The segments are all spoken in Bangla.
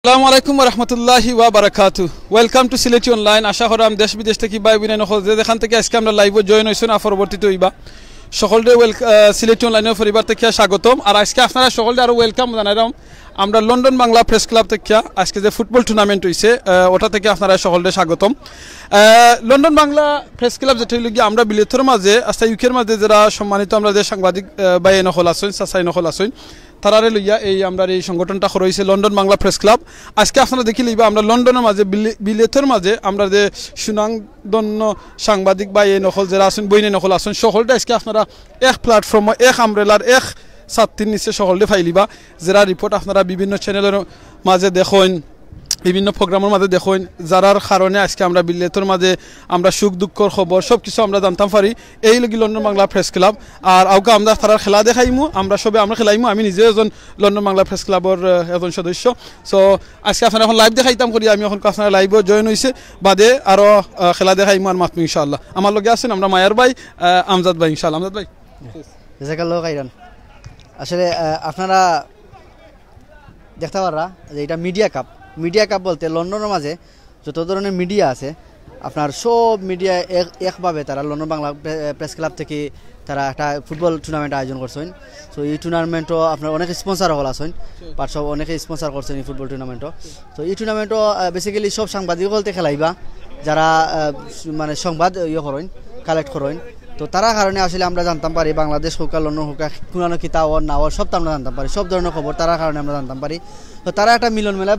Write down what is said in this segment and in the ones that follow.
আসসালামু আলাইকুম ওয়া রাহমাতুল্লাহি ওয়া বারাকাতুহু ওয়েলকাম টু সিলেটি অনলাইন আশা করাম দেশ বিদেশ থেকে ভাই বোনেরা যে যেখান থেকে আজকে আমরা লাইভে জয়েন হইছেন পরবর্তীতে হইবা সকলকে সিলেটি অনলাইনের পরিবার থেকে স্বাগতম আর আজকে আপনারা সকলকে আরো ওয়েলকাম জানাইলাম আমরা লন্ডন বাংলা প্রেস ক্লাব থেকে আজকে যে ফুটবল টুর্নামেন্ট হইছে ওটা থেকে আপনারা সকলকে স্বাগতম লন্ডন বাংলা প্রেস ক্লাব যেটা হইল আমরা বিলেতর মাঝে আজকে ইউকের মাঝে যারা সম্মানিত আমরা যে সাংবাদিক ভাই নকল আছেন সাসাই নকল আছেন তারারে লইয়া এই আমরা এই সংগঠনটা রয়েছে লন্ডন বাংলা প্রেস ক্লাব আজকে আপনারা দেখি লইবা আমরা লন্ডনের মাঝে বিলেতের মাঝে আমরা যে সুনামধন্য সাংবাদিক বা এই নকল যারা আছেন বইনে নকল আছেন সকলটা আজকে আপনারা এক প্ল্যাটফর্ম এক আমব্রেলার এক ছাত্রীর নিচে সকলটা ফাইলিবা যারা রিপোর্ট আপনারা বিভিন্ন চ্যানেলের মাঝে দেখেন বিভিন্ন প্রোগ্রামের মাঝে দেখেন যারার কারণে আজকে আমরা বিলেতের মাঝে আমরা সুখ দুঃখর খবর সব কিছু আমরা জানতাম পারি এই লগি লন্ডন বাংলা প্রেস ক্লাব আর আউকা আমরা তারা খেলা দেখাইমু আমরা সবে আমরা খেলাইমু আমি নিজে একজন লন্ডন বাংলা প্রেস ক্লাবের একজন সদস্য সো আজকে আপনারা এখন লাইভ দেখাইতাম করি আমি এখন আপনারা লাইভে জয়েন হয়েছে বাদে আরও খেলা দেখাইমু আর মাতমু ইনশাআল্লাহ আমার লগে আছেন আমরা মায়ার ভাই আমজাদ ভাই ইনশাআল্লাহ আমজাদ ভাই জাযাকাল্লাহু খাইরান আসলে আপনারা দেখতে পাররা যে এটা মিডিয়া কাপ বলতে লন্ডনের মাঝে যত ধরনের মিডিয়া আছে আপনার সব মিডিয়া একভাবে তারা লন্ডন বাংলা প্রেস ক্লাব থেকে তারা একটা ফুটবল টুর্নামেন্ট আয়োজন করছেন সো এই টুর্নামেন্টও আপনার অনেক স্পন্সার হল আছেন পার সব অনেকে স্পন্সার করছেন এই ফুটবল টুর্নামেন্টও তো এই টুর্নামেন্টও বেসিক্যালি সব সাংবাদিক বলতে খেলাইবা যারা মানে সংবাদ ইয়ে করেন কালেক্ট করেন তো তারা কারণে আসলে আমরা জানতাম পারি বাংলাদেশ হোক লন্ডন হোক কোন কিতা ওর না ওর সব তো আমরা জানতাম পারি সব ধরনের খবর তারা কারণে আমরা জানতাম পারি তো তারা একটা মিলন মেলা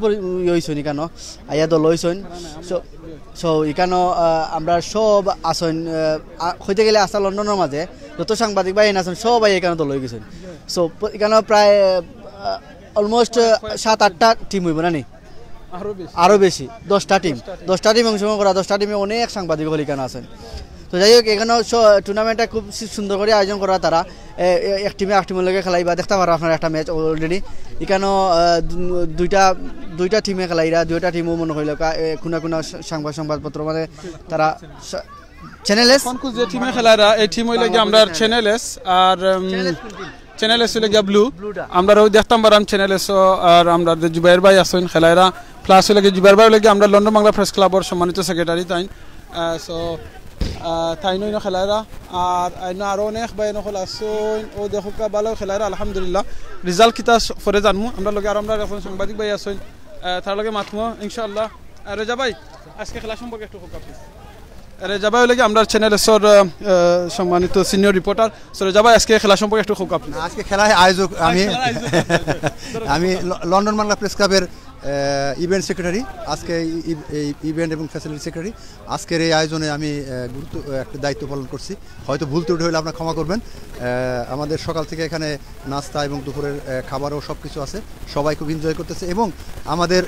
হয়েছেন এখানে আইয়া দল হয়েছেন সো এখানে আমরা সব আসন হইতে গেলে আসা লন্ডনের মাঝে যত সাংবাদিক ভাই আছেন সবাই এখানে দল হয়ে গেছেন সো এখানে প্রায় অলমোস্ট 7-8টা টিম হইব না নি আরও বেশি 10টা টিম অংশগ্রহণ করা 10টা টিমে অনেক সাংবাদিক হল এখানে আছেন তো যাই হোক এখানেও টুর্নামেন্টটা খুব সুন্দর করে আয়োজন করা তারা এক টিমের লগে খেলাইবা দেখতে পারো আপনার একটা ম্যাচ অলরেডি এখানেও দুইটা টিমে খেলাইরা দুইটা টিমও মনে হইল কোনা সংবাদপত্র মানে তারা চ্যানেলেস যে টিমে খেলাইরা এই টিম হইলে কি আমরা চ্যানেলেস আর চ্যানেলেস হইলে গিয়া ব্লু আমরা ওই দেখতাম পারাম চ্যানেলেস আর আমরা যে জুবাইর ভাই আছেন খেলাইরা প্লাস হইলে কি জুবাইর ভাই হইলে কি আমরা লন্ডন বাংলা প্রেস ক্লাবের সম্মানিত সেক্রেটারি তাই সো তাই নই খেলাইরা আর আরো অনেক ভাই নকল আসুন ও দেখো ভালো খেলাইরা আলহামদুলিল্লাহ রেজাল্ট কিতা পরে জানমু আমরা লগে আর আমরা এখন সাংবাদিক ভাই আসুন তার লগে মাতমু ইনশাআল্লাহ রেজা ভাই আজকে খেলা সম্পর্কে একটু হোক আপনি রেজা ভাই লাগে আমরা চ্যানেলের সম্মানিত সিনিয়র রিপোর্টার সো রেজা ভাই আজকে খেলা সম্পর্কে একটু হোক আপনি আজকে খেলায় আয়োজক আমি লন্ডন বাংলা প্রেস ক্লাবের ইভেন্ট সেক্রেটারি আজকে ইভেন্ট এবং ফ্যাসিলিটি সেক্রেটারি আজকের এই আয়োজনে আমি একটা দায়িত্ব পালন করছি হয়তো ভুল ত্রুটি হলে আপনারা ক্ষমা করবেন আমাদের সকাল থেকে এখানে নাস্তা এবং দুপুরের খাবারও সব কিছু আছে সবাই খুব এনজয় করতেছে এবং আমাদের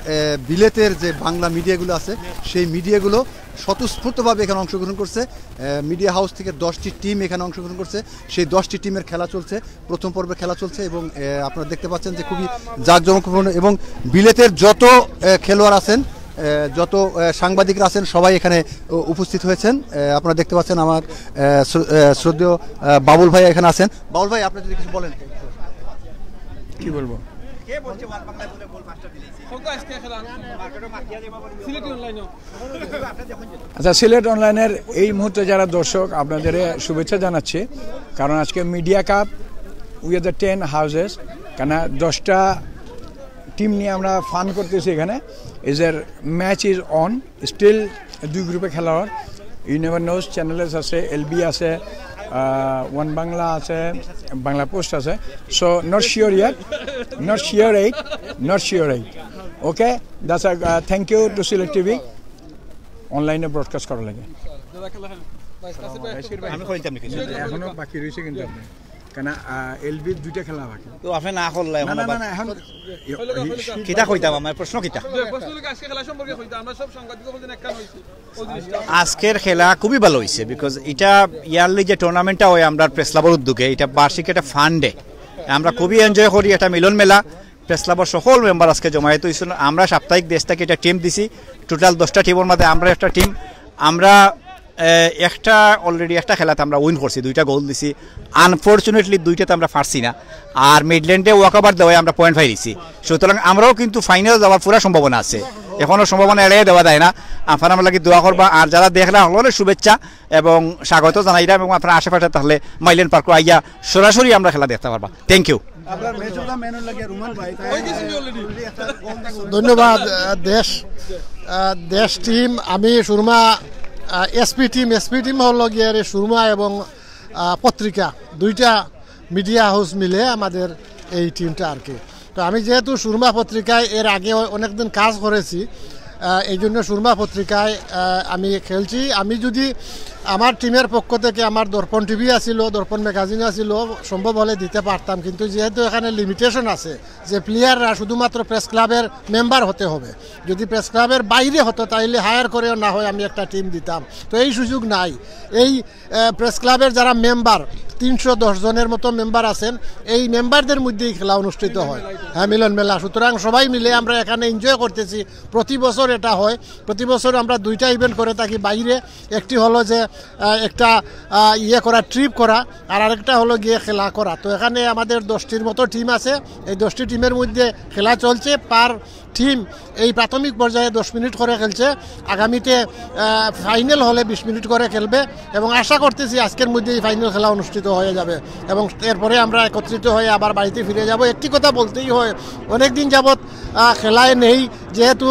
বিলেতের যে বাংলা মিডিয়াগুলো আছে সেই মিডিয়াগুলো স্বতঃস্ফূর্তভাবে এখানে অংশগ্রহণ করছে মিডিয়া হাউস থেকে 10টি টিম এখানে অংশগ্রহণ করছে সেই 10টি টিমের খেলা চলছে প্রথম পর্বে খেলা চলছে এবং আপনারা দেখতে পাচ্ছেন যে খুবই জাঁকজমকপূর্ণ এবং বিলেতের যত খেলোয়াড় আছেন যত সাংবাদিকরা আছেন সবাই এখানে উপস্থিত হয়েছেন আপনারা দেখতে পাচ্ছেন আমার শ্রদ্ধেয় বাবুল ভাই এখানে আছেন বাবুল ভাই আপনি যদি কিছু বলেন কি বলবো আচ্ছা সিলেট অনলাইনের এই মুহূর্তে যারা দর্শক আপনাদের শুভেচ্ছা জানাচ্ছি কারণ আজকে media cup we are the 10 houses কেন 10টা টিম নিয়ে আমরা ফান করতেছি এখানে ইজ এর ম্যাচ ইজ অন স্টিল 2 গ্রুপে খেলা হয় ইউ নেভার নোজ চ্যানেলেস আছে এলবি আছে ওয়ান বাংলা আছে বাংলা পোস্ট আছে so not sure eight okay that's thank you to Sylhet TV অনলাইনে ব্রডকাস্ট করার লাগে এখনো বাকি রয়েছে কিন্তু আপনি কেন এলবির 2টা খেলা বাকি তো আপনি না করলে না এখন কিটা কইতাম আমার প্রশ্ন কিটা আজকে খেলা সম্পর্কে কইতা আমরা সব সাংবাদিক বলতে একখান হইছে আজকের খেলা খুবই ভালো হয়েছে বিকজ এটা ইয়ারলি যে টুর্নামেন্টটা হয় আমরা প্রেস ক্লাবের উদ্যোগে এটা বার্ষিক একটা ফান্ডে আমরা খুবই এনজয় করি এটা মিলন মেলা প্রেস ক্লাবের সকল মেম্বার আজকে জমায়েত হয়েছিল আমরা সাপ্তাহিক দেশ থেকে এটা টিম দিছি টোটাল 10টা টিমের মধ্যে আমরা একটা টিম আমরা একটা অলরেডি একটা খেলাতে আমরা উইন করছি, 2টা গোল দিছি। আনফর্চুনেটলি 2টাতে আমরা পারছি না, আর মিডল্যান্ডে ওয়াকওভার দেওয়ায় আমরা পয়েন্ট পাইছি। সুতরাং আমরাও কিন্তু ফাইনাল যাওয়ার পুরো সম্ভাবনা আছে, এখনও সম্ভাবনা এড়িয়ে দেওয়া যায় না। আপনারা আমরা লাগি দোয়া করবা, আর যারা দেখলা হলে শুভেচ্ছা এবং স্বাগত জানাইলাম, এবং আপনার আশেপাশে তাহলে মাইলেন পার্ক আইয়া সরাসরি আমরা খেলা দেখতে পারবা। Thank you. ধন্যবাদ। দেশ টিম, আমি সুরমা এসপি টিম হলো গিয়ে সুরমা এবং পত্রিকা 2টা মিডিয়া হাউস মিলে আমাদের এই টিমটা আর কি। তো আমি যেহেতু সুরমা পত্রিকায় এর আগে অনেকদিন কাজ করেছি, এই জন্য সুরমা পত্রিকায় আমি খেলছি। আমি যদি আমার টিমের পক্ষ থেকে আমার দর্পণ টিভি আসিল, দর্পণ ম্যাগাজিন আসিল, সম্ভব হলে দিতে পারতাম, কিন্তু যেহেতু এখানে লিমিটেশন আছে যে প্লেয়াররা শুধুমাত্র প্রেস ক্লাবের মেম্বার হতে হবে, যদি প্রেস ক্লাবের বাইরে হতো তাইলে হায়ার করেও না হয় আমি একটা টিম দিতাম। তো এই সুযোগ নাই। এই প্রেস ক্লাবের যারা মেম্বার 310 জনের মতো মেম্বার আছেন, এই মেম্বারদের মধ্যেই খেলা অনুষ্ঠিত হয়, হ্যাঁ, মিলন মেলা। সুতরাং সবাই মিলে আমরা এখানে এনজয় করতেছি। প্রতি বছর এটা হয়, প্রতি বছর আমরা 2টা ইভেন্ট করে থাকি বাইরে। একটি হলো যে একটা করা, ট্রিপ করা, আর আরেকটা হলো গিয়ে খেলা করা। তো এখানে আমাদের 10টির মতো টিম আছে। এই 10টি টিমের মধ্যে খেলা চলছে। পার টিম এই প্রাথমিক পর্যায়ে 10 মিনিট করে খেলছে। আগামীতে ফাইনাল হলে 20 মিনিট করে খেলবে, এবং আশা করতেছি আজকের মধ্যেই ফাইনাল খেলা অনুষ্ঠিত হয়ে যাবে, এবং এরপরে আমরা একত্রিত হয়ে আবার বাড়িতে ফিরে যাব। একটি কথা বলতেই হয়, অনেক দিন যাবৎ খেলায় নেই, যেহেতু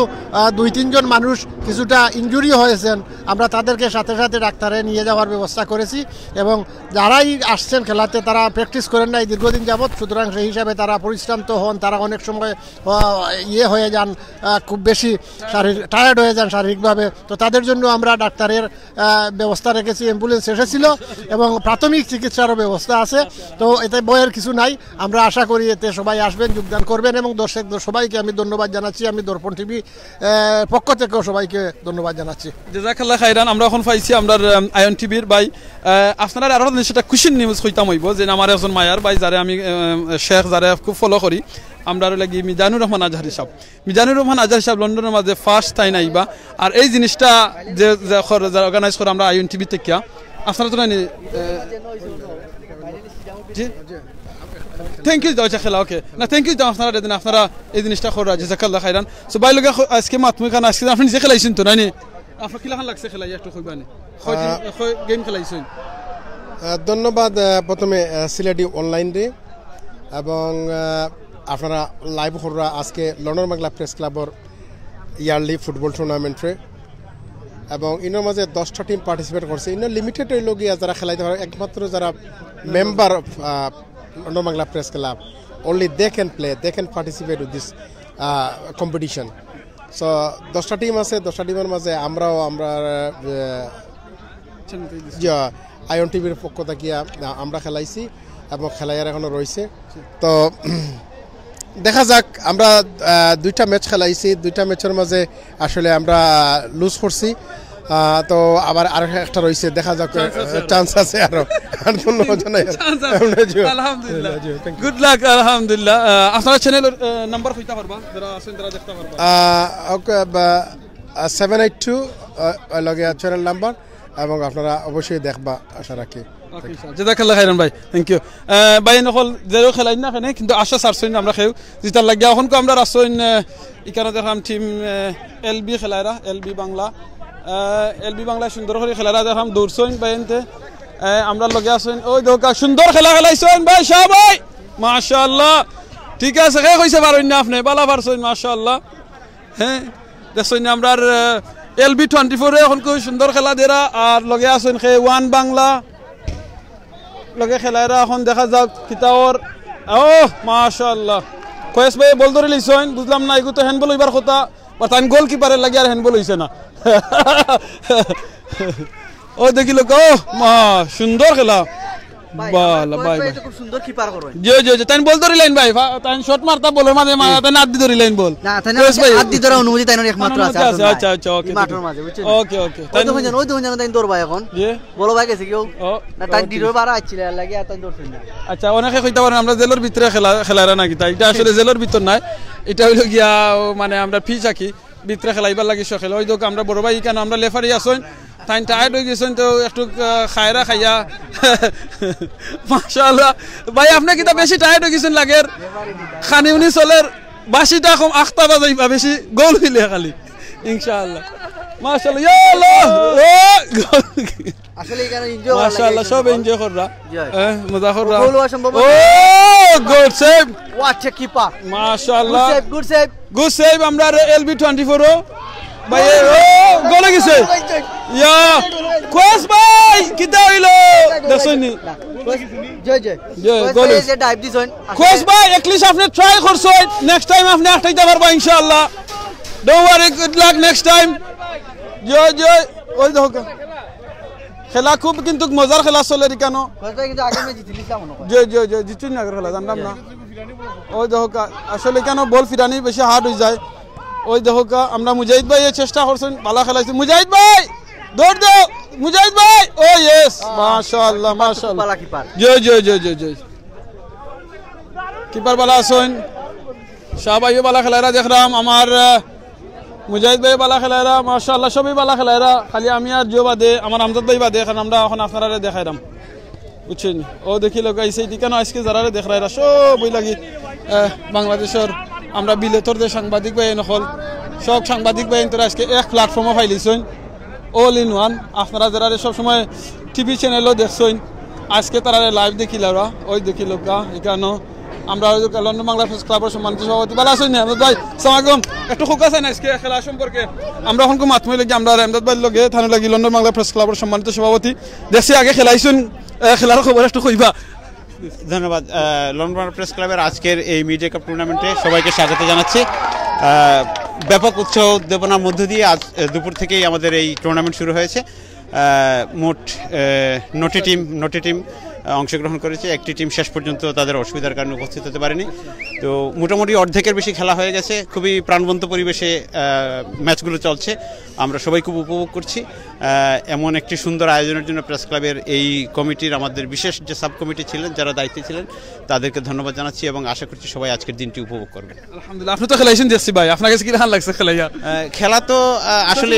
2-3 জন মানুষ কিছুটা ইনজুরি হয়েছেন, আমরা তাদেরকে সাথে সাথে ডাক্তারে নিয়ে যাওয়ার ব্যবস্থা করেছি, এবং যারাই আসছেন খেলাতে তারা প্র্যাকটিস করেন নাই দীর্ঘদিন যাবৎ। সুতরাং সেই হিসাবে তারা পরিশ্রান্ত হন, তারা অনেক সময় হয়ে যান, খুব বেশি টায়ার্ড হয়ে যান শারীরিকভাবে। তো তাদের জন্য আমরা ডাক্তারের ব্যবস্থা রেখেছি, অ্যাম্বুলেন্স এসেছিল, এবং প্রাথমিক চিকিৎসারও ব্যবস্থা আছে। তো এতে ভয়ের কিছু নাই। আমরা আশা করি এতে সবাই আসবেন, যোগদান করবেন, এবং দর্শক সবাইকে আমি ধন্যবাদ জানাচ্ছি। আমি দর্পণ টিভি পক্ষ থেকেও সবাইকে ধন্যবাদ জানাচ্ছি। জাযাকাল্লাহ খাইরান। আমরা এখন পাইছি আমরা আয়ন টিভির ভাই, আপনার আরো সেটা খুশির নিউজ হইতাম হইব যে আমার একজন মায়ার ভাই, যারা আমি শেখ, যারা খুব ফলো করি, আমরা লাগি মিজানুর রহমান আজহারি সাহেব। মিজানুর রহমান আজহারি সাহেব লন্ডনের মাঝে ফার্স্ট টাইম আইবা, আর এই জিনিসটা যে অর্গানাইজ করে আমরা আয়ন টিভি থেকে, আপনারা তো নানি জি থ্যাংক ইউ দাও খেলা। ওকে না, থ্যাংক ইউ দাও আপনারা দেন, আপনারা এই জিনিসটা করা। জাযাকাল্লাহ খাইরান। সো ভাই লোক আজকে মাতমুই খান আজকে আপনি নিজে খেলাইছেন তো নানি? আপনার কিলাখান লাগছে খেলাই একটু কইবানি? গেম খেলাইছেন? ধন্যবাদ প্রথমে সিলেটি অনলাইন রে, এবং আপনারা লাইভ করা আজকে লন্ডন বাংলা প্রেস ক্লাবর ইয়ারলি ফুটবল টুর্নামেন্টে, এবং ইনোর মাঝে 10টা টিম পার্টিসিপেট করছে। ইনো লিমিটেড হইল গিয়া যারা খেলাইতে পারে, একমাত্র যারা member of London Bangla press club, only they can play, they can participate with this competition. So 10টা টিম আছে, 10টা টিমের মাঝে আমরা আয়ন টিভির পক্ষ থেকে আমরা খেলাইছি, এবং খেলাইয়ার এখনো রয়েছে। তো দেখা যাক, আমরা 2টা ম্যাচ খেলাইছি, 2টা ম্যাচের মাঝে আসলে আমরা লুজ করছি। তো আবার আর একটা রয়েছে, দেখা যাক, চান্স আছে আরো। ধন্যবাদ জানাই। আলহামদুলিল্লাহ, গুড লাক। আলহামদুলিল্লাহ। আপনারা চ্যানেলের নাম্বার কইতে পারবা, যারা আছেন তারা দেখতে পারবা। ওকে, 782 লগে চ্যানেল নাম্বার, এবং আপনারা অবশ্যই দেখবা আশা রাখি। জাযাকাল্লাহ খাইরান ভাই, থ্যাংক ইউ ভাই। নকল যেও খেলাই না কেন, কিন্তু আশা সারছইন আমরা খেউ জিতার লাগিয়া। এখন আমরা রাসইন ইকানো দেখাম টিম এলবি খেলাইরা, এলবি বাংলা সুন্দর করে খেলারা দেখাম দৌড়ছইন বাইনতে। আমরা লগে আসইন, ওই দোকা সুন্দর খেলা খেলাইছইন ভাই, সবাই মাশাআল্লাহ। ঠিক আছে, কে কইছে পারইন না আপনি, বালা পারছইন মাশাআল্লাহ। হ্যাঁ দেখছইন আমরা এলবি 24 এখন খুব সুন্দর খেলা দেরা, আর লগে আসইন খে ওয়ান বাংলা লগে খেলাইরা। এখন দেখা যাক কিতাওর, ও মাশাআল্লাহ। কয়েস ভাই বল ধরে লিছইন, বুঝলাম না, এগুলো তো হ্যান্ডবল হইবার কথা, বা তাই গোলকিপারের লাগে আর হ্যান্ডবল হইছে না। ও দেখিল, ও মা সুন্দর খেলা, বালা ভাই খুব সুন্দর কিপার করে। জি জি জি, তাই বল ধরিলেন ভাই, তাই শট মারতা বলের মাঝে তাই আদি ধরিলেন বল। না তাই আদি ধরা অনুমতি তাই একমাত্র আছে। আচ্ছা আচ্ছা, ওকে মাঠের মাঝে, বুঝছেন? ওকে ওকে। ওই তো জানো তাই দৌড় ভাই এখন। জি বড় ভাই গেছে কি ও না, তাই ডিরো বাড়া আইছিল লাগে আর তাই দৌড়ছেন না। আচ্ছা, অনেকে কইতে পারেন আমরা জেলের ভিতরে খেলারা নাকি, তাই এটা আসলে জেলের ভিতর নাই, এটা হইল গিয়া মানে আমরা ফি চাকি ভিতরে খেলাইবার লাগি খেলা। ওই দোক আমরা বড় ভাই কেন আমরা লেফারি আসইন, তাই টায়ার্ড হয়ে গেছেন তো একটু খায়রা খাইয়া মাশাআল্লাহ ভাই আপনি কি তা বেশি টায়ার্ড হয়ে গেছেন লাগের খানি উনি চলের বাসিটা কম আখতা বাজাইবা বেশি গোল হইলে খালি ইনশাআল্লাহ মাশাআল্লাহ ইয়া আল্লাহ আসলে এখানে এনজয় মাশাআল্লাহ সব এনজয় কররা মজা কররা গোল হওয়া সম্ভব ও good save what a keeper মাশাআল্লাহ গুড সেভ আমরা LB24 ও ভাই ও গোল গেছে ইয়া কোস ভাই কিটা হইলো দেখছনি জয় জয় গোল যে ডাইভ দিছেন কোস ভাই এটলিস্ট আপনি ট্রাই করছেন নেক্সট টাইম আপনি আটাইতে পারবা ইনশাআল্লাহ don't worry good luck next time জয় জয় ওই দেখো খেলা খুব কিন্তু মজার খেলা চলে কেন কিন্তু আগে মে জিতলিছা মনে হয় জয় জয় জয় জিতুন না খেলা জানলাম না ওই দেখো আসলে কেন বল ফিরানি বেশি হার্ড হয়ে যায় ওই দেখো আমরা মুজাহিদ ভাই চেষ্টা করছেন ভালো খেলাইছে মুজাহিদ ভাই দৌড় দাও মুজাহিদ ভাই ও ইয়েস মাশাআল্লাহ মাশাআল্লাহ ভালো কিপার জয় জয় জয় জয় জয় কিপার ভালো আছেন শাহ ভাইও ভালো খেলাইরা দেখলাম আমার মুজাহিদ ভাই ভালো খেলাইরা মাশাআল্লাহ সবই ভালো খেলাইরা খালি আমি আর জিও বাদে আমার আমজাদ ভাই বাদে এখন আমরা এখন আপনারা দেখাইলাম বুঝছেন ও দেখি লোক আইছে কেন আজকে যারা দেখাইরা সবই লাগি বাংলাদেশের আমরা বিলেতর যে সাংবাদিক ভাই নকল সব সাংবাদিক ভাই তোরা আজকে এক প্ল্যাটফর্মে ফাইলিছেন অল ইন ওয়ান আপনারা যারা সবসময় টিভি চ্যানেলও দেখছেন আজকে তারা লাইভ দেখিলারা ওই দেখি লোকা এখানে আমরা লন্ডন বাংলা প্রেস ক্লাবের সম্মানিত সভাপতি ভালো আছেন আহমেদ ভাই সালামালাইকুম একটু খোকা চাই না আজকে খেলা সম্পর্কে আমরা এখন মাতমই লাগি আমরা আহমেদ ভাই লগে থানো লাগি লন্ডন বাংলা প্রেস ক্লাবের সম্মানিত সভাপতি দেখছি আগে খেলাইছেন খেলার খবর একটু কইবা ধন্যবাদ লন্ডন প্রেস ক্লাবের আজকের এই মিডিয়া কাপ টুর্নামেন্টে সবাইকে স্বাগত জানাচ্ছি ব্যাপক উৎসাহ উদ্দীপনার মধ্য দিয়ে আজ দুপুর থেকেই আমাদের এই টুর্নামেন্ট শুরু হয়েছে মোট 9টি টিম অংশগ্রহণ করেছে একটি টিম শেষ পর্যন্ত তাদের অসুবিধার কারণে উপস্থিত হতে পারেনি তো মোটামুটি অর্ধেকের বেশি খেলা হয়ে গেছে খুবই প্রাণবন্ত পরিবেশে ম্যাচগুলো চলছে আমরা সবাই খুব উপভোগ করছি এমন একটি সুন্দর আয়োজনের জন্য প্রেস ক্লাবের এই কমিটির আমাদের বিশেষ যে সাব কমিটি ছিলেন যারা দায়িত্বে ছিলেন তাদেরকে ধন্যবাদ জানাচ্ছি এবং আশা করছি সবাই আজকের দিনটি উপভোগ করবেন আলহামদুলিল্লাহ আপনি তো খেলাইছেন দেখছি ভাই আপনার কাছে কি ভালো লাগছে খেলাইয়া খেলা তো আসলে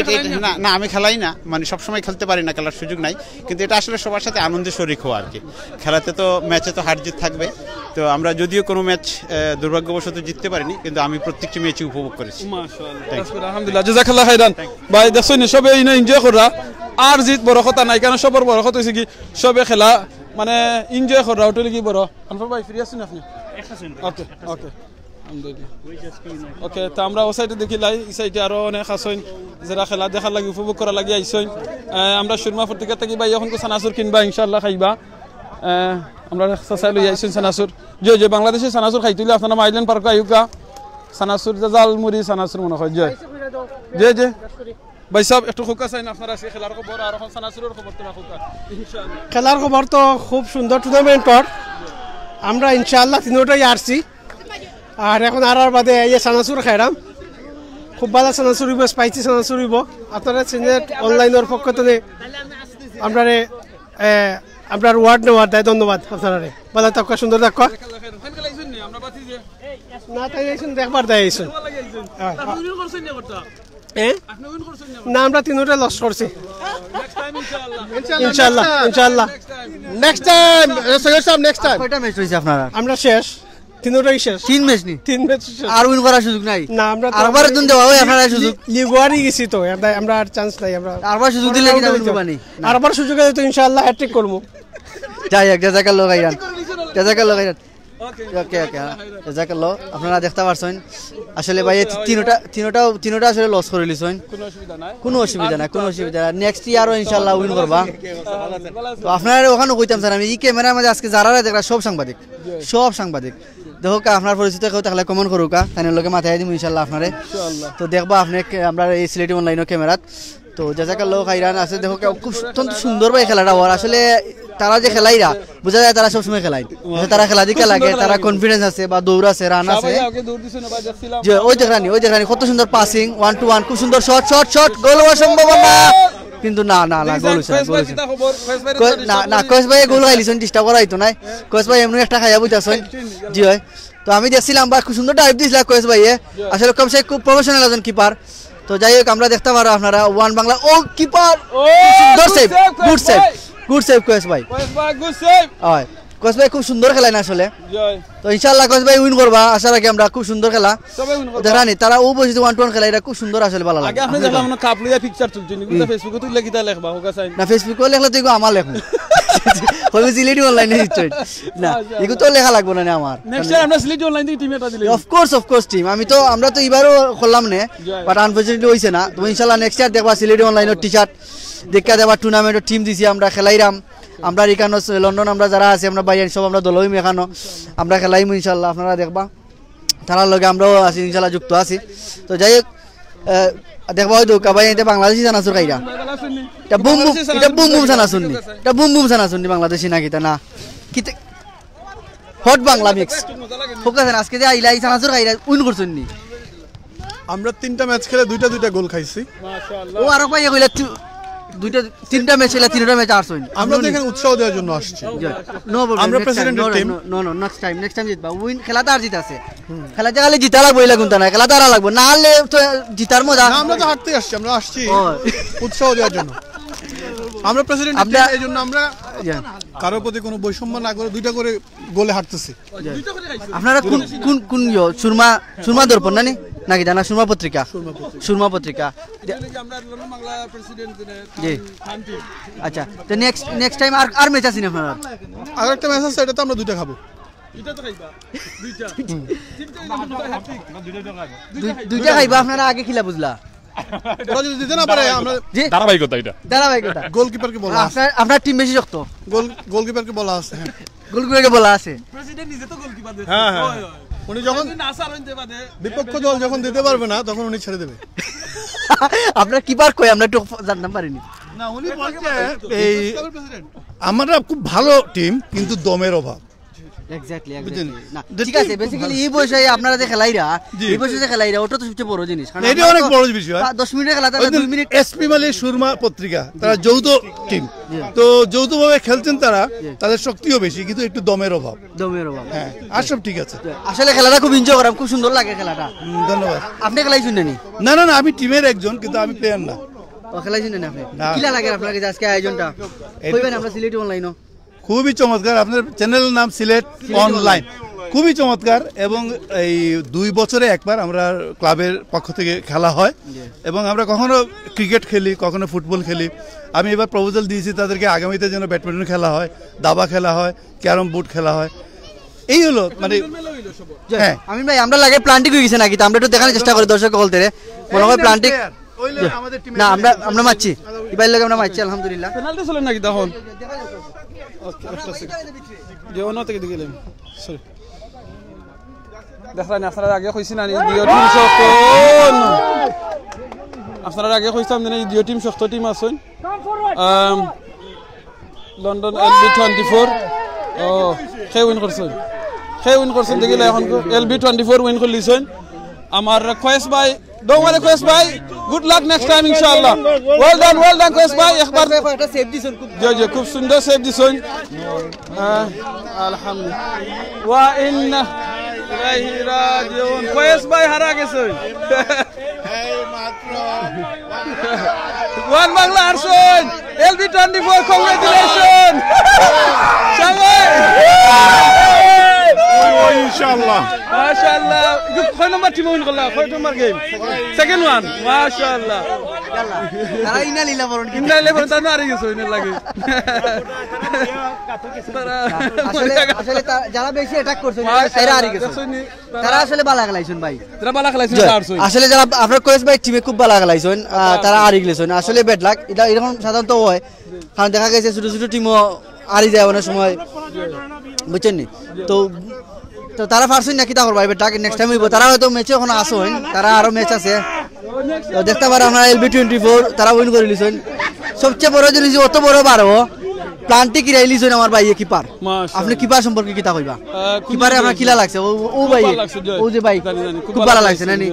না আমি খেলাই না মানে সবসময় খেলতে পারি না খেলার সুযোগ নাই কিন্তু এটা আসলে সবার সাথে আনন্দে শরিক হওয়া আর কি খেলাতে তো ম্যাচে তো হার জিত থাকবে তো আমরা যদিও কোনো ম্যাচ দুর্ভাগ্যবশত জিততে পারিনি কিন্তু আমি প্রত্যেকটি ম্যাচই উপভোগ করেছি মাশাআল্লাহ আলহামদুলিল্লাহ জাযাকাল্লাহ খাইরান ভাই দেখছেন সবে এনজয় করা আর জিত বড় কথা নাই কারণ সবার বড় কথা হইছে কি সবে খেলা মানে এনজয় করা ওটা কি বড় আনফর ভাই ফ্রি আছেন আপনি ওকে ওকে আলহামদুলিল্লাহ ওকে তো আমরা ওই সাইডে দেখিলাই এই সাইডে আরো অনেক আছেন যারা খেলা দেখার লাগি উপভোগ করা লাগি আইছেন আমরা সুরমা পত্রিকা থেকে ভাই এখন তো সানাসুর কিনবা ইনশাআল্লাহ খাইবা আমরা সাসাই লই আইছেন সানাসুর যে বাংলাদেশে সানাসুর খাইতুলে আপনারা মাইলেন পার্ক আইউকা সানাসুর জাল মুড়ি সানাসুর মনে হয় জয় যে ভাই সব একটু খোকা চাই না আপনারা আজকে খেলার খবর আর এখন সানাসুরের খবর তো খোকা ইনশাআল্লাহ খেলার খবর তো খুব সুন্দর টুর্নামেন্টর আমরা ইনশাআল্লাহ তিনটাই আসছি আর এখন আর বাদে এই সানাসুর খাইরাম খুব ভালো সানাসুর হইব স্পাইসি সানাসুর হইব আপনারা সিলেট অনলাইনের পক্ষ থেকে আপনার ওয়ার্ড নেওয়ার দেয় ধন্যবাদ আপনারা ভালো থাকা সুন্দর থাকা না তাই দেখবার দেয় না আমরা তিনটা লস করছি ইনশাআল্লাহ ইনশাআল্লাহ নেক্সট টাইম নেক্সট টাইম কয়টা ম্যাচ হইছে আপনারা আমরা শেষ তিনটাই শেষ তিন ম্যাচ নি তিন ম্যাচ আর উইন করার সুযোগ নাই না আমরা আরবার দিন দেওয়া হয় আপনারা সুযোগ লিগুয়ারি গেছি তো আমরা আর চান্স নাই আমরা আরবার সুযোগ দিলে কি উইন করবানি আরবার সুযোগ দিলে তো ইনশাআল্লাহ হ্যাট্রিক করব যাই এক জাযাকাল্লাহ খাইরান জাযাকাল্লাহ খাইরান ওকে ওকে জাযাকাল্লাহ আপনারা দেখতে পারছেন আসলে ভাই তিনটা আসলে লস করে লিছেন কোনো অসুবিধা নাই নেক্সট ইয়ারও ইনশাআল্লাহ উইন করবা তো আপনারা ওখানে কইতাম স্যার আমি এই ক্যামেরার মাঝে আজকে যারা দেখরা সব সাংবাদিক দেখো আপনার পরিচিত কেউ থাকলে কমেন্ট করুকা তাই লোকে মাথায় দিম ইনশাআল্লাহ আপনারে তো দেখবা আপনি আমরা এই সিলেটি অনলাইনের ক্যামেরাত তো জাযাকাল্লাহ খাইরান আছে দেখো খুব সুন্দর ভাই খেলাটা হওয়ার আসলে তারা যে খেলাইরা বোঝা যায় তারা সবসময় খেলায় তারা খেলা দিকে লাগে তারা কনফিডেন্স আছে বা দৌড় আছে রান আছে ওই দেখানি কত সুন্দর পাসিং 1-1 খুব সুন্দর শট গোল হওয়ার সম্ভাবনা কিন্তু না গোল হইছে না কোচ ভাই গোল খাইলিছেন ডিস্টার্ব করা হইতো না কোচ ভাই এমনি একটা খাইয়া বুঝাছেন জি হয় তো আমি দেখছিলাম বা খুব সুন্দর ডাইভ দিছিলা কোচ ভাইয়ে আসলে খুব প্রফেশনাল একজন কিপার তো যাই হোক আমরা দেখতে পারো আপনারা ওয়ান বাংলা ও কিপার সুন্দর সেভ গুড সেভ কোয়েস ভাই হয় কোয়েস ভাই খুব সুন্দর খেলায় না আসলে তো ইনশাআল্লাহ কোয়েস ভাই উইন করবা আশা রাখি আমরা খুব সুন্দর খেলা দেখানি তারা ও বসে 1-1 খেলা এটা খুব সুন্দর আসলে ভালো লাগে আগে আপনি দেখলাম না কাপ লইয়া পিকচার তুলছেন কিন্তু ফেসবুকে তুললে কিটা লিখবা হোকা চাই না ফেসবুকে লেখলে তো আমার লেখবো হইবে সিলেটি অনলাইনে হিস্ট্রি না এগুলো তো লেখা লাগবে না আমার নেক্সট টাইম আমরা সিলেটি অনলাইন থেকে টিম এটা দিলে অফ কোর্স টিম আমরা তো এবারও করলাম না বাট আনফরচুনেটলি হইছে না তো ইনশাআল্লাহ নেক্সট ইয়ার দেখবা সিলেটি অনলাইনের টি-শার্ট দেখা দেবা টুর্নামেন্টের টিম দিছি আমরা খেলাইরাম আমরা এখানে লন্ডন আমরা যারা আছে আমরা বাইরে সব আমরা দলইম এখানো আমরা খেলাইম ইনশাআল্লাহ আপনারা দেখবা তারার লগে আমরাও আছি ইনশাআল্লাহ যুক্ত আছি তো যাই হোক দেখবা হয়তো কাবাই এটা বাংলাদেশি জানাসুর খাইরা এটা বুম বুম জানা শুননি বাংলাদেশি নাকি তা না কিতে হট বাংলা মিক্স ফোকাস না আজকে যে আইলাই জানাসুর খাইরা উইন করছেন নি আমরা 3টা ম্যাচ খেলে দুইটা গোল খাইছি মাশাআল্লাহ ও আরো পাই কইলা তিনটা ম্যাচ খেলা 3টা ম্যাচ আরছইন আমরা তো এখানে উৎসাহ দেওয়ার জন্য আসছি আমরা প্রেসিডেন্টের টিম নো নেক্সট টাইম জিতবা উইন খেলাটা আর জিতাছে খেলা জায়গায় জিতা লাগবে এলা কোনটা না খেলা তারা লাগবে না হলে তো জিতার মজা আমরা তো হাঁটতে আসছি আমরা আসছি উৎসাহ দেওয়ার জন্য আমরা প্রেসিডেন্ট এই জন্য আমরা কারোর প্রতি কোনো বৈষম্য না করে দুইটা করে গোলে হাঁটতেছি আপনারা কোন সুরমা দর্পণ নাকি জানা সুরমা পত্রিকা জি আচ্ছা তো নেক্সট টাইম আর ম্যাচ আছে না আপনারা আরেকটা ম্যাচ আছে এটা তো আমরা দুইটা খাবো দুইটা খাইবা আপনারা আগে খিলা বুঝলা আপনার টিম বেশি শক্ত গোলকিপারকে বলা আছে উনি যখন বিপক্ষ দল যখন দিতে পারবে না তখন উনি ছেড়ে দেবে আপনার কিপার কই আমরা একটু জানতে পারিনি না উনি বলছে এই আমরা খুব ভালো টিম কিন্তু দমের অভাব এক্স্যাক্টলি না ঠিক আছে বেসিক্যালি এই বয়সে আপনারা যে খেলাইরা ওটা তো সবচেয়ে বড় জিনিস কারণ এটা অনেক বড় বিষয় 10 মিনিটের খেলা তারা 2 মিনিট এসপি মালি সুরমা পত্রিকা তারা যৌথ টিম তো যৌথভাবে খেলছেন তারা তাদের শক্তিও বেশি কিন্তু একটু দমের অভাব হ্যাঁ আর সব ঠিক আছে আসলে খেলাটা খুব এনজয় করাম খুব সুন্দর লাগে খেলাটা ধন্যবাদ আপনি খেলাইছেন না আমি টিমের একজন কিন্তু আমি প্লেয়ার না ও খেলাইছেন না আপনি কিলা লাগে আপনাকে আজকে আয়োজনটা কইবেন আমরা সিলেটি অনলাইনও খুবই চমৎকার আপনার চ্যানেলের নাম সিলেট অনলাইন খুবই চমৎকার এবং এই 2 বছরে একবার আমরা ক্লাবের পক্ষ থেকে খেলা হয় এবং আমরা কখনো ক্রিকেট খেলি কখনো ফুটবল খেলি আমি এবার প্রপোজাল দিয়েছি তাদেরকে আগামীতে যেন ব্যাডমিন্টন খেলা হয় দাবা খেলা হয় ক্যারম বোর্ড খেলা হয় এই হলো মানে হ্যাঁ আমি ভাই আমরা লাগে প্ল্যান্টিং হয়ে গেছে নাকি আমরা একটু দেখানোর চেষ্টা করি দর্শক বলতে মনে হয় প্ল্যান্টিং না আমরা মারছি এবার লাগে আমরা মারছি আলহামদুলিল্লাহ পেনাল্টি চলে নাকি তখন যেওনো থেকে দিলেন সরি দেখলেন আপনারা আগে কইছি না ইডিও টিম শক্ত আপনারা আগে কইতাম না ইডিও টিম শক্ত টিম আছেন লন্ডন LB24 ও কে উইন করছেন দেখিলে এখন LB24 উইন করলিছেন আমার কোয়েস ভাই don't worry কোয়েস ভাই good luck next time inshallah well done Quess ভাই একবার একটা সেভ দিছেন খুব সুন্দর সেভ দিছেন আলহামদুলিল্লাহ ওয়া ইন্না ইলাইহি রাজিউন কোয়েস ভাই হারা গেছে এই মাত্র ওয়ান বাংলা আরসন LB24 কংগ্রাচুলেশন সবাই ইনশাআল্লাহ মাশাআল্লাহ কয় নম্বর টিম উইন করলা কয় নম্বর গেম সেকেন্ড ওয়ান মাশাআল্লাহ তারা ইনা লীলা বরণ তা না আরে গেছে ইনা লাগে আসলে যারা বেশি অ্যাটাক করছে তারা আরে গেছে তারা আসলে বালা খেলাইছেন ভাই আসলে যারা আপনার কোয়েস ভাই টিমে খুব বালা খেলাইছেন তারা আরে গেছেন আসলে ব্যাড লাক এটা এরকম সাধারণত হয় কারণ দেখা গেছে ছোট ছোট টিমও আরে যায় অনেক সময় বুঝছেন নি তো তারা পারছেন নাকি তা করবা এবার টাকে নেক্সট টাইম হইব তারা হয়তো ম্যাচে এখন আসেন তারা আরো ম্যাচ আছে তো দেখতে পারো আমরা LB24 তারা উইন করে লিছেন সবচেয়ে বড় জিনিস অত বড় বারো প্লান্টি কিরাই লিছেন আমার ভাই কিপার আপনি কিপার সম্পর্কে কিতা কইবা কিপারে আমার কিলা লাগছে ও ভাই ও যে ভাই খুব ভালো লাগছে না নি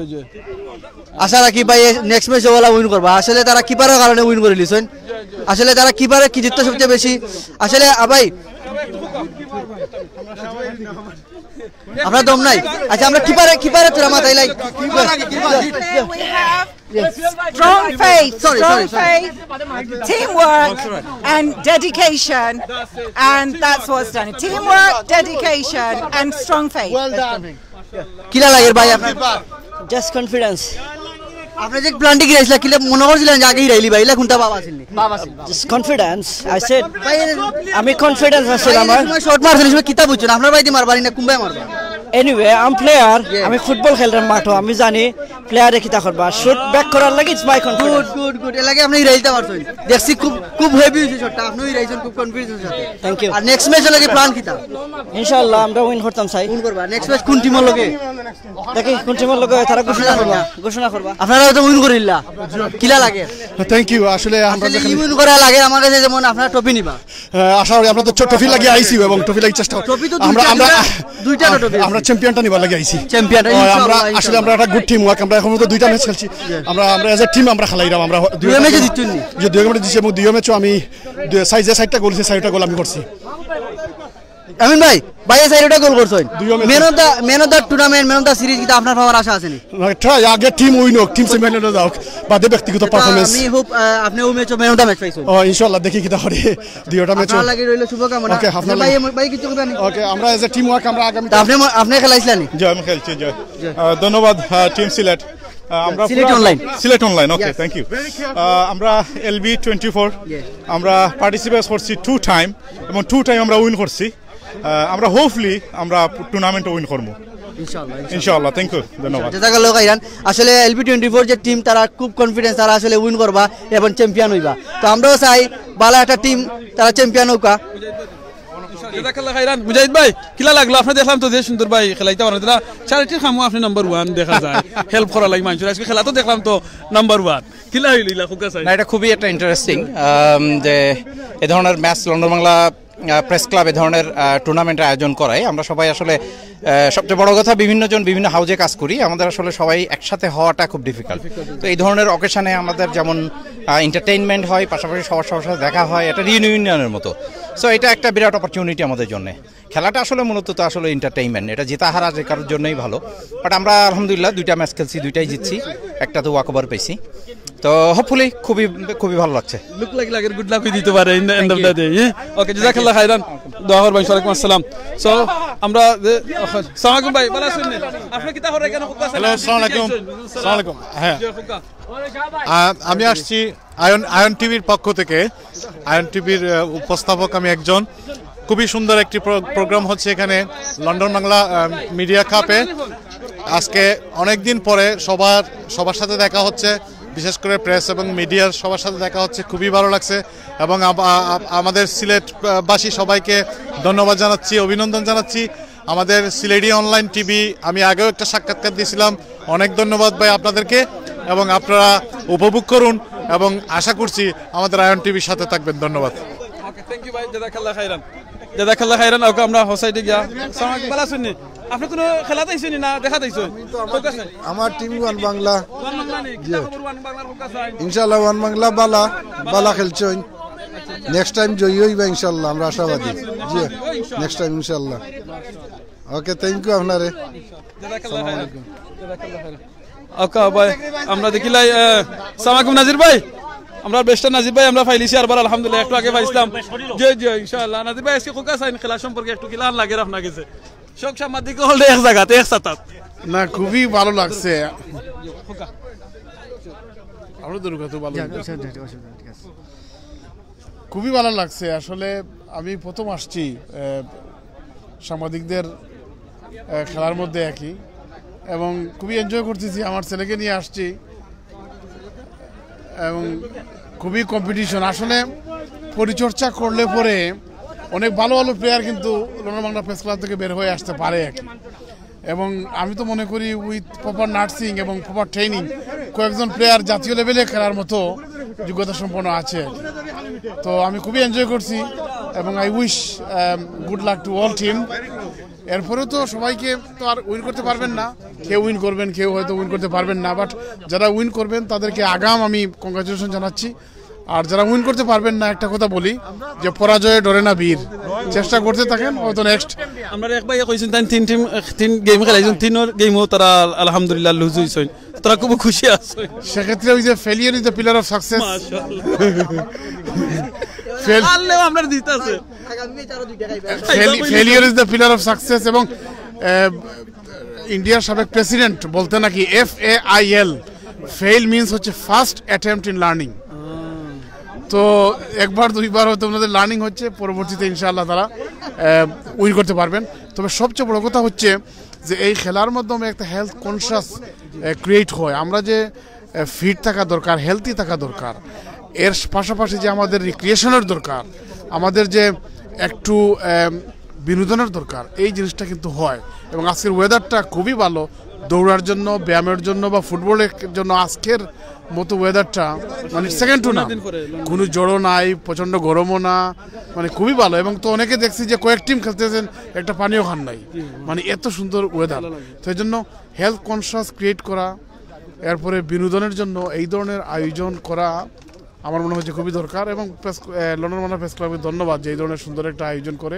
আশা রাখি ভাই নেক্সট ম্যাচে ওলা উইন করবা আসলে তারা কিপারের কারণে উইন করে লিছেন আসলে তারা কিপারে কৃতিত্ব সবচেয়ে বেশি আসলে ভাই আপনার দম নাই আচ্ছা আমরা কিপারে তোরা মাথায় লাই Strong faith, teamwork, and dedication, and that's what's done. Teamwork, dedication, and strong faith. Well done. কিলা লাগে ভাই আপনার? Just confidence. আপনি যে প্ল্যানটি কি রাইছিলা কিলা মনে করছিলেন যে আগেই রাইলি ভাই কোনটা বাবা আছেননি? Just confidence. আই সেড আমি কনফিডেন্স আছে আমার। শট মারছিলেন সময় কিতা বুঝছেন আপনার ভাই দি মারবারি না কুম্বাই মারবা? এনিওয়ে আই প্লেয়ার, আমি ফুটবল খেলার মাঠও আমি জানি প্লেয়ারে কিতা করবা, শুট ব্যাক করার লাগি ইটস মাই কনফিডেন্স। গুড এর লাগে আপনি রাইলতে পারছেন, দেখছি খুব হেভি হইছে শটটা, আপনি রাইছেন খুব কনফিডেন্সের সাথে। Thank you. আর নেক্সট ম্যাচের লাগে প্ল্যান কিতা? ইনশাআল্লাহ আমরা উইন করতাম চাই। উইন করবা। নেক্সট ম্যাচ কোন টিমের লগে? দেখি কোন টিমের লগে তারা ঘোষণা করবা। আপনারা তো উইন করিলা, কিলা লাগে? Thank you. আসলে আমরা যখন উইন করা লাগে আমার কাছে যেমন আপনারা ট্রফি নিবা, আশা করি আমরা তো ট্রফি লাগি আইছি এবং ট্রফি লাগি চেষ্টা ট্রফি তো আমরা দুইটা ট্রফি আমরা চ্যাম্পিয়নটা নিবার লাগি আইছি। চ্যাম্পিয়ন আমরা আসলে আমরা একটা গুড টিম ওয়ার্ক, আমরা এখন তো দুইটা ম্যাচ খেলছি, আমরা এজ এ টিম আমরা খেলাইলাম, আমরা দুই ম্যাচে জিতছি, যে দুই ম্যাচে জিতছি এবং দুই ম্যাচও আমি সাইডটা গোল দিছি, সাইডটা গোল আমি করছি। আমিন ভাই বাইরে সাইডটা গোল করছেন, man of the tournament, man of the series কিন্তু আপনার পাওয়ার আশা আছে নি? ট্রাই আগে টিম উইন হোক, টিম চ্যাম্পিয়ন দাও বাদে ব্যক্তিগত পারফরম্যান্স। আমি হোপ আপনি ওই ম্যাচে ম্যান অফ দা ম্যাচ পাইছেন। ইনশাআল্লাহ দেখি কিটা করে দুইটা ম্যাচ। আপনার লাগি রইল শুভকামনা। ওকে আপনার ভাই কিছু কথা নেই। ওকে আমরা এজ এ টিম ওয়ার্ক আমরা আগামী আপনি খেলাইছিলেন? জি আমি খেলছি। জি ধন্যবাদ টিম সিলেট। আমরা Sylhet online. Okay thank you. আমরা LB24 আমরা পার্টিসিপেট করছি 2 টাইম এবং 2 টাইম আমরা উইন করছি। আমরা হোপফুলি আমরা টুর্নামেন্ট উইন করব ইনশাআল্লাহ। থ্যাংক ইউ, ধন্যবাদ। জাযাকাল্লাহু খাইরান। আসলে LB24 যে টিম তারা খুব কনফিডেন্স, তারা আসলে উইন করবা এবং চ্যাম্পিয়ন হইবা। তো আমরাও চাই ভালো একটা টিম তারা চ্যাম্পিয়ন হোকা। জাযাকাল্লাহু খাইরান। মুজাহিদ ভাই কিলা লাগলো? আপনি দেখলাম তো যে সুন্দর ভাই খেলাইতে পারেন, তারা চ্যারিটির কামও আপনি নাম্বার 1 দেখা যায়, হেল্প করা লাগে মানুষের। আজকে খেলা তো দেখলাম তো নাম্বার 1 কিলা হইলিলা খুকা চাই না? এটা খুবই একটা ইন্টারেস্টিং যে এই ধরনের match London Bangla press club এ ধরনের টুর্নামেন্টের আয়োজন করায়। আমরা সবাই আসলে সবচেয়ে বড় কথা বিভিন্ন জন বিভিন্ন হাউজে কাজ করি, আমাদের আসলে সবাই একসাথে হওয়াটা খুব ডিফিকাল্ট। তো এই ধরনের অকেশনে আমাদের যেমন এন্টারটেইনমেন্ট হয়, পাশাপাশি সবার সাথে দেখা হয়, এটা রিইউনিয়নের মতো। সো এটা একটা বিরাট অপরচুনিটি আমাদের জন্য। খেলাটা আসলে মূলত তো আসলে এন্টারটেইনমেন্ট, এটা জেতা হারা যে কারোর জন্যই ভালো। বাট আমরা আলহামদুলিল্লাহ 2টা ম্যাচ খেলছি, 2টাই জিতছি, একটা তো ওয়াকওভার পেয়েছি। তো হোপফুলি খুবই ভালো লাগছে। লুক লাইক লাগের গুড লাক দিতে পারে এন্ড অফ দা ডে। ওকে জাযাকাল্লাহু খাইরান, দোয়া করবেন। ওয়ালাইকুম আসসালাম। সো আমরা আসসালামু আলাইকুম ভাই, ভালো আছেন? আপনি কিটা করে কেন খুকা? হ্যালো আসসালামু আলাইকুম। আসসালামু আলাইকুম। হ্যাঁ আমি আসছি আয়ন টিভির পক্ষ থেকে। আয়ন টিভির উপস্থাপক আমি একজন। খুবই সুন্দর একটি প্রোগ্রাম হচ্ছে এখানে লন্ডন বাংলা মিডিয়া কাপে। আজকে অনেক দিন পরে সবার সাথে দেখা হচ্ছে, বিশেষ করে প্রেস এবং মিডিয়ার সবার সাথে দেখা হচ্ছে, খুবই ভালো লাগছে। এবং আমাদের সিলেটবাসী সবাইকে ধন্যবাদ জানাচ্ছি, অভিনন্দন জানাচ্ছি। আমাদের সিলেটি অনলাইন টিভি, আমি আগেও একটা সাক্ষাৎকার দিয়েছিলাম, অনেক ধন্যবাদ ভাই আপনাদেরকে। এবং আপনারা উপভোগ করুন এবং আশা করছি আমাদের আয়ন টিভির সাথে থাকবেন। ধন্যবাদ। ওকে থ্যাংক ইউ ভাই, জাযাকাল্লাহু খাইরান। জাযাকাল্লাহু খাইরান। ওকে আমরা হোসাইটে গিয়া আসসালামু আলাইকুম, ভালো আছেন? আপনি কোনো খেলা তাইছেন না দেখা তাইছেন? আমার টিম ওয়ান বাংলা, ইনশাআল্লাহ ওয়ান বাংলা বালা খেলছেন। নেক্সট টাইম জয়ী হইবা ইনশাআল্লাহ, আমরা আশাবাদী। জি নেক্সট টাইম ইনশাআল্লাহ। ওকে থ্যাংক ইউ আপনারে। আসসালামু আলাইকুম। ওকে ভাই আমরা দেখিলাই আসসালামু আলাইকুম নাজির ভাই, আমরা বেস্ট নাজির ভাই আমরা ফাইলিছি আরবার আলহামদুলিল্লাহ, একটু আগে পাইছিলাম। জি জি ইনশাআল্লাহ। নাজির ভাই আজকে কোকা সাইন খেলা সম্পর্কে একটু কিলান লাগে আপনার কাছে? শোক সাংবাদিক হল এক জায়গাতে একসাথে না, খুবই ভালো লাগছে। খুবই ভালো লাগছে। আসলে আমি প্রথম আসছি সাংবাদিকদের খেলার মধ্যে একই, এবং খুবই এনজয় করতেছি। আমার ছেলেকে নিয়ে আসছি এবং খুবই কম্পিটিশন। আসলে পরিচর্যা করলে পরে অনেক ভালো ভালো প্লেয়ার কিন্তু লন্ডন বাংলা প্রেস ক্লাব থেকে বের হয়ে আসতে পারে আর কি। এবং আমি তো মনে করি উইথ প্রপার নার্সিং এবং প্রপার ট্রেনিং কয়েকজন প্লেয়ার জাতীয় লেভেলে খেলার মতো যোগ্যতা সম্পন্ন আছে। তো আমি খুবই এনজয় করছি এবং I wish good luck to all team. এরপরেও তো সবাইকে তো আর উইন করতে পারবেন না, কেউ উইন করবেন, কেউ হয়তো উইন করতে পারবেন না। বাট যারা উইন করবেন তাদেরকে আগাম আমি কংগ্রাচুলেশন জানাচ্ছি। আর যারা উইন করতে পারবেন না, একটা কথা বলি যে পরাজয়ে ডরে না বীর, চেষ্টা করতে থাকেন, হয়তো নেক্সট। আমরা এক ভাই কইছেন তিন গেম খেলাইছেন, 3 গেমও তারা আলহামদুলিল্লাহ লুজ হইছেন। তোরা খুব খুশি আছো সেক্ষেত্রে ওই যে failure is the pillar of success আমরা দিতেছে failure is the pillar of success এবং ইন্ডিয়ার সাবেক প্রেসিডেন্ট বলতে নাকি FAIL ফেল মিন্স হচ্ছে ফার্স্ট অ্যাটেম্পট ইন লার্নিং তো একবার দুইবার হয়তো ওনাদের লার্নিং হচ্ছে পরবর্তীতে ইনশাআল্লাহ তারা উইন করতে পারবেন তবে সবচেয়ে বড় কথা হচ্ছে যে এই খেলার মাধ্যমে একটা হেলথ কনসিয়াস ক্রিয়েট হয় আমরা যে ফিট থাকা দরকার হেলথি থাকা দরকার এর পাশাপাশি যে আমাদের রিক্রিয়েশনের দরকার আমাদের যে একটু বিনোদনের দরকার এই জিনিসটা কিন্তু হয় এবং আজকের ওয়েদারটা খুবই ভালো দৌড়ার জন্য ব্যায়ামের জন্য বা ফুটবলের জন্য আজকের মতো ওয়েদারটা মানে সেকেন্ড টু না কোনো জড়ো নাই প্রচণ্ড গরমও না মানে খুবই ভালো এবং তো অনেকে দেখছি যে কয়েক টিম খেলতেছেন একটা পানিও খান নাই মানে এত সুন্দর ওয়েদার তো এই জন্য হেলথ কনসিয়াস ক্রিয়েট করা এরপরে বিনোদনের জন্য এই ধরনের আয়োজন করা আমার মনে হচ্ছে খুবই দরকার এবং লন্ডন মানা প্রেস ক্লাবকে ধন্যবাদ যে এই ধরনের সুন্দর একটা আয়োজন করে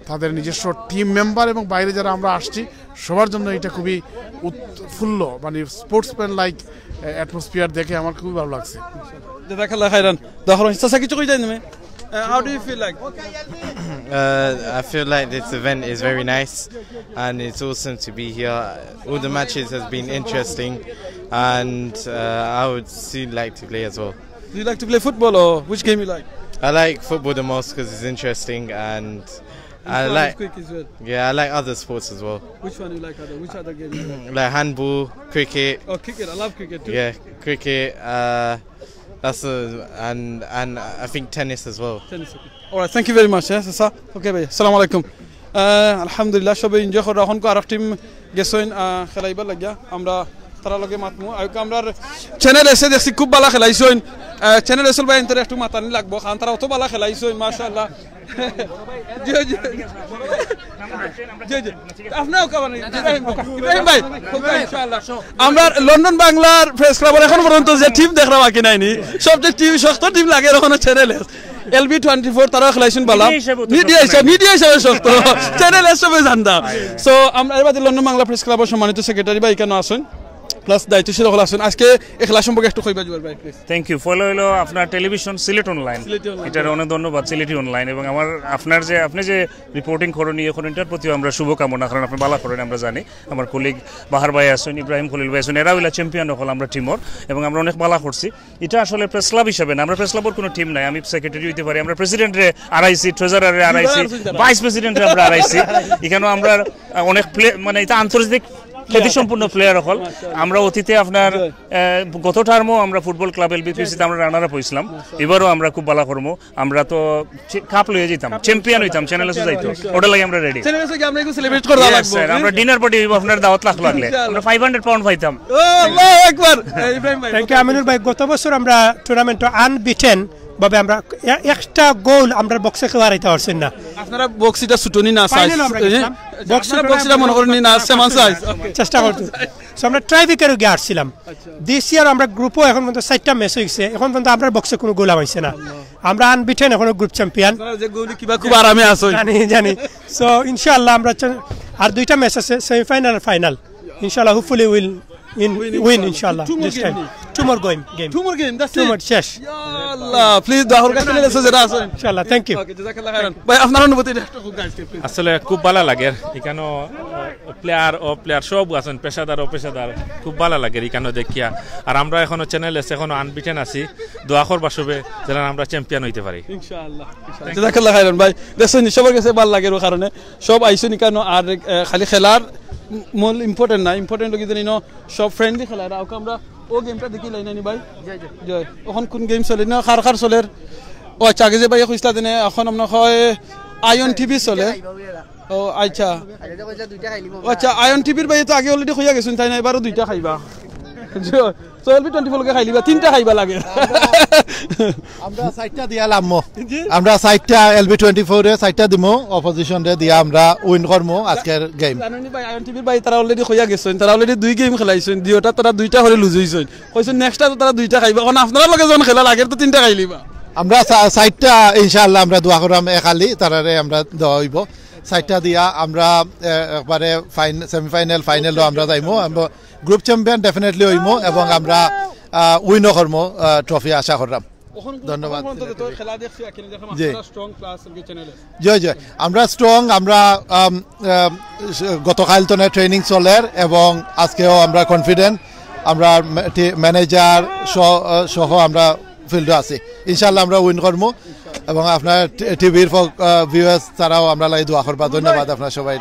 তাদের নিজস্ব টিম মেম্বার এবং বাইরে যারা আমরা আসছি সবার জন্য এটা খুবই উৎফুল্ল মানে স্পোর্টসম্যান লাইক অ্যাটমসফিয়ার দেখে আমার খুবই ভালো লাগছে জাযাকাল্লাহ খাইরান দহরন সাসা কিছু কই জানেন how do you feel like I feel like this event is very nice and it's awesome to be here. All the matches has been interesting and I would still like to play as well. Do you like to play football or which game you like? I like football the most because it's interesting and I like well. Yeah, I like other sports as well. Which one you like which other game you like? Like handball, cricket. Oh, cricket. I love cricket too. Yeah, cricket. That's and I think tennis as well. Tennis. Okay. All right, thank you very much. Yes, sir. Okay, bhai. Assalamu alaikum. Alhamdulillah সবাই এনজয় করে এখন আরেক টিম গেছইন খেলাইবার লাগিয়া আমরা তারা লগে মাতমু আইকা আমরার চ্যানেল এসে দেখছি খুব ভালো খেলাইছইন চ্যানেল এসল ভাই এনতে একটু মাতানি লাগবো কারণ তারা অত ভালো খেলাইছইন মাশাআল্লাহ জি জি জি জি আপনাও কাবানি ইব্রাহিম ভাই ইনশাআল্লাহ আমরা লন্ডন বাংলার প্রেস ক্লাবের এখন পর্যন্ত যে টিম দেখরা বাকি নাইনি সবচেয়ে টিম শক্ত টিম লাগে এরকম চ্যানেল LB24 তারা খেলাইছেন বালা মিডিয়া হিসেবে শক্ত চ্যানেল এসবে জানদা সো আমরা এবারে লন্ডন বাংলা প্রেস ক্লাবের সম্মানিত সেক্রেটারি ভাই কেন আসেন প্লাস দায়িত্বশীল হল আসুন আজকে এই খেলা সম্পর্কে একটু কইবা জুয়ার ভাই প্লিজ থ্যাংক ইউ ফলো হলো আপনার টেলিভিশন সিলেট অনলাইন এটার অনেক ধন্যবাদ সিলেটি অনলাইন এবং আমার আপনার যে আপনি যে রিপোর্টিং করেন এখন এটার প্রতি আমরা শুভকামনা কারণ আপনি ভালো করেন আমরা জানি আমার কলিগ বাহার ভাই আসুন ইব্রাহিম খলিল ভাই আসুন এরা হইলা চ্যাম্পিয়ন হল আমরা টিমর এবং আমরা অনেক ভালো করছি এটা আসলে প্রেস ক্লাব হিসাবে না আমরা প্রেস ক্লাবের কোনো টিম নাই আমি সেক্রেটারি হইতে পারি আমরা প্রেসিডেন্টরে আড়াইছি ট্রেজারারে আড়াইছি ভাইস প্রেসিডেন্টরে আমরা আড়াইছি এখানেও আমরা অনেক মানে এটা আন্তর্জাতিক খ্যাতিসম্পন্ন প্লেয়ার হল আমরা অতীতে আপনার গত টার্মও আমরা ফুটবল ক্লাব LBPC তে আমরা রানার আপ হইছিলাম এবারও আমরা খুব ভালো করবো আমরা তো কাপ লইয়ে যেতাম চ্যাম্পিয়ন হইতাম চ্যানেলে যাইতো ওটা লাগে আমরা রেডি চ্যানেলে কি আমরা একটু সেলিব্রেট করতে লাগবে স্যার আমরা ডিনার পার্টি হইব আপনার দাওয়াত লাগলে আমরা 500 পাউন্ড পাইতাম আল্লাহু আকবার ইব্রাহিম ভাই থ্যাংক ইউ আমিনুল ভাই গত বছর আমরা টুর্নামেন্ট আনবিটেন ভাবে আমরা একটা গোল আমরা বক্সে খেলাইতে পারছেন না আপনারা বক্সিটা ছুটনি না সাইজ বক্সিটা মনে করেন না সেমান সাইজ চেষ্টা করতে সো আমরা ট্রাইভিকের গিয়ে আসছিলাম দিস ইয়ার আমরা গ্রুপও এখন পর্যন্ত 4টা ম্যাচ হইছে এখন পর্যন্ত আমরা বক্সে কোনো গোল হইছে না আমরা আনবিটেন এখন গ্রুপ চ্যাম্পিয়ন আপনারা যে গোল কিবা খুব আরামে আছো জানি সো ইনশাআল্লাহ আমরা আর 2টা ম্যাচ আছে সেমিফাইনাল আর ফাইনাল ইনশাআল্লাহ hopefully will win inshallah this time two more game that's two more শেষ ya allah please দাহর কাছে লেসে যারা আছেন inshallah thank you okay জাযাকাল্লাহ খাইরান ভাই আপনার অনুভূতি একটু গাইস প্লিজ আসলে খুব ভালো লাগে এখানে প্লেয়ার সব আছেন পেশাদার খুব ভালো লাগে এখানে দেখিয়া আর আমরা এখনো চ্যানেল আছে এখনো আনবিটেন আছি দোয়া করবা সবে যেন আমরা চ্যাম্পিয়ন হইতে পারি ইনশাআল্লাহ জাযাকাল্লাহ খাইরান ভাই দেখছেন সবার কাছে ভালো লাগে এর কারণে সব আইছেন কেন আর খালি খেলার মূল ইম্পর্টেন্ট না ইম্পর্টেন্ট লোক জানি না সব ফ্রেন্ডলি খেলা আর আমরা ও গেমটা দেখি লাই নানি ভাই জয় এখন কোন গেম চলে না খার চলের ও আচ্ছা আগে যে ভাই কইস্তা দেনে এখন আমরা হয় আয়ন টিভি চলে ও আচ্ছা আচ্ছা আয়ন টিভির ভাই তো আগে অলরেডি কইয়া গেছুন তাই না এবারও 2টা খাইবা তো LB24 লগে খাইলিবা 3টা খাইবা লাগে আমরা 4টা দিয়ালাম আমরা 4টা LB24 এ 4টা দিমু অপোজিশন রে দিয়া আমরা উইন করমু আজকের গেম জানেন ভাই আয়ন টিভির ভাই তারা অলরেডি কইয়া গেছুন তারা অলরেডি 2 গেম খেলাইছুন দুইটা তারা 2টা করে লুজ হইছুন কইছুন নেক্সটটা তো তারা 2টা খাইবা এখন আপনারা লগে যখন খেলা লাগে তো 3টা খাইলিবা আমরা 4টা ইনশাআল্লাহ আমরা দোয়া করাম একালি তারারে আমরা দেওয়া হইব সাইটটা দিয়া আমরা একবারে সেমিফাইনাল ফাইনালও আমরা যাইমো গ্রুপ চ্যাম্পিয়ন ডেফিনেটলি হইমো এবং আমরা উইনও করমো ট্রফি আশা করলাম ধন্যবাদ জয় জয় আমরা স্ট্রং আমরা গতকাল তো ট্রেনিং চলের এবং আজকেও আমরা কনফিডেন্ট আমরা ম্যানেজার সহ আমরা ফিল্ডে আছি ইনশাল্লাহ আমরা উইন করবো এবং আপনার টিভির ভিউয়ার্স তারাও আমরা লাই দোয়া করবা ধন্যবাদ আপনার সবাই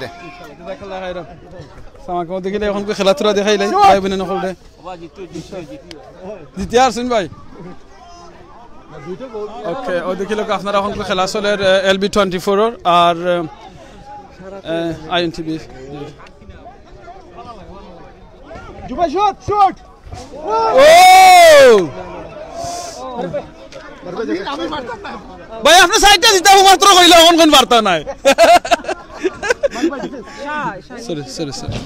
দেখিলে এখন খেলাধুলা দেখাইলে ভাই বোনে নকল দে জিতিয়া আসুন ভাই ওকে ও দেখিল আপনারা এখন খেলা চলে LB24 আর INTV জুবাই শট শট ও ভাই আপনি সাইডটা দিতে মাত্র কইলো এখন কোন বার্তা নাই সরি সরি সরি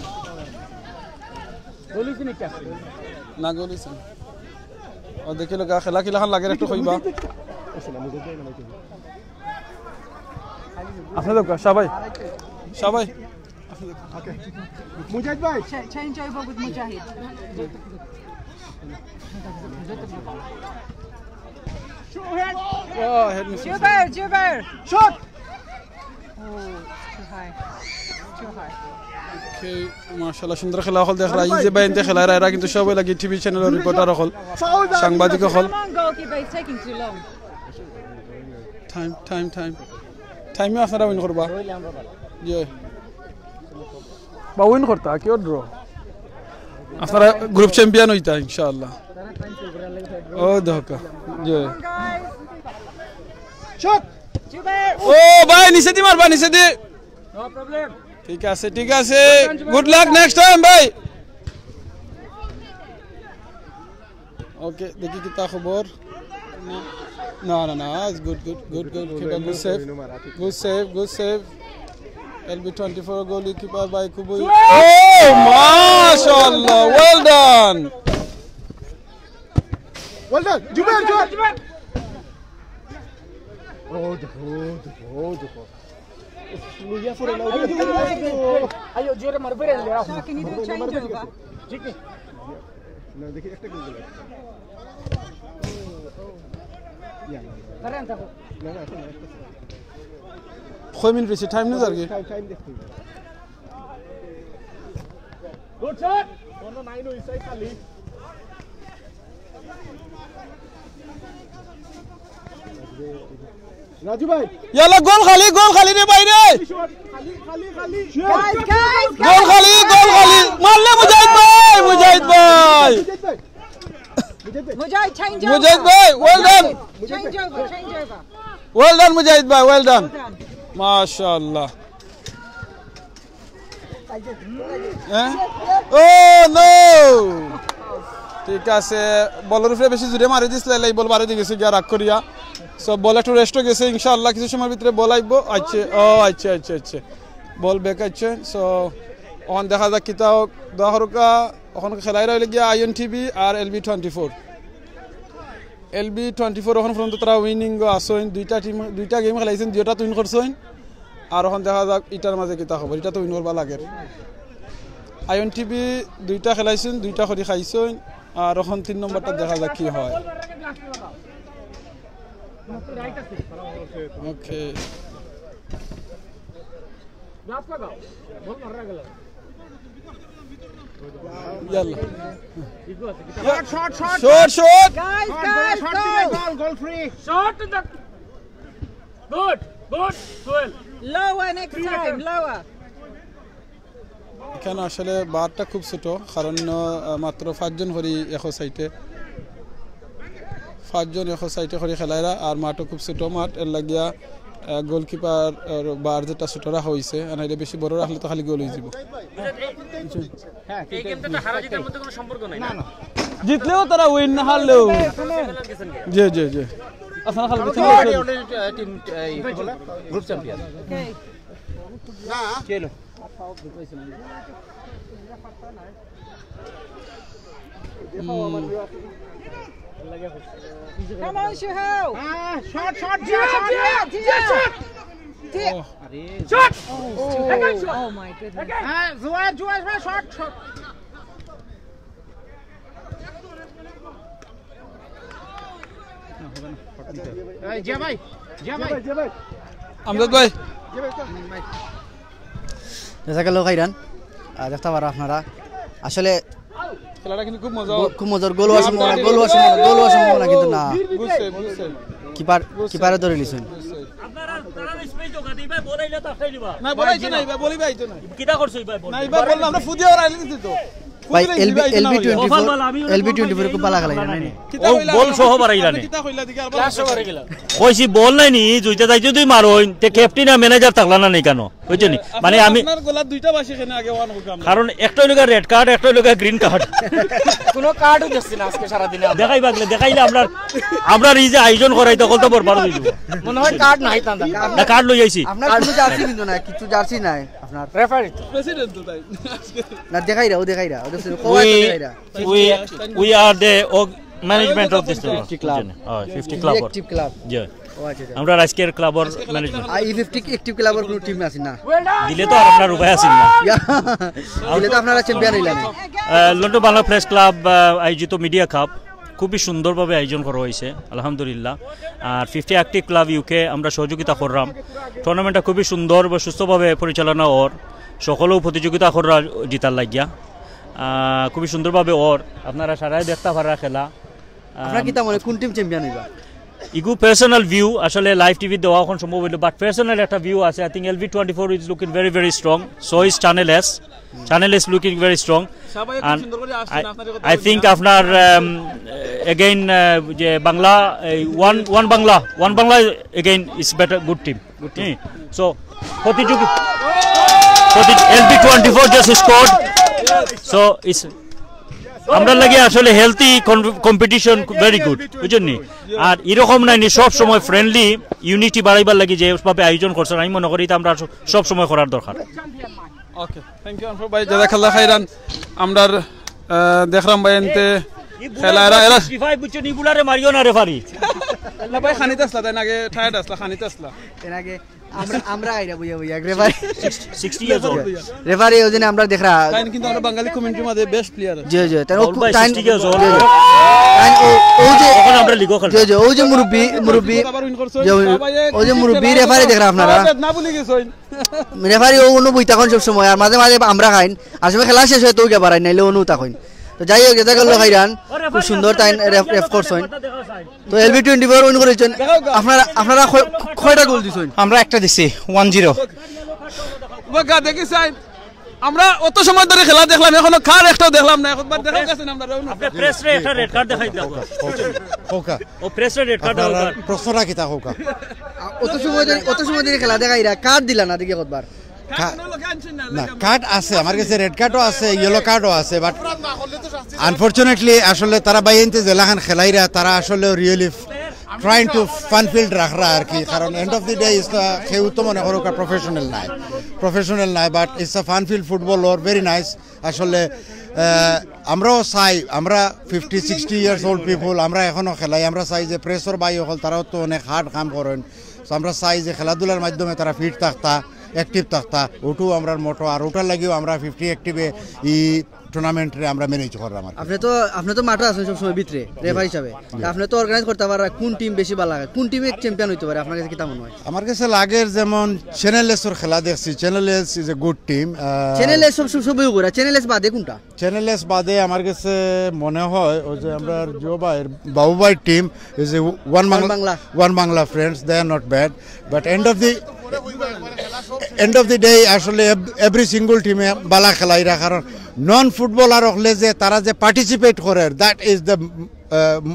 গলি কি নিকা না গলি সরি ও দেখিল খেলা কিলাখান লাগে একটু কইবা আপনি দেখো সবাই সবাই মুজাহিদ ভাই Change over with Mujahid. Oh, head miss. Jubair. Shot. Oh, too high. Too high. Okay, মাশাআল্লাহ সুন্দর খেলা হল দেখরা এই যে বাইনতে খেলা এরা কিন্তু সবাই লাগি টিভি চ্যানেলের রিপোর্টার হল সাংবাদিক হল Goalkeeper is taking too long. টাইমে আপনারা উইন করবা জি বা উইন করতা কি ড্র আপনারা গ্রুপ চ্যাম্পিয়ন হইতা ইনশাআল্লাহ ও ধোকা জি শট ও ভাই নিচে দি মারবা নিচে দি নো প্রবলেম ঠিক আছে গুড লাক নেক্সট টাইম ভাই ওকে দেখি কি তা খবর না it's good good save LB24 goalkeeper by Kuboy oh mashallah well done Jubair shot Ayo jore mar bere le can you do change over না দেখি একটা গোল দিল করেন তো না একটা কয় মিনিট বেশি টাইম না জারগে টাইম দেখতে গুড শট কোন নাইন হইছে খালি রাজু ভাই ইয়ালা গোল খালি রে বাইরে খালি guys গোল খালি মারলে মুজাহিদ ভাই Mujahid change over Mujahid bhai well done change over well done Mujahid bhai well done mashallah oh no ঠিক আছে বলের উপরে বেশি জোরে মারি দিছলে এই বল মারি দিয়েছে গিয়া রাগ করিয়া সব বল একটু রেস্ট গেছে ইনশাআল্লাহ কিছু সময়ের ভিতরে বল আইবো আচ্ছা বল ব্যাক আছে সো অন দেখা যাক কিতাও দহরকা এখন খেলাই রইল গিয়া INTV আর LB24 এখন পর্যন্ত তারা উইনিং আসেন দুইটা গেম খেলাইছেন দুইটা উইন করছেন আর এখন দেখা যাক ইটার মাঝে কিতা খবর এটা তো উইন করবা লাগে INTV দুইটা খেলাইছেন দুইটা করে খাইছেন আর এখন 3 নম্বরটা দেখা যাক কি হয় ওকে গ্লাস লাগাও বল মারা গেল yalla shot guys goal free shot to the good Soel lower next time lower এখানে আসলে বারটা খুব ছোট কারণ মাত্র 5 জন করে এক সাইডে 5 জন এক সাইডে করে খেলাইরা আর মাঠও খুব ছোট মাঠ এর লাগিয়া গোলকিপার বার যেটা ছোট রাখা হইছে এনাইলে বেশি বড় রাখলে তো খালি গোল হয়ে যাব হ্যাঁ এই গেমটা তো হারা জিতার মধ্যে কোনো সম্পর্ক নাই না জিতলেও তারা উইন না হারলেও জি আপনারা খালি টিম গ্রুপ চ্যাম্পিয়ন না চলো come on Shuhel shot yeah. Shot! Oh my goodness. Juaz, shot. Zia ভাই আমজাদ ভাই জাযাকাল্লাহ খাইরান দেখতে পারা আপনারা আসলে খেলাটা কিন্তু খুব মজার গোল হওয়ার সম্ভাবনা কিন্তু না কিপারে ধরে লিছেন আপনারা তারা স্পেস দোকা দিবা বলাইলা তো আফাই দিবা না বলাইতো না ভাই বলি ভাই তো না কিটা করছই ভাই না ভাই বললাম আমরা ফুদিয়া আর আইলি দিছি তো ভাই LB24 খুব ভালো খেলা জানেন ও বল সহ বাড়াইলা নে কিটা কইলা দিকে আর ক্লাস করে গেলা কইছি বল নাই নি জুইতে যাইতে তুই মারোইন তে ক্যাপ্টেন আর ম্যানেজার থাকলা না কেন বুঝছনি মানে আমি আপনার গোলা দুইটা বাসি এখানে আগে ওয়ান হোক আমরা কারণ একটা লগা রেড কার্ড একটা লগা গ্রিন কার্ড কোনো কার্ডও দিছি না আজকে সারা দিনে দেখাইলে আমরা এই যে আয়োজন করাই তখন তো বরবাদ হই যাব মনে হয় কার্ড নাই তান্দা না কার্ড লই আইছি আপনার কোনো জার্সি কিন্তু না কিছু জার্সি নাই আপনার রেফারি প্রেসিডেন্ট তো তাই না দেখাইরা we are the management of this 50 club 50 club active club yeah আমরা আজকের ক্লাবের ম্যানেজমেন্ট এই 50 অ্যাক্টিভ ক্লাবের কোনো টিম আছে না দিলে তো আর আপনার উপায় আছে না দিলে তো আপনারা চ্যাম্পিয়ন হইলেন লন্ডন বাংলা প্রেস ক্লাব আয়োজিত মিডিয়া কাপ খুবই সুন্দরভাবে আয়োজন করা হয়েছে আলহামদুলিল্লাহ আর 50 অ্যাক্টিভ ক্লাব ইউকে আমরা সহযোগিতা করলাম টুর্নামেন্টটা খুবই সুন্দর বা সুস্থভাবে পরিচালনা ওর সকলেও প্রতিযোগিতা করা জিতার লাগিয়া খুবই সুন্দরভাবে ওর আপনারা সারাই দেখতে পারা খেলা আপনারা কি তা মনে কোন টিম চ্যাম্পিয়ন হইবা ইগু পার্সোনাল ভিউ আসলে লাইভ টিভি দেওয়া এখন সম্ভব হইল বাট পার্সোনাল একটা ভিউ আছে I think LB24 is looking very very strong so is channel S looking very strong I think আপনার এগেইন যে Bangla one Bangla again is better good team so প্রতিযোগী LB24 just scored so it's আমরা লাগে আসলে হেলথি কম্পিটিশন ভেরি গুড বুঝছেন আর এরকম নাই সব সময় ফ্রেন্ডলি ইউনিটি বাড়াইবার লাগি যে ভাবে আয়োজন করছেন আমি মনে করি আমরা সব সময় করার দরকার ওকে থ্যাংক ইউ আনফর ভাই জাযাকাল্লাহ খাইরান আমরা দেখলাম ভাই এনতে খেলারা এরা 65 বুঝছেন ইবুলারে মারিও না রেফারি আল্লাহ ভাই খানিতে আসলা তাই আগে টায়ার্ড আসলা খানিতে আসলা এর আগে আমরা আইরা বুইয়া রেফারি 60 ইয়ার্স ওল্ড রেফারি ওজনে আমরা দেখরা তাই কিন্তু আমরা বাঙালি কমিউনিটির মধ্যে বেস্ট প্লেয়ার জি তাই 60 ইয়ার্স ওল্ড ও যে এখন আমরা লিগো খেলছি জি ও যে মুরব্বি ও যে মুরব্বি রেফারি দেখরা আপনারা না ভুলে গেছেন রেফারি ও অনু বইতা কোন সব সময় আর মাঝে মাঝে আমরা খাইন আসলে খেলা শেষ হয় তো কে বাড়াই নাইলে অনু তা কইন তো যাই হোক জাযাকাল্লাহ খাইরান খুব সুন্দর তাই রেফ করছেন তো LB24 উইন করেছেন আপনারা কয়টা গোল দিছেন আমরা একটা দিছি 1-0 বাগা দেখিছেন আমরা অত সময় ধরে খেলা দেখলাম এখনো কার একটা দেখলাম না একবার দেখা গেছে আমরা আপনি প্রেস রে একটা রেড কার্ড দেখাই দাও হোকা ও প্রেস রে রেড কার্ড দাও প্রশ্নটা কিতা হোকা অত সময় ধরে খেলা দেখাইরা কার্ড দিলা না দেখি কতবার না কার্ড আছে আমার কাছে রেড কার্ডও আছে ইয়েলো কার্ডও আছে বাট আনফরচুনেটলি আসলে তারা বাইনতে জেলাখান খেলাইরা তারা আসলে really trying to fun field রাখরা আর কি কারণ end of the day is কেউ তো মনে করো প্রফেশনাল নাই but it's a fun field football ওর ভেরি নাইস আসলে আমরাও চাই আমরা 50-60 ইয়ার্স ওল্ড পিপুল আমরা এখনো খেলাই আমরা চাই যে প্রেসর বাই হল তারাও তো অনেক হার্ড কাম করেন আমরা চাই যে খেলাধুলার মাধ্যমে তারা ফিট থাকতা অ্যাক্টিভ থাকতা ওটু আমরা মোটো আর ওটার লাগিও আমরা 50 অ্যাক্টিভে ই টুর্নামেন্টে আমরা ম্যানেজ করলাম আপনি তো মাঠে আছেন সব সময় ভিতরে রেফারি হিসাবে আপনি তো অর্গানাইজ করতে পারেন কোন টিম বেশি ভালো লাগে কোন টিমে চ্যাম্পিয়ন হইতে পারে আপনার কাছে কি মনে হয় আমার কাছে লাগে যেমন চ্যানেলেসের খেলা দেখছি Channel S is a good team Channel S সবই করে চ্যানেলেস বাদে কোনটা চ্যানেলেস বাদে আমার কাছে মনে হয় ওই যে আমরা জোবাইর বাবুবাই team is a one Bangla friends they are not bad but end of the day আসলে এভরি সিঙ্গল টিমে বালা খেলাইরা কারণ নন ফুটবলার হলে যে তারা যে পার্টিসিপেট করে that is the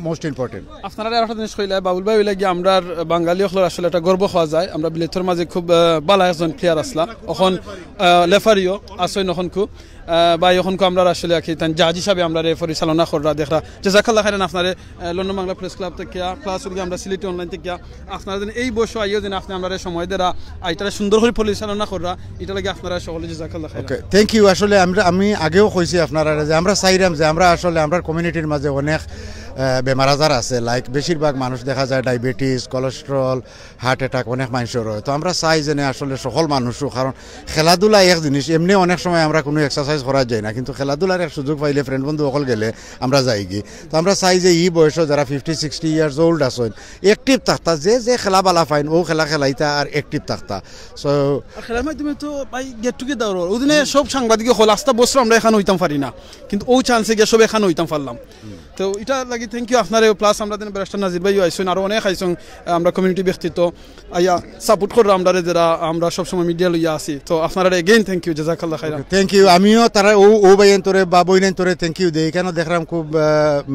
most important আপনারা একটা জিনিস কইলা বাবুল ভাই হইলা কি আমরা বাঙালি হল আসলে একটা গর্ব হওয়া যায় আমরা বিলেতের মাঝে খুব ভালো একজন প্লেয়ার আসলা এখন লেফারিও আসেন এখন খুব বা এখন আমরা আসলে জাজ হিসাবে আমরা পরিচালনা করা দেখরা জাযাকাল্লাহ খাইরান আপনারে লন্ডন বাংলা প্রেস ক্লাব থেকে প্লাস আমরা সিলেটি অনলাইন থেকে আপনারা এই বছর আইও যেন আপনি আমরা সময় দেরা আইটারে সুন্দর করে পরিচালনা করা এটা লাগে আপনারা সকলে জাযাকাল্লাহ খাইরান ওকে থ্যাংক ইউ আসলে আমি আগেও কইছি আপনারা যে আমরা চাইরাম যে আমরা আসলে আমরা কমিউনিটির মাঝে অনেক বেমার আজার আছে লাইক বেশিরভাগ মানুষ দেখা যায় ডায়াবেটিস কোলেস্ট্রল হার্ট অ্যাটাক অনেক মানুষের হয় তো আমরা চাই যে আসলে সকল মানুষও কারণ খেলাধুলা এক জিনিস এমনি অনেক সময় আমরা কোনো এক্সারসাইজ করা যায় না কিন্তু খেলাধুলার এক সুযোগ পাইলে ফ্রেন্ড বন্ধু সকল গেলে আমরা যাই গিয়ে তো আমরা চাই যে এই বয়সে যারা 50-60 ইয়ার্স ওল্ড আছেন অ্যাক্টিভ থাকতা যে খেলা বালা ফাইন ও খেলা খেলাইতা আর অ্যাক্টিভ থাকতা সো খেলার মাধ্যমে তো ভাই গেট টুগেদার ওদিনে সব সাংবাদিক হল আস্তা বছর আমরা এখানে হইতাম পারি না কিন্তু ও চান্সে গিয়ে সব এখানে হইতাম পারলাম তো এটা লাগি থ্যাংক ইউ আপনার প্লাস আমরা দিন ব্যারিস্টার নাজির ভাই আইসুন আরও অনেক আইসুন আমরা কমিউনিটি ব্যক্তিত্ব আইয়া সাপোর্ট করো আমরা যারা আমরা সবসময় মিডিয়া লইয়া আছি তো আপনারা এগেইন থ্যাংক ইউ জাজাকাল্লাহ খাইরান থ্যাংক ইউ আমিও তারা ও বাইন তোরে বা বইনেন তোরে থ্যাংক ইউ দেই কেন দেখলাম খুব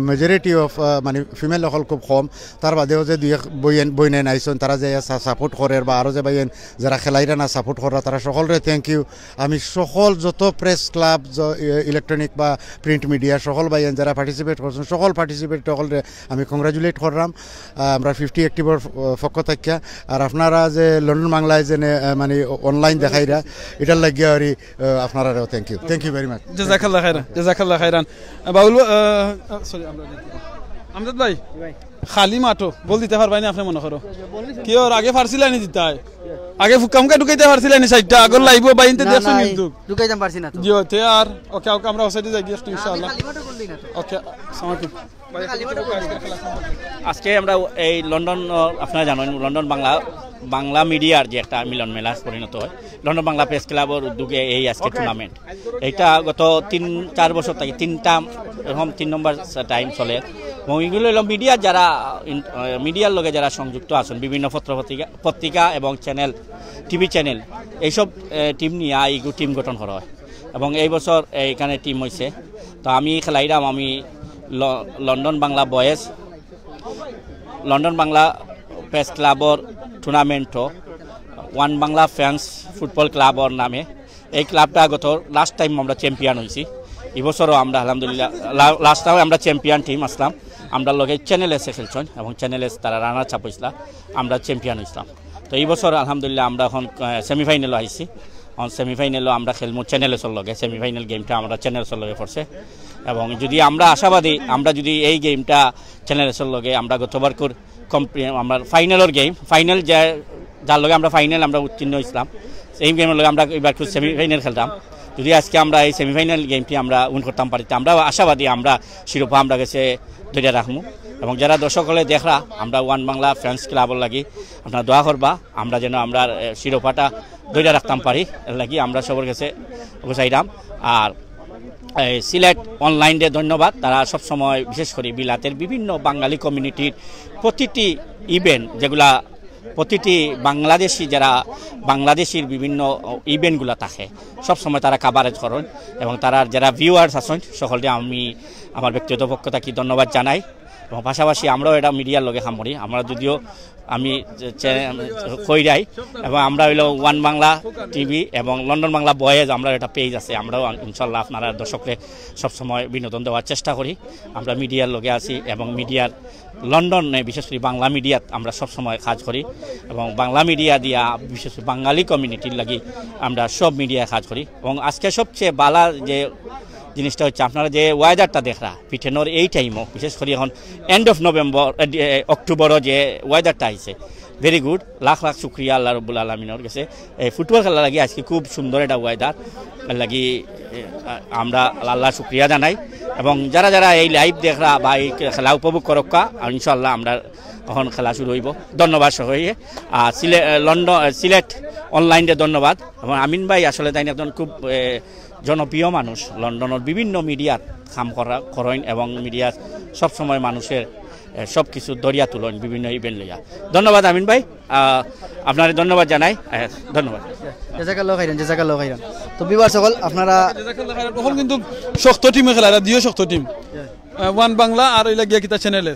মেজরিটি অফ মানে ফিমেল হল খুব কম তার বাদেও যে দুই বইনেন আইসুন তারা যে সাপোর্ট করে বা আরও যে বাইন যারা খেলাইরা না সাপোর্ট করা তারা সকলরে থ্যাংক ইউ আমি সকল যত প্রেস ক্লাব ইলেকট্রনিক বা প্রিন্ট মিডিয়া সকল বাইন যারা পার্টিসিপেট করছেন সকল পার্টিসিপেট সকলরে আমি কংগ্রাচুলেট করলাম আমরা 50 অ্যাক্টিভর পক্ষ থেকে আর আপনারা যে লন্ডন বাংলায় যে মানে অনলাইন দেখাইরা এটার লাগিয়া আর আপনারাও থ্যাংক ইউ ভেরি মাচ জাজাকাল্লাহ খাইরান বাউল সরি আমরা আমজাদ ভাই খালি মাঠো বল দিতে পারবাই না আপনি মনে করো কি ওর আগে ফারছিলেন দিতে হয় আগে ফুকামকা ঢুকাইতে পারছিলেন সাইডটা আগর লাইবো বাইনতে দেখছো কিন্তু ঢুকাইতাম পারছি না তো জি ওতে আর ওকে ওকে আমরা ওসাইডে যাই গিয়ে ইনশাআল্লাহ ওকে আসসালামু আলাইকুম আজকে আমরা এই লন্ডন আপনারা জানেন লন্ডন বাংলা মিডিয়ার যে একটা মিলন মেলা পরিণত হয় লন্ডন বাংলা প্রেস ক্লাবের উদ্যোগে এই আজকে টুর্নামেন্ট এইটা গত 3-4 বছর থেকে 3 নম্বর টাইম চলে এবং এগুলো হলো মিডিয়ার যারা মিডিয়ার লগে যারা সংযুক্ত আছেন বিভিন্ন পত্রিকা এবং চ্যানেল টিভি চ্যানেল এইসব টিম নিয়ে এই টিম গঠন করা হয় এবং এই বছর এইখানে টিম হয়েছে তো আমি খেলাইলাম আমি London Bangla boys London Bangla press ক্লাবর টুর্নামেন্টও ওয়ান বাংলা ফ্যান্স ফুটবল ক্লাবর নামে এই ক্লাবটা গত লাস্ট টাইম আমরা চ্যাম্পিয়ন হয়েছি এবছরও আমরা আলহামদুলিল্লাহ লাস্ট টাইম আমরা চ্যাম্পিয়ন টিম আসলাম আমরা লগে চ্যানেল এসে খেলছেন এবং চ্যানেল এস তারা রানার চাপ হয়েছিলাম আমরা চ্যাম্পিয়ন হয়েছিলাম তো এই বছর আলহামদুলিল্লাহ আমরা এখন সেমিফাইনালও আইছি এখন সেমিফাইনালও আমরা খেলবো চ্যানেলসের লগে সেমিফাইনাল গেমটা আমরা চ্যানেলসের লগে পড়ছে এবং যদি আমরা আশাবাদী আমরা যদি এই গেমটা চ্যানেলসের লগে আমরা গতবার আমরা ফাইনালের গেম ফাইনাল যার লগে আমরা ফাইনাল আমরা উত্তীর্ণ হয়েছিলাম এই গেমের লগে আমরা এবার সেমিফাইনাল খেলতাম যদি আজকে আমরা এই সেমিফাইনাল গেমটি আমরা উইন করতাম পারি আমরা আশাবাদী আমরা শিরোপা আমরা কাছে ধরে রাখবো এবং যারা দর্শক হলে দেখরা আমরা ওয়ান বাংলা ফ্যান্স ক্লাবর লাগি আপনারা দোয়া করবা আমরা যেন আমরা শিরোপাটা ধরে রাখতাম পারি এর লাগি আমরা সবার কাছে চাইলাম আর সিলেট অনলাইনে ধন্যবাদ তারা সবসময় বিশেষ করে বিলাতের বিভিন্ন বাঙালি কমিউনিটির প্রতিটি ইভেন্ট যেগুলা প্রতিটি বাংলাদেশি যারা বাংলাদেশের বিভিন্ন ইভেন্টগুলো থাকে সবসময় তারা কাভারেজ করেন এবং তারা যারা ভিউয়ার্স আছেন সকলকে আমি আমার ব্যক্তিগত পক্ষ থেকে ধন্যবাদ জানাই এবং পাশাপাশি আমরাও এটা মিডিয়ার লগে সামরি আমরা যদিও আমি কইরাই এবং আমরা হইলো ওয়ান বাংলা টিভি এবং লন্ডন বাংলা বয়েজ আমরা একটা পেজ আছে আমরাও ইনশাল্লাহ আপনারা দর্শককে সবসময় বিনোদন দেওয়ার চেষ্টা করি আমরা মিডিয়ার লগে আছি এবং মিডিয়ার লন্ডনে বিশেষ করে বাংলা মিডিয়াত আমরা সবসময় কাজ করি এবং বাংলা মিডিয়া দিয়া বিশেষ করে বাঙালি কমিউনিটির লাগি আমরা সব মিডিয়ায় কাজ করি এবং আজকে সবচেয়ে বালা যে জিনিসটা হচ্ছে আপনারা যে ওয়েদারটা দেখরা পিঠেনোর এই টাইমও বিশেষ করে এখন এন্ড অফ নভেম্বর অক্টোবরও যে ওয়েদারটা আইছে ভেরি গুড লাখ লাখ শুক্রিয়া আল্লাহ রব্বুল আলমিনের কাছে এই ফুটবল খেলা লাগি আজকে খুব সুন্দর একটা ওয়েদার লাগি আমরা আল্লাহ শুক্রিয়া জানাই এবং যারা যারা এই লাইভ দেখরা বা এই খেলা উপভোগ করক্কা ইনশাল্লাহ আমরা এখন খেলা শুরু হইব ধন্যবাদ সবাইকে আর সিলেট অনলাইনে ধন্যবাদ এবং আমিন ভাই আসলে তাই একজন খুব জনপ্রিয় মানুষ লন্ডনের বিভিন্ন মিডিয়াত কাম করেন এবং মিডিয়া সবসময় মানুষের সব কিছু দরিয়া তুলেন বিভিন্ন ইভেন্ট লইয়া ধন্যবাদ আমিন ভাই আপনার ধন্যবাদ জানাই ধন্যবাদ জাজাকাল্লাহ খাইরান তো বিবার সকল আপনারা তখন কিন্তু শক্ত টিমে খেলা দিও শক্ত টিম ওয়ান বাংলা আর ওই লাগিয়া কিতা চ্যানেল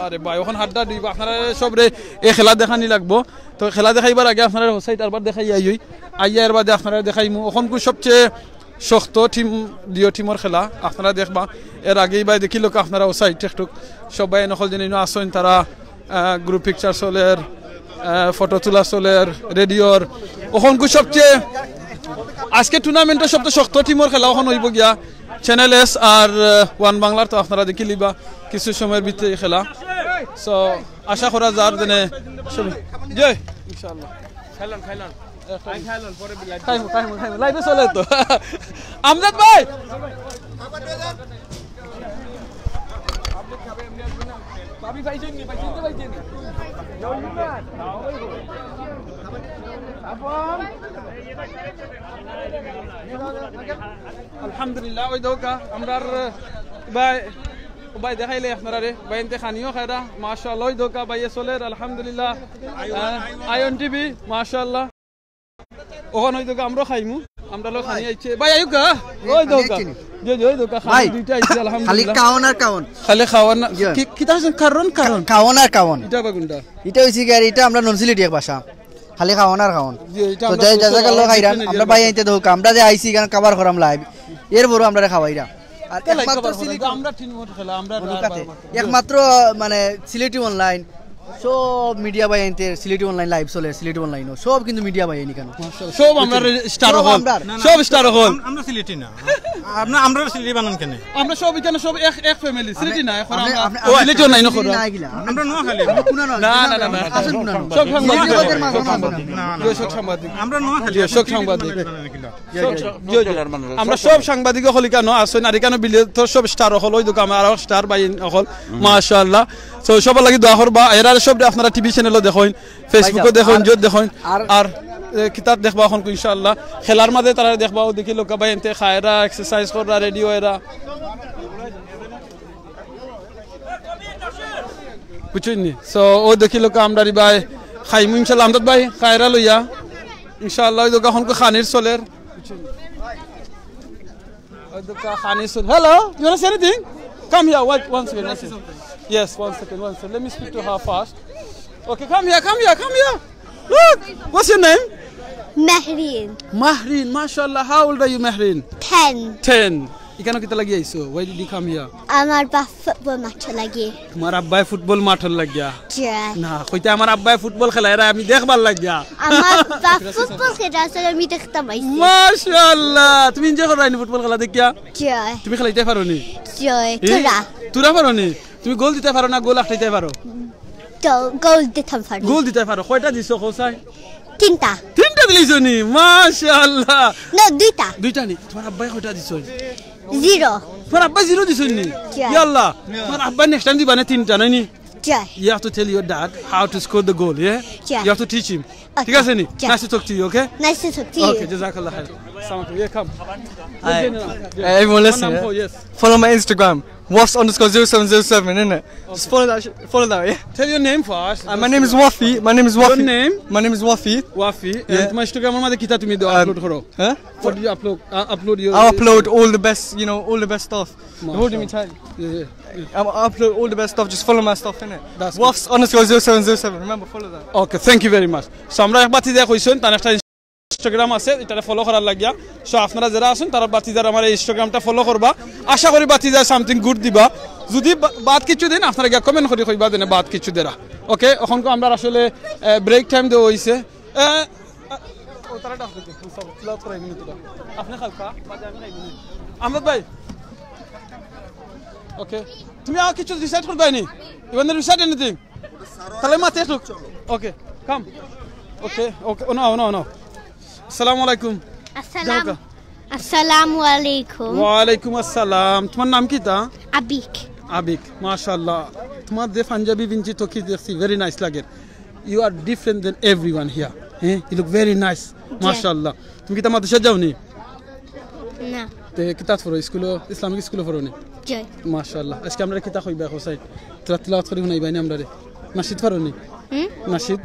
আরে ভাই ওখান হাড্ডা দিব আপনারা সবরে এই খেলা দেখানি লাগবো তো খেলা দেখাইবার আগে আপনারা হোসাইট আরবার দেখাই আইয়ার বাদে আপনারা দেখাইমু ওখান সবচেয়ে শক্ত টিম দিও টিমর খেলা আপনারা দেখবা এর আগেই বাই দেখিল আপনারা ওসাইট একটু সবাই নকল যেন আসেন তারা গ্রুপ পিকচার চলের ফটো তোলা চলের রেডিওর ওখান সবচেয়ে আজকে টুর্নামেন্টের সবচেয়ে শক্ত টিমর খেলা ওখান হইব গিয়া চ্যানেল এস আর ওয়ান বাংলার তো আপনারা দেখি লিবা কিছু সময়ের ভিতরে খেলা সো আশা করা যার জেনে জয় ইনশাআল্লাহ খাইলাম পরে লাইভে চলে তো আমজাদ ভাই আলহামদুলিল্লাহ ওই দোকা আমরার ভাই দেখাইলে আপনারা রে ভাই এনতে খানিও খায়রা মাশাআল্লাহ ওই দোকা ভাই চলের আলহামদুলিল্লাহ আয়ন টিভি মাশাআল্লাহ ওখান ওই দোকা আমরা খাইমু আমরা লোক খানি আইছে ভাই আয়ুকা ওই দোকা ওই দোকা খানি দুইটা আইছে আলহামদুলিল্লাহ খালি খাওয়ান কি তাহলে কারণ খাওয়ান এটা বাগুন্ডা এটা হইছে কি আর এটা আমরা নন সিলেটি এক ভাষা খালি খাওয়ান তো যাই জাজাকাল্লাহ খাইরান আমরা ভাই আইতে দোকা আমরা যে আইছি গান কভার করাম লাইভ এর বড় আমরা খাওয়াইরা আর একমাত্র সিলেটি আমরা টিমওয়ার্ক খেলা আমরা একমাত্র মানে সিলেটি অনলাইন সব মিডিয়া বাই আইতে সিলেটি অনলাইন লাইভ চলে সিলেটি অনলাইনও সব কিন্তু মিডিয়া বাই আইনি কেন সব আমরা স্টার হল সব স্টার হল আমরা সিলেটি না আমরা সিলেটি বানান কেন আমরা সব এখানে সব এক ফ্যামিলি সিলেটি না এখন আমরা সিলেটি অনলাইন করব আমরা নোয়াখালী না সব সাংবাদিক আমরা নোয়াখালী সব সাংবাদিক আমরা সব সাংবাদিক হল কেন আসেন আর কেন বিলে তো সব স্টার হল ওই দোকান আর স্টার বাই হল মাশাআল্লাহ সো সব লাগি দোয়া করবা এরা সব আপনারা টিভি চ্যানেলও দেখুন ফেসবুকও দেখুন যত দেখুন আর কিতাব দেখবা এখন ইনশাআল্লাহ খেলার মাঝে তারা দেখবা দেখি লোক ভাই এনতে খায়রা এক্সারসাইজ করা রেডিও এরা বুঝুননি সো ও দেখি লোক আমরা ভাই খাইমু ইনশাআল্লাহ আমদাদ ভাই খায়রা লইয়া ইনশাআল্লাহ ওই দোকা এখন খানির চলের ওই দোকা খানির চল hello you want say anything come here wait one second Yes, one second. Let me speak to her first. Okay, come here. Look, what's your name? Mahreen, mashallah. How old are you, Mahreen? 10. Ikano kita lagi aiso? Why did you come here? Amar abba football match lagi. Amar abba football match lagya. Yeah. Na, koite amar abba football khela era ami dekhbar lagya. Amar abba football khela asle ami dekhta paisi. Mashallah. Tumi enjoy kor raini football khela dekhya? Yeah. Tumi khelaite paroni? Yeah. Tura paroni? তুমি গোল দিতে পারো না গোল আটকাইতে পারো গোল দিতে পারো কয়টা দিছো কোসাই তিনটা দিলিছো নি মাশাআল্লাহ না দুইটা নি তোমার আব্বাই কয়টা দিছো 0 তোমার আব্বাই 0 দিছো নি ইয়া আল্লাহ তোমার আব্বাই নেক্সট টাইম দিবা না তিনটা নাইনি you have to tell your dad how to score the goal you have to teach him ঠিক আছে নি nice to talk to you okay jazakallah khair assalamu alaikum come everyone listen follow my Instagram Wafs_0707 isn't it? Just follow that, yeah. Tell your name first. My name is Wafi. Your name? My name is Wafi. And my Instagram madhe kita tumi do upload karo. What do you upload your? I upload all the best, all the best stuff. Holding me tight. I upload all the best stuff. Just follow my stuff, innit? Wafs_0707. Remember, follow that. Okay, thank you very much. So আমরা এক বাতি দেয়া কইছেন তার একটা ইনস্টাগ্রাম আছে এটা ফলো করার লাগিয়া সো আপনারা যারা আছেন তারা বাতিদার আমার এই ইনস্টাগ্রামটা ফলো করবা আশা করি বাতিদার সামথিং গুড দিবা যদি বাদ কিছু দেন আপনারা গিয়া কমেন্ট করে কইবা দেন বাদ কিছু দেরা ওকে এখন তো আমরা আসলে ব্রেক টাইম দেওয়া হইছে ও তারা ডাক দিতে সব ক্লাস করাই মিনিট আপনি খালকা বাদে আমি খাইবো আমরাদ ভাই ওকে তুমি আর কিছু ডিসাইড করবে নি you want to decide anything তাহলে মাতে একটু ওকে কাম ওকে নো আসসালামু আলাইকুম আসসালামু আলাইকুম ওয়া আলাইকুম আসসালাম তোমার নাম কি তা আবিক মাশাআল্লাহ তোমার যে পাঞ্জাবি বিনছি তো কি দেখছি ভেরি নাইস লাগে you are different than everyone here you look very nice মাশাআল্লাহ তুমি কি তোমার দেশে যাওনি না তে কিতাব পড়ো স্কুলে ইসলামিক স্কুলে পড়ো নি জয় মাশাআল্লাহ আজকে আমরা কিতাব কইবা হোসাই তোরা তিলাওয়াত করি নাই বাইনি আমরা রে নাশিদ পড়ো নি নাশিদ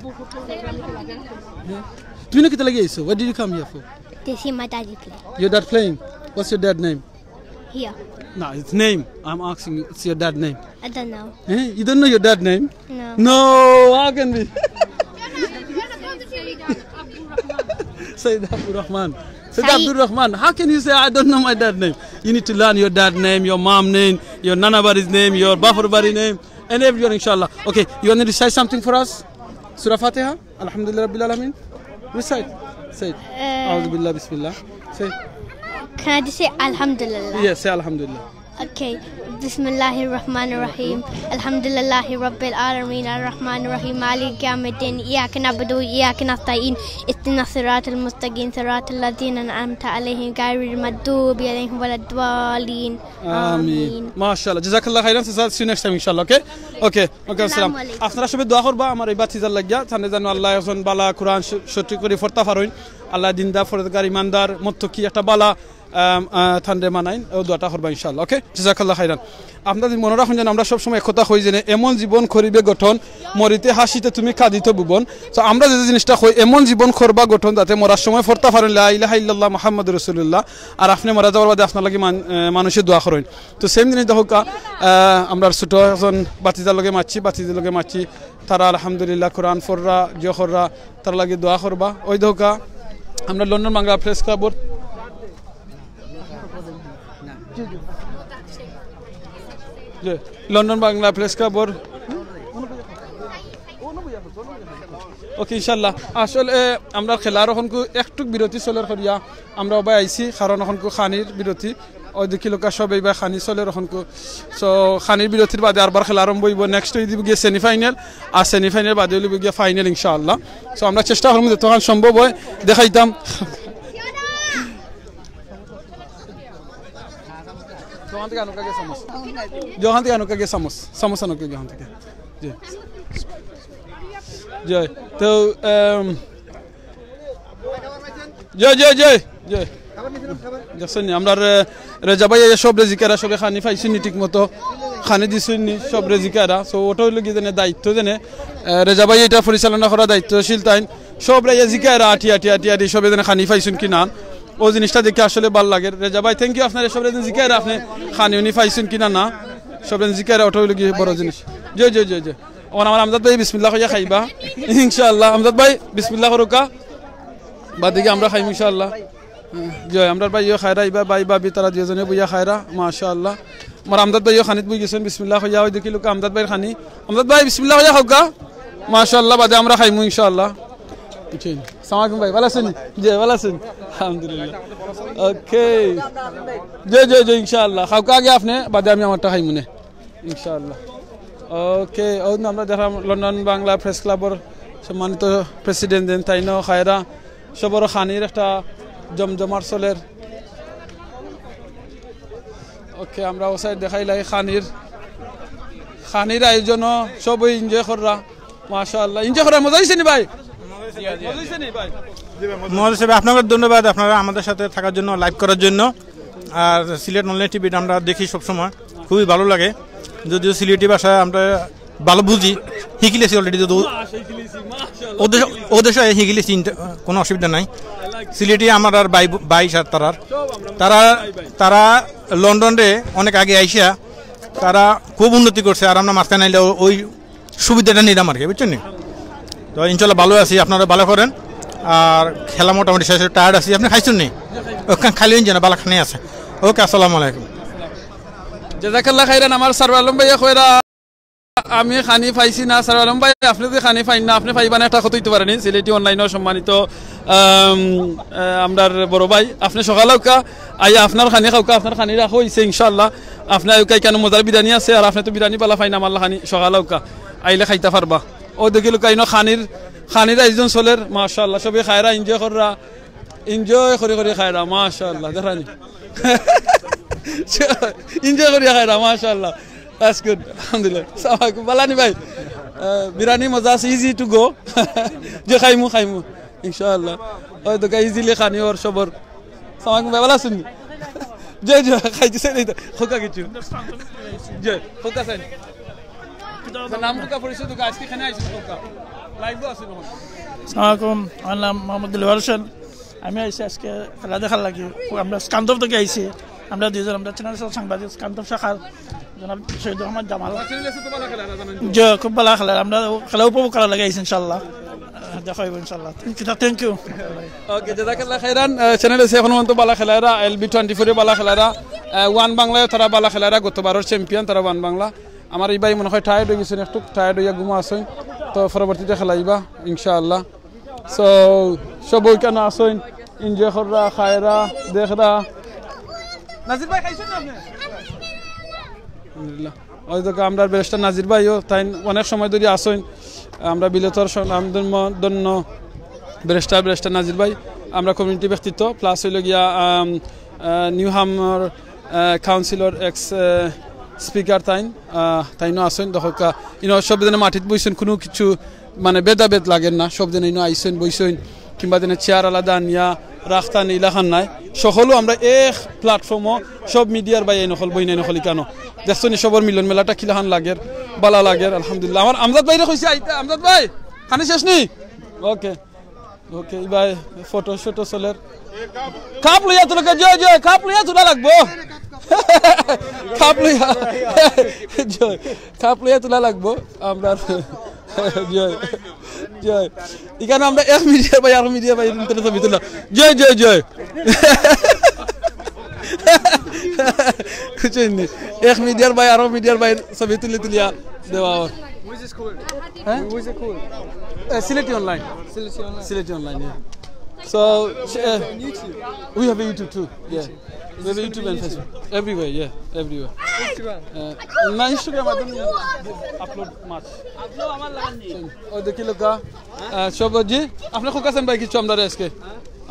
তুমি না কিতা লাগি আইছো what did you come here for to see my daddy play your dad playing what's your dad name here no his name I'm asking you what's your dad name I don't know you don't know your dad name no how can we Sayyid Abdul Rahman how can you say I don't know my dad name you need to learn your dad name your mom name your nana bari's name your bafur bari name and everyone inshallah okay you want to recite something for us surah fatiha alhamdulillah rabbil alamin recite say a'udhu billah bismillah say Can I just say Alhamdulillah? Yes, say Alhamdulillah. Okay. Bismillahir Rahmanir Rahim. Alhamdulillahi Rabbil Alamin Ar-Rahmanir Rahim Maliki Yawmiddin Iyyaka na'budu wa iyyaka nasta'in Ihdinas siratal mustaqim siratal ladzina an'amta 'alaihim ghayril maghdubi 'alaihim waladdallin. Amin. MashaAllah. Jazakallah khairan. See you next time inshallah. Okay? Okay. Okay. Assalam. আপনারা সবাই দোয়া করবা আমার এই বাতিজার লাগিয়া তানে জানো আল্লাহ এখন বালা কোরআন সত্যি করে ফরতা ফারুন আল্লাহ দিনদার ফরজগার ইমানদার মুত্তাকি একটা বালা ঠান্ডে মানাইন ও দোয়াটা করবা ইনশাআল্লাহ ওকে জাযাকাল্লাহ খাইরান আপনাদের মনে রাখুন যেন আমরা সব সময় একতা হই যেন এমন জীবন করিবে গঠন মরিতে হাসিতে তুমি কাঁদিতে ভুবন তো আমরা যে জিনিসটা কই এমন জীবন করবা গঠন যাতে মরার সময় ফরতা ফারুন লা ইলাহা ইল্লাল্লাহ মুহাম্মাদুর রাসূলুল্লাহ আর আপনি মরা যাওয়ার বাদে আপনার লাগি মানুষের দোয়া করেন তো সেম জিনিস দেখোকা আমরা ছোট একজন বাতিজার লগে মাছি তারা আলহামদুলিল্লাহ কোরআন ফররা জহররা তার লাগি দোয়া করবা ওই দেখোকা আমরা লন্ডন বাংলা প্রেস ক্লাবর লন্ডন বাংলা প্রেস ক্লাবর ওকে ইনশাআল্লাহ আসলে আমরা খেলার এখন একটু বিরতি চলের করিয়া আমরা ওবাই আইছি কারণ এখন খানির বিরতি ওই দেখি লোক সব এইবার খানি চলের এখন সো খানির বিরতির বাদে আরবার খেলা আরম্ভ হইব নেক্সট হয়ে দিব গিয়ে সেমিফাইনাল আর সেমিফাইনাল বাদে হইব গিয়ে ফাইনাল ইনশাআল্লাহ সো আমরা চেষ্টা করব যতক্ষণ সম্ভব হয় দেখাইতাম johan থেকে আনুকা গে সামোসা আনুকা johan থেকে জি জয় তো জয় দেখছেন আমরা রেজা ভাই সব রেজিকারা সবে খানি পাইছেন ঠিক মতো খানি দিছেন সব রেজিকারা সো ওটা হইল কি জানে দায়িত্ব জানে রেজা ভাই এটা পরিচালনা করা দায়িত্বশীল তাই সব রেজিকারা আটি সবে জানে খানি পাইছেন কি না ও জিনিসটা দেখে আসলে ভালো লাগে রেজা ভাই থ্যাংক ইউ আপনার সব জিকারা আপনি খানি উনি পাইছেন কিনা না সব জিকারা ওটা হইল কি বড় জিনিস জয় আমার আমজাদ ভাই বিসমিল্লাহ কইয়া খাইবা ইনশাআল্লাহ আমজাদ ভাই বিসমিল্লাহ করুকা বাদ দিকে আমরা খাইম ইনশাআল্লাহ জয় আমরা ভাইও খায়রা ইবা ভাই বাবি তারা দুজনে বইয়া খায়রা মাশাআল্লাহ আমার আমজাদ ভাইও খানিত বই গেছেন বিসমিল্লাহ কইয়া ওই দেখি লোক আমজাদ ভাইয়ের খানি আমজাদ ভাই বিসমিল্লাহ কইয়া খাওকা মাশাআল্লাহ বাদে আমরা খাইমু ইনশাআল্লাহ আসসালামু আলাইকুম ভাই ভালো আছেন জি ভালো আছেন আলহামদুলিল্লাহ ওকে জয় ইনশাআল্লাহ খাওকা আগে আপনি বাদে আমি আমারটা খাইমু না ইনশাআল্লাহ ওকে ও আমরা দেখলাম লন্ডন বাংলা প্রেস ক্লাবের সম্মানিত প্রেসিডেন্ট তাইনো খায়রা সবর খানির একটা জমজমার চলের ওকে আমরা ও সাইড দেখাইলাই খানির আয়োজন সবই এনজয় করা মাশাআল্লাহ এনজয় করা মজা হইছে নি ভাই মহোদয় সাহেব আপনাদের ধন্যবাদ আপনারা আমাদের সাথে থাকার জন্য লাইভ করার জন্য আর সিলেট অনলাইন টিভি আমরা দেখি সবসময় খুবই ভালো লাগে যদিও সিলেটি ভাষা আমরা ভালো বুঝি শিখিলেছি অলরেডি যদি ওদের সাথে শিখিলেছি কোনো অসুবিধা নাই সিলেটি আমার আর ভাই সার তারা লন্ডনে অনেক আগে আইসা তারা খুব উন্নতি করছে আর আমরা মাঝখানে আইলে ওই সুবিধাটা নিলাম আর কি বুঝছেন তো ইনশাল্লাহ ভালো আছি আপনারা ভালো করেন আর খেলা মোটামুটি শেষ টায়ার্ড আছি আপনি খাইছেন নি ওখানে খালি জানা বালা খানি আছে ওকে আসসালামু আলাইকুম জাযাকাল্লাহ খাইরান আমার সারওয়ার আলম ভাইয়া কইরা আমি খানি পাইছি না সারওয়ার আলম ভাই আপনি যদি খানি পাইন না আপনি পাইবান একটা কথা হইতে পারেনি সিলেটি অনলাইনেও সম্মানিত আমরার বড় ভাই আপনি সকালেও কা আইয়া আপনার খানি খাওকা আপনার খানি রাখো হইছে ইনশাআল্লাহ আপনার কেন মজার বিরিয়ানি আছে আর আপনি তো বিরিয়ানি পালা পাইন আমার খানি সকালেও কা আইলে খাইতে পারবা ও দেখিল কাইনো খানির আয়োজন চলের মাশাআল্লাহ সবে খায়রা এনজয় করে খায়রা মাশাআল্লাহ দেখানি এনজয় করে খায়রা মাশাআল্লাহ দ্যাটস গুড আলহামদুলিল্লাহ সালামালাইকুম বালানি ভাই বিরিয়ানি মজা আছে ইজি টু গো যে খাইমু ইনশাআল্লাহ ওই তো ইজিলি খানি ওর সবর সালামালাইকুম ভাই ভালো আছেন জয় খাইতেছে খোকা কিছু জয় খোকা সেন নাম খোকা পরিচয় তো আজকে খানে আইছেন খোকা লাইভও আছে না আসসালামু আমার নাম মোহাম্মদ দিলওয়ার হোসেন আমি আইছি আজকে খেলা দেখার লাগি আমরা স্কান্দব থেকে আইছি আমরা দুইজন আমরা চ্যানেল সাংবাদিক স্কান্দব শাখার জনাব শহীদ আহমদ জামাল খুব ভালো খেলা আমরা খেলা উপভোগ করার লাগে আইছি ইনশাআল্লাহ দেখা হইব ইনশাআল্লাহ থ্যাংক ইউ ওকে জাযাকাল্লাহ খাইরান চ্যানেলে সে এখন তো বালা খেলারা LB24 এ বালা খেলারা ওয়ান বাংলায় তারা বালা খেলারা গতবারের চ্যাম্পিয়ন তারা ওয়ান বাংলা আমার এই ভাই মনে হয় টায়ার্ড হয়ে গেছেন একটু টায়ার্ড হইয়া ঘুমা আসেন তো পরবর্তীতে খেলাইবা ইনশাআল্লাহ সো সব ওইখানে আসেন এনজয় কররা খায়রা দেখরা নাজির ভাই খাইছেন না আপনি আলহামদুলিল্লাহ ওই তো আমরা বেস্টার নাজির ভাইও তাই অনেক সময় ধরে আসেন আমরা বিলেতর ধন্য বেস্টার নাজির ভাই আমরা কমিউনিটি ব্যক্তিত্ব প্লাস হইল গিয়া নিউ হামর কাউন্সিলর এক্স স্পিকার তাইনও আসেন দহকা ইনো সব দিনে মাটিত বইছেন কোনো কিছু মানে ভেদাভেদ লাগেন না সব দিনে ইনো আইসেন বইছেন কিংবা দিনে চেয়ার আলাদা নিয়া রাখতান ইলাখান নাই সকলো আমরা এক প্ল্যাটফর্মও সব মিডিয়ার বাই নকল বই নাই নকল কেন দেখছেন সবর মিলন মেলাটা কিলাখান লাগের বালা লাগের আলহামদুলিল্লাহ আমার আমজাদ ভাইরে কইছে আইতা আমজাদ ভাই খানি শেষ নি ওকে ওকে ভাই ফটো চলের কাপ লইয়া তোকে জয় জয় কাপ লইয়া তোলা লাগবো কাপ লইয়া তোলা লাগবো আমরা জয় জয় এখানে আমরা এক মিডিয়া ভাই আর মিডিয়া ভাই ছবি তোলা জয় জয় জয় এক মিডিয়ার ভাই আর মিডিয়ার ভাই ছবি তুলিয়া দেওয়া Sylheti Online. Sylheti Online, yeah. So, we have a YouTube too, yeah. We have a YouTube and Facebook. Everywhere, yeah, everywhere. My Instagram, I don't upload much. Oh, the kilo ka. Shobaji, আপনি খোকাছেন ভাই কিছু আমরা আজকে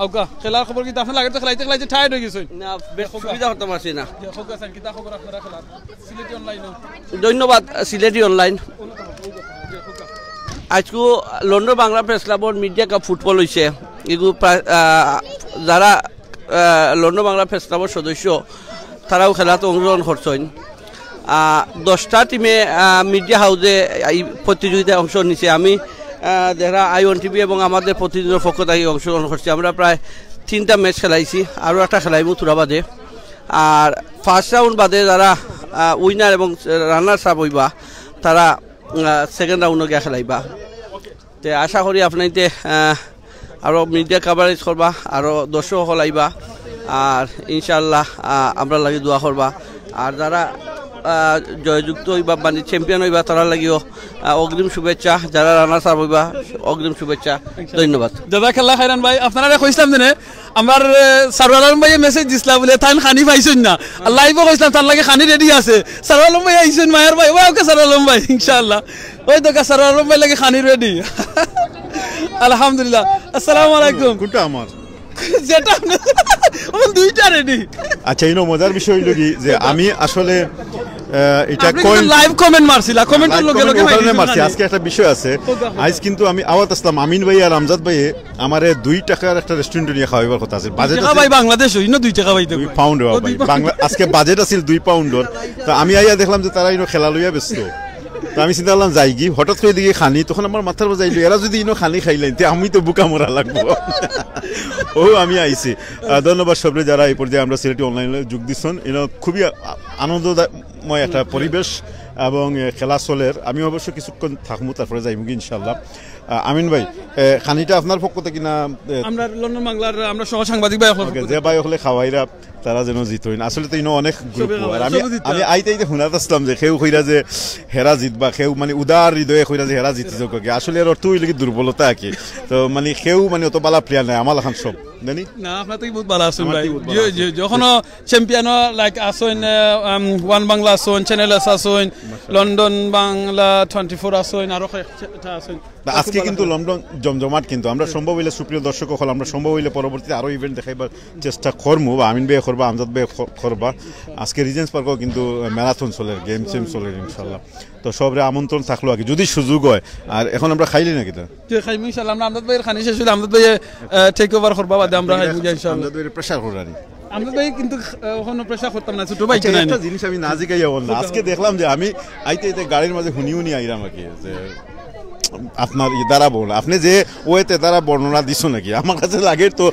আউকা খেলার খবর কি আপনি লাগে তো খেলাইতে টায়ার্ড হয়ে গেছেন না সুবিধা হতে পারছি না খোকাছেন কিটা খবর আপনারা খেলার সিলেটি অনলাইন ধন্যবাদ সিলেটি অনলাইন আজকে লন্ডন বাংলা প্রেস ক্লাবর মিডিয়া কাপ ফুটবল হয়েছে এগুলো যারা লন্ডন বাংলা প্রেস ক্লাবর সদস্য তারাও খেলাতে অংশগ্রহণ করছেন 10টা টিমে মিডিয়া হাউসে এই প্রতিযোগিতায় অংশ নিছে আমি যারা আইওন টিভি এবং আমাদের প্রতিনিধির পক্ষ থেকে অংশগ্রহণ করছি আমরা প্রায় 3টা ম্যাচ খেলাইছি আরও একটা খেলাইবো তুরা বাদে আর ফার্স্ট রাউন্ড বাদে যারা উইনার এবং রানার্স আপ হইবা তারা সেকেন্ড রাউন্ডে গিয়া খেলাইবা তে আশা করি আপনাইতে আরও মিডিয়া কাভারেজ করবা আরও দর্শক হলাইবা আর ইনশাআল্লাহ আমরা লাগি দোয়া করবা আর যারা জয়যুক্ত হইবা মানে চ্যাম্পিয়ন হইবা তারা লাগিও অগ্রিম শুভেচ্ছা যারা রানার্স আপ হইবা অগ্রিম শুভেচ্ছা ধন্যবাদ দাদা খেলা খাইরান ভাই আপনারা কইছিলাম জানে আমার সারওয়ার আলম ভাই মেসেজ দিছিলা বলে তাই খানি পাইছেন না লাইভও কইছিলাম তার লাগে খানি রেডি আছে সারওয়ার আলম ভাই আইছেন মায়ের ভাই ওকে সারওয়ার আলম ভাই ইনশাআল্লাহ ওই তো সারওয়ার আলম ভাই লাগে খানি রেডি আলহামদুলিল্লাহ আসসালামু আলাইকুম কোনটা আমার যেটা আমার দুইটা রেডি আচ্ছা ইনো মজার বিষয় হইল কি যে আমি আসলে এটা লাইভ কমেন্ট মারছিলা কমেন্টের লগে লগে মারছি আজকে একটা বিষয় আছে আজ কিন্তু আমি আওয়াত আসলাম আমিন ভাই আর আমজাদ ভাই আমারে 2 টাকার একটা রেস্টুরেন্টে নিয়ে খাওয়াইবার কথা আছে বাজেট আছে ভাই বাংলাদেশ হইনো 2 টাকা পাইতে 2 পাউন্ড ভাই বাংলা আজকে বাজেট আছিল 2 পাউন্ডর তো আমি আইয়া দেখলাম যে তারা ইনো খেলা লইয়া ব্যস্ত তো আমি চিন্তা করলাম যাই কি হঠাৎ করে দিকে খানি তখন আমার মাথার বাজাইলো এরা যদি ইনো খানি খাইলেন তে আমি তো বুকা মরা লাগবো ও আমি আইছি ধন্যবাদ সবরে যারা এই পর্যায়ে আমরা সিলেটি অনলাইনে যোগ দিচ্ছেন ইনো খুবই আনন্দময় একটা পরিবেশ এবং খেলা চলের আমি অবশ্য কিছুক্ষণ থাকবো তারপরে যাইব ইনশাল্লাহ আমিন ভাই খানিটা আপনার পক্ষ থেকে না আমরা লন্ডন বাংলার আমরা সহ সাংবাদিক ভাই যে ভাই হলে খাওয়াইরা তারা যেন জিতইন আসলে তো ইনো অনেক গ্রুপ আর আমি আইতে হুনাত আসলাম যে কেউ কইরা যে হেরা জিতবা কেউ মানে উদার হৃদয়ে কইরা যে হেরা জিতে যোগ আসলে এর অর্থ হইল কি দুর্বলতা কি তো মানে কেউ মানে অত বালা প্লেয়ার নাই আমার এখন সব জানি না আপনার তো বহুত ভালো আছেন ভাই যখন চ্যাম্পিয়ন লাইক আসেন ওয়ান বাংলা আসেন চ্যানেল আসেন লন্ডন বাংলা 24 আসেন আরো একটা আসেন আজকে কিন্তু লন্ডন জমজমাট কিন্তু আমরা সম্ভব হইলে সুপ্রিয় দর্শক হল আমরা সম্ভব হইলে পরবর্তীতে আরো ইভেন্ট দেখাইবার চেষ্টা করবো বা আমিন ভাই করবা আমজাদ ভাই করবা আজকে রিজেন্স পার্কও কিন্তু ম্যারাথন চলে গেম চেম চলে ইনশাল্লাহ তো সবরে আমন্ত্রণ থাকলো আর কি যদি সুযোগ হয় আর এখন আমরা খাইলি নাকি তা খাইমু ইনশাআল্লাহ আমরা আমজাদ ভাইয়ের খানি শেষ হইলে আমজাদ ভাই টেক ওভার করবা বাদে আমরা খাইমু ইনশাআল্লাহ আমজাদ ভাইয়ের প্রেসার করানি আমজাদ ভাই কিন্তু কোনো প্রেসার করতাম না ছোট ভাই তো না একটা জিনিস আমি না জিগাইয়া বললাম আজকে দেখলাম যে আমি আইতে গাড়ির মাঝে হুনি আইরাম আর কি যে আপনার দ্বারা বর্ণনা আপনি যে ওয়েতে দ্বারা বর্ণনা দিছো নাকি আমার কাছে লাগে তো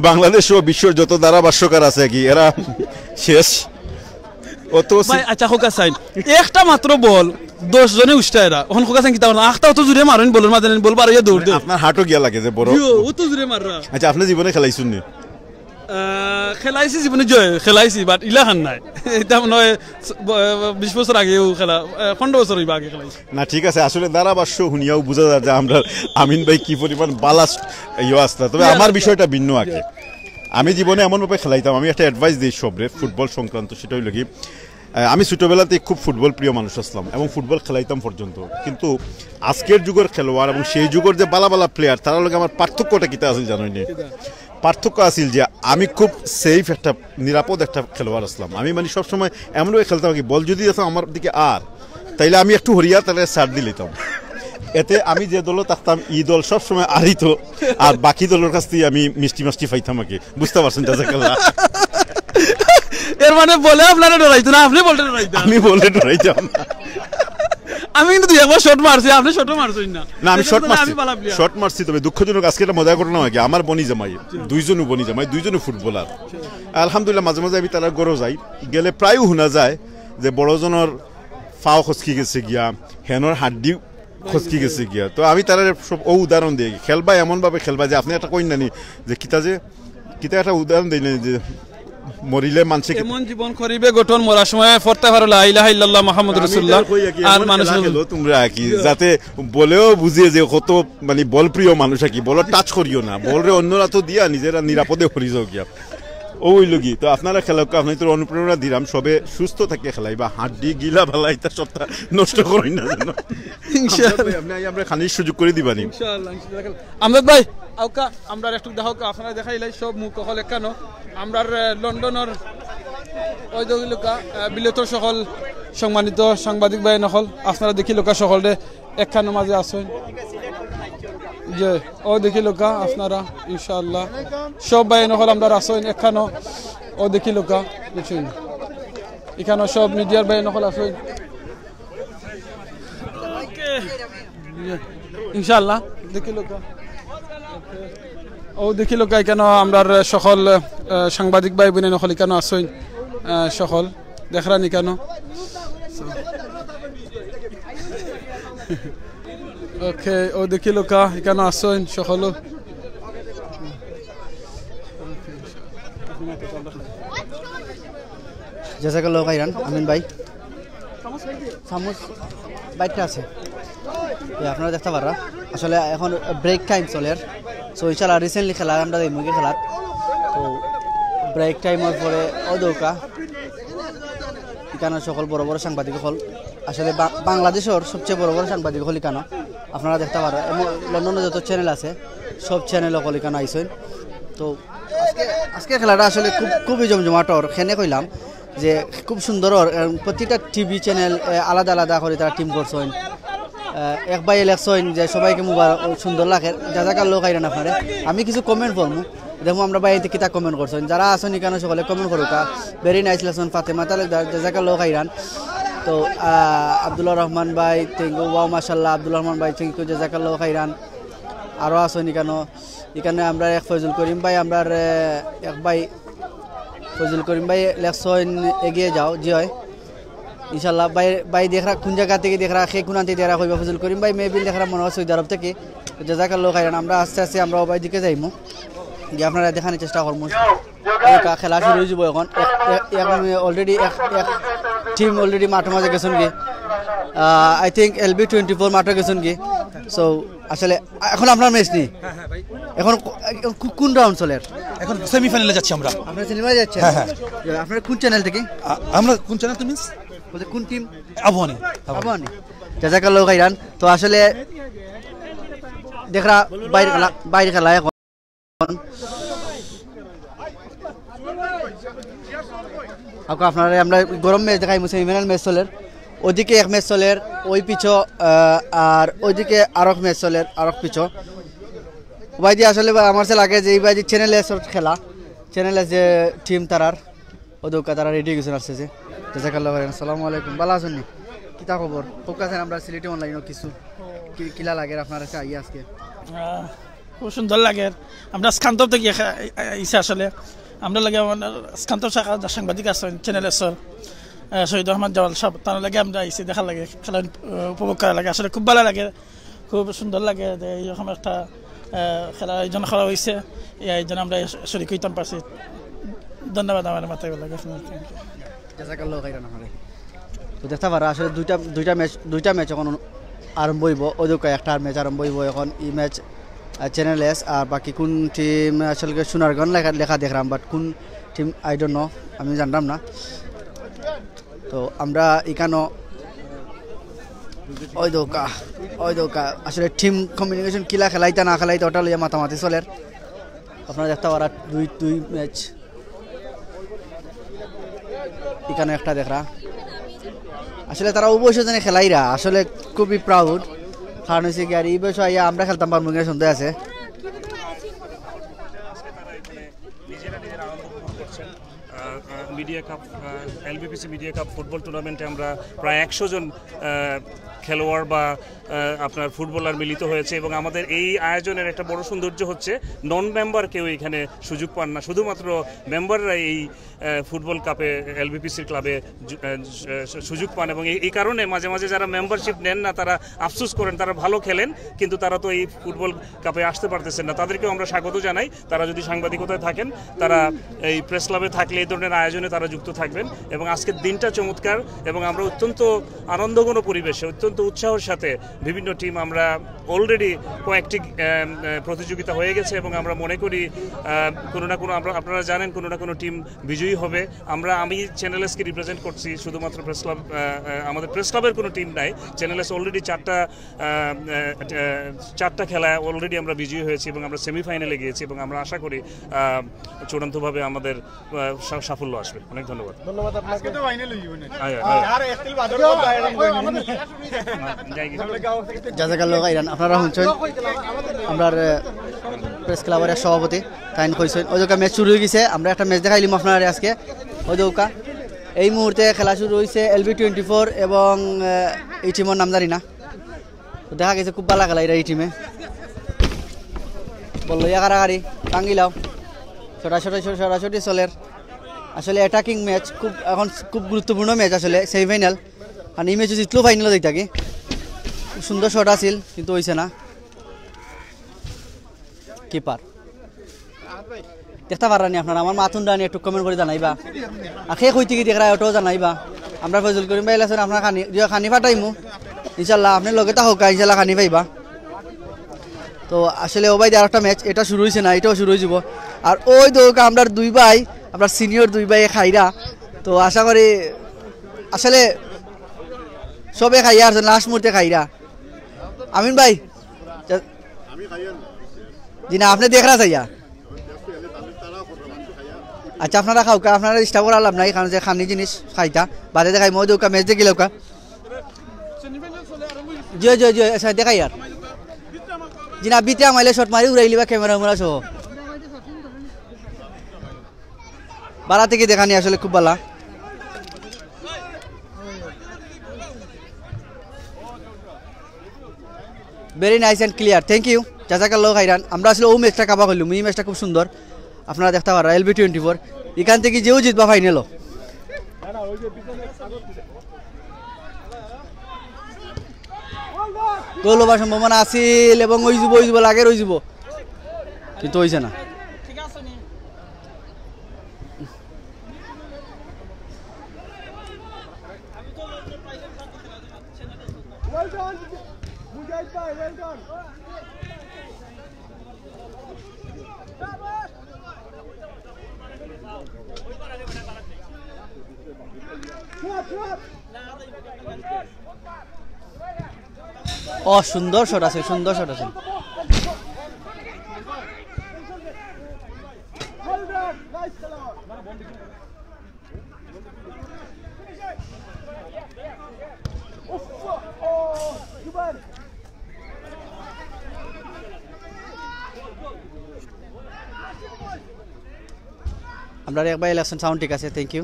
বাংলাদেশ ও বিশ্বের যত দ্বারা ভাষ্যকার আছে কি এরা শেষ অত ভাই আচ্ছা হোকা সাইন একটা মাত্র বল 10 জনে উষ্টা এরা ওখান হোকা সাইন কি তাও না আখটা তো জুরে মারেন বলের মাঝে বল পারে দৌড় দে আপনার হাঁটও গিয়া লাগে যে বড় ও তো জুরে মাররা আচ্ছা আপনি জীবনে খেলাইছুন নি খেলাইছি জীবনে জয় খেলাইছি বাট ইলাখান নাই এটা নয় 20 বছর আগেও খেলা 15 বছর আগে খেলাইছি না ঠিক আছে আসলে ধারাভাষ্য শুনিয়াও বোঝা যায় যে আমরা আমিন ভাই কি পরিমাণ বালাস্ট ইয়ে আসতা তবে আমার বিষয়টা ভিন্ন আগে আমি জীবনে এমনভাবে খেলাইতাম, আমি একটা অ্যাডভাইস দিই সবরে ফুটবল সংক্রান্ত, সেটা হইল কি আমি ছোটোবেলাতে খুব ফুটবল প্রিয় মানুষ আসলাম এবং ফুটবল খেলাইতাম পর্যন্ত, কিন্তু আজকের যুগের খেলোয়াড় এবং সেই যুগের যে বালা বালা প্লেয়ার তার লগে আমার পার্থক্যটা কিতা আছে জানোই নি? পার্থক্য আছিল যে আমি খুব সেফ একটা নিরাপদ একটা খেলোয়াড় আসলাম। আমি মানে সবসময় এমনভাবে খেলতাম কি বল যদি আসতাম আমার দিকে আর তাইলে আমি একটু হরিয়া তাহলে সার দিয়ে নিতাম, এতে আমি যে দল থাকতাম এই দল সবসময় আরিত আর বাকি দলের কাছ থেকে আমি মিষ্টি মাষ্টি পাইতাম আর কি। বুঝতে পারছেন জাযাকাল্লাহ? এর মানে বলে আপনারা ডরাইতো না, আপনি বলতে ডরাইতেন? আমি বলে ডরাইতাম। আমি কিন্তু দুই একবার শট মারছি, আপনি শটও মারছেন না? না আমি শট মারছি, তবে দুঃখজনক আজকে একটা মজা ঘটনা হয় কি আমার বনি জামাই দুইজনও ফুটবলার। আলহামদুলিল্লাহ মাঝে মাঝে আমি তারা গড়ো যাই, গেলে প্রায় শোনা যায় যে বড়জনের ফাও খসকি গেছে গিয়া, হেনর হাড্ডি খসকি গেছে গিয়া। তো আমি তারা সব উদাহরণ দিই, খেলবা এমনভাবে খেলবা যে আপনি একটা কই নানি যে কিতা একটা উদাহরণ দিই না যে মরিলে মানুষে এমন জীবন করিবে গঠন মরার সময় পড়তে পারো লা ইলাহা ইল্লাল্লাহ মুহাম্মাদুর রাসূলুল্লাহ। আর মানুষ তোমরা কি যাতে বলেও বুঝিয়ে যে কত মানে বল প্রিয় মানুষ কি বল টাচ করিও না, বলরে অন্যরা তো দিয়া নিজেরা নিরাপদে হরি যাও গিয়া ওই লগি। তো আপনারা খেলা আপনি তো অনুপ্রেরণা দিলাম, সবে সুস্থ থাকে খেলাইবা, হাড্ডি গিলা ভালা এটা সবটা নষ্ট করেন না যেন ইনশাআল্লাহ। আপনি আমরা খানির সুযোগ করে দিবানি ইনশাআল্লাহ। আমজাদ ভাই আউকা আমরা একটু দেখো, আপনারা দেখাইলাই সব মুখ কখল কেন আমরার লন্ডনের ওই লোকা বিলেতর সকল সম্মানিত সাংবাদিক ভাই নকল আপনারা দেখি লোকা সকলে একখানো মাঝে আসেন যে ও দেখি লোকা আপনারা ইনশাআল্লাহ সব ভাই নকল আমরা আসেন একখানো ও দেখি লোকা বুঝছেন, এখানে সব মিডিয়ার ভাই নকল আসেন ইনশাআল্লাহ দেখি লোকা ও দেখি লোক কেন আমরা সকল সাংবাদিক ভাই বোন নকল কেন আসইন সকল দেখরানি কেন ওকে ও দেখি লোক কেন আসইন সকল জাযাকাল্লাহু খাইরান। আমিন ভাই সামুস বাইকটা আছে আপনারা দেখতে পারা, আসলে এখন ব্রেক টাইম চলে। সো ইনশাআল্লাহ রিসেন্টলি খেলা আমরা এই মুরগি খেলার, তো ব্রেক টাইমের পরে অদৌকা এখানে সকল বড় বড় সাংবাদিক হল, আসলে বাংলাদেশের সবচেয়ে বড় বড় সাংবাদিক হল এখানে আপনারা দেখতে পারা। লন্ডনে যত চ্যানেল আছে সব চ্যানেল হল এখানে আইসেন। তো আজকে খেলাটা আসলে খুবই জমজমাটর, খেনে কইলাম যে খুব সুন্দর, প্রতিটা টিভি চ্যানেল আলাদা আলাদা করে তারা টিম করছেন, এক বাই ইলেকশন যে সবাইকে সুন্দর লাগে। জাযাকাল্লাহু খাইরান আপনারে। আমি কিছু কমেন্ট বলবো, দেখো আমরা বাইরে কিতা কমেন্ট করছেন, যারা আসেন এখানে সকলে কমেন্ট করুকা। Very nice lesson Fatema Talukdar, জাযাকাল্লাহু খাইরান। তো আব্দুল্লাহ রহমান ভাই থ্যাংক ইউ, ওয়াও মাশাআল্লাহ আব্দুল রহমান ভাই থ্যাংক ইউ, জাযাকাল্লাহু খাইরান। আরও আসেন এখানে আমরা এক ফজল করিম ভাই, আমরা এক ভাই ফজল করিম ভাই লেকশন এগিয়ে যাও জি হয় ইনশাল্লাহ। ভাই দেখরা কোন জায়গা থেকে দেখরা সেই কোনাতে দেখা হইবা ফজল করিম ভাই মেবিল দেখরা মনে হয় সৌদি আরব থেকে। জাযাকাল্লাহু খাইরান। আমরা আস্তে আস্তে আমরা ওই দিকে যাইমু, গিয়ে আপনারা দেখানোর চেষ্টা করবো। খেলা শুরু হয়ে যাব এখন, অলরেডি এক টিম অলরেডি মাঠের মাঝে গেছেন কি, আই থিঙ্ক LB24 মাঠে গেছেন কি। সো আসলে এখন আপনার ম্যাচ নেই, এখন কোন রাউন্ড চলে? এখন সেমিফাইনালে যাচ্ছি আমরা। আপনার সেমিফাইনালে যাচ্ছেন? আপনার কোন চ্যানেল থেকে? আমরা কোন চ্যানেল তুমি বলতে কোন টিম? আবহানী। জাযাকাল্লাহু খাইরান। তো আসলে দেখরা বাইরে খেলা এখন আপনারা আমরা গরম ম্যাচ দেখাই, সেমিফাইনাল ম্যাচ চলের, ওইদিকে এক ম্যাচ চলের ওই পিছু, আর ওইদিকে আরো ম্যাচ চলের আরো পিছু। বাইদি আসলে আমার সে লাগে যে এই বাইদি চ্যানেলে খেলা, চ্যানেলে যে টিম তারার ওদৌকা তারা রেডি গেছেন আসছে যে। জাযাকাল্লাহু খাইরান। আসসালামু আলাইকুম, ভালো আছেন নি? কিতা খবর? ফোকাসেন আমরা সিলেটি অনলাইনও কিছু কিলা লাগে আপনার কাছে আইয়া আজকে? খুব সুন্দর লাগে। আমরা স্কান্তব থেকে ইসে আসলে আমরা লাগে স্কান্তব শাখা সাংবাদিক আছেন চ্যানেলের শহীদ রহমান জাওয়াল সাহেব, তার লাগে আমরা আইসি দেখা লাগে, খেলা উপভোগ করা লাগে। আসলে খুব ভালো লাগে, খুব সুন্দর লাগে যে এইরকম একটা খেলা আয়োজন করা হয়েছে। এই আয়োজন আমরা শরীক হইতাম পারছি। ধন্যবাদ আমার মাথায় লাগে। জাযাকাল্লাহু খাইরান। তো দেখতে পারা আসলে দুইটা ম্যাচ এখন আরম্ভ হইব, ওদিকে একটা ম্যাচ আরম্ভ হইব এখন। এই ম্যাচ চ্যানেল এস, আর বাকি কোন টিম আসলে সোনারগঞ্জ লেখা দেখলাম, বাট কোন টিম আই ডোন্ট নো, আমি জানতাম না। তো আমরা এখানেও ওই দৌকা আসলে টিম কমিউনিকেশন কিলা খেলাইতা না খেলাইতা ওটা লইয়া মাতামাতি চলের। আপনারা দেখতে পারা দুই ম্যাচ এখানে একটা দেখরা, আসলে তারা অবশ্যই জানে খেলাইরা আসলে খুবই প্রাউড, কারণ হচ্ছে কি আর এই বয়সে আইয়া আমরা খেলতাম পারবো কিনা সন্দেহ আছে। Media cup LBPC media cup football টুর্নামেন্টে আমরা প্রায় 100 জন খেলোয়াড় বা আপনার ফুটবলার মিলিত হয়েছে, এবং আমাদের এই আয়োজনের একটা বড় সৌন্দর্য হচ্ছে নন মেম্বার কেউ এখানে সুযোগ পান না, শুধুমাত্র মেম্বাররা এই ফুটবল কাপে LBPCর ক্লাবে সুযোগ পান। এবং এই কারণে মাঝে মাঝে যারা মেম্বারশিপ নেন না তারা আফসোস করেন, তারা ভালো খেলেন কিন্তু তারা তো এই ফুটবল কাপে আসতে পারতেছেন না, তাদেরকেও আমরা স্বাগত জানাই। তারা যদি সাংবাদিকতায় থাকেন, তারা এই প্রেস ক্লাবে থাকলে এই ধরনের আয়োজনে তারা যুক্ত থাকবেন। এবং আজকের দিনটা চমৎকার, এবং আমরা অত্যন্ত আনন্দঘন পরিবেশে অত্যন্ত উৎসাহের সাথে বিভিন্ন টিম, আমরা অলরেডি কয়েকটি প্রতিযোগিতা হয়ে গেছে, এবং আমরা মনে করি কোনো না কোনো, আপনারা জানেন কোনো না কোনো টিম বিজয়ী হবে। আমি চ্যানেল এসকে রিপ্রেজেন্ট করছি, শুধুমাত্র প্রেস ক্লাব, আমাদের প্রেস ক্লাবের কোনো টিম নাই। চ্যানেল এস অলরেডি চারটা খেলায় অলরেডি আমরা বিজয়ী হয়েছি, এবং আমরা সেমিফাইনালে গিয়েছি, এবং আমরা আশা করি চূড়ান্তভাবে আমাদের সাফল্য আসবে। অনেক ধন্যবাদ। আপনারা শুনছেন আমরা প্রেস ক্লাবের সভাপতি তাইন কইছেন ওই দৌকা ম্যাচ শুরু হয়ে গেছে। আমরা একটা ম্যাচ দেখাইলাম আপনার আজকে। ওই দৌকা এই মুহূর্তে খেলা শুরু হয়েছে LB24 এবং এই টিমের নাম জানি না, দেখা গেছে খুব ভালো খেলা এই টিমে। বললো কারাগারি টাঙ্গিলাও সরাসরি চলের। আসলে অ্যাটাকিং ম্যাচ এখন খুব গুরুত্বপূর্ণ ম্যাচ আসলে সেমিফাইনাল, কারণ এই ম্যাচে জিতলেও ফাইনালও যাই থাকি। খুব সুন্দর শট আছিল কিন্তু হয়েছে না। কিপার দেখতে পারানি আপনারা, আমার মাথুন ডানি একটু কমেন্ট করে জানাইবা, আর শেষ হইতে কি দেখা ওটাও জানাইবা। আমরা ফজল করিম ভাই আছেন, আপনার খানি ফাটাইমু ইনশাল্লাহ, আপনি লগে তা হোক ইনশাল্লাহ খানি পাইবা। তো আসলে ও ভাই আর একটা ম্যাচ এটা শুরু হয়েছে না, এটাও শুরু হয়ে যাব। আর ওই দৌকা আমরা দুই ভাই, আমরা সিনিয়র দুই ভাই খাইরা, তো আশা করি আসলে সবে খাইয়া আর লাস্ট মুহূর্তে খাইরা। আমিন ভাই জি না, আপনি দেখরা চাইয়া আচ্ছা আপনারা খাও, আপনারা ডিস্টার্ব করা লাভ নাই, কারণ যে খানি জিনিস খাইতা বাদে দেখাই মই দৌকা ম্যাচ দেখিলেও কা জি জি জি আচ্ছা দেখাই আর জি না, বিতে আমাইলে শট মারি উড়াইলি বা ক্যামেরা উমরা সহ বাড়া থেকে দেখানি আসলে খুব ভালো। Very nice and clear, thank you জাজাকাল্লাহ খাইরান। আমরা আসলে ও ম্যাচটা কাবা করলাম, এই ম্যাচটা খুব সুন্দর, আপনারা দেখতে পারা LB24 এখান থেকে যেও জিতবা ফাইনালও। গোল হবার সম্ভাবনা আছিল এবং ওই যাব লাগে রই যাব, কিন্তু হয়েছে না। ও সুন্দর শট আছে, সুন্দর শট আছে। আমরা একবার ইলেকশন সাউন্ড ঠিক আছে, থ্যাংক ইউ।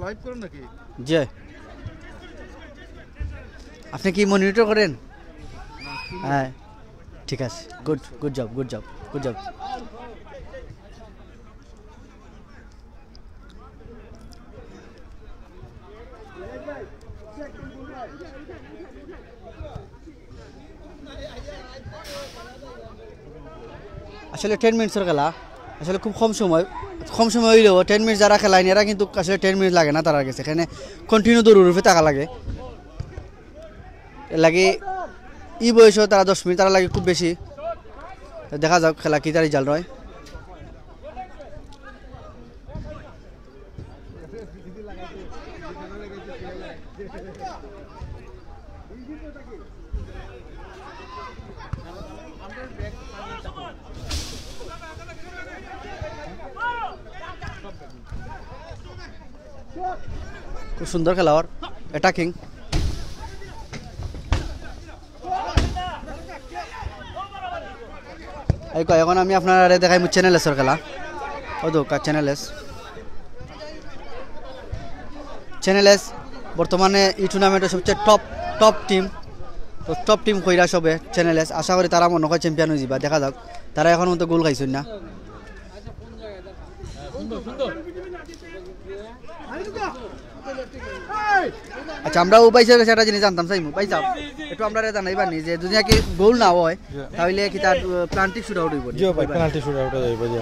লাইভ করেন নাকি? জি, আপনি কি মনিটর করেন? হ্যাঁ ঠিক আছে, গুড জব। আসলে 10 মিনিটের খেলা, আসলে খুব কম সময় হইলেও 10 মিনিট যারা খেলায় এরা কিন্তু আসলে 10 মিনিট লাগে না তারা গেছে, এখানে কন্টিনিউ দৌড় রূপে থাকা লাগে। লাগে ই বয়সও তারা 10 মিনিট তারা লাগে খুব বেশি। দেখা যাক খেলা কি তার রেজাল্ট হয়। খুব সুন্দর খেলোয়াড় অ্যাটাকিং। এখন আমি আপনারা দেখাই চ্যানেল এসের খেলা। ও তো চ্যানেল এস বর্তমানে এই টুর্নামেন্টের সবচেয়ে টপ টিম। তো টপ টিম কইরা সবে চ্যানেল এস। আশা করি তারা মনে হয় চ্যাম্পিয়ন হয়ে যাবে। দেখা যাক তারা এখন মতো গোল খাইছেন না। আচ্ছা আমরা উপাইসের কাছে একটা জিনিস জানতাম চাইমু ভাই সাহেব একটু আমরা জানাইবার নি যে যদি কি গোল না হয় তাহলে কি তার প্লান্টি শুট আউট হইব? জি ভাই পেনাল্টি শুট আউট হইব। জি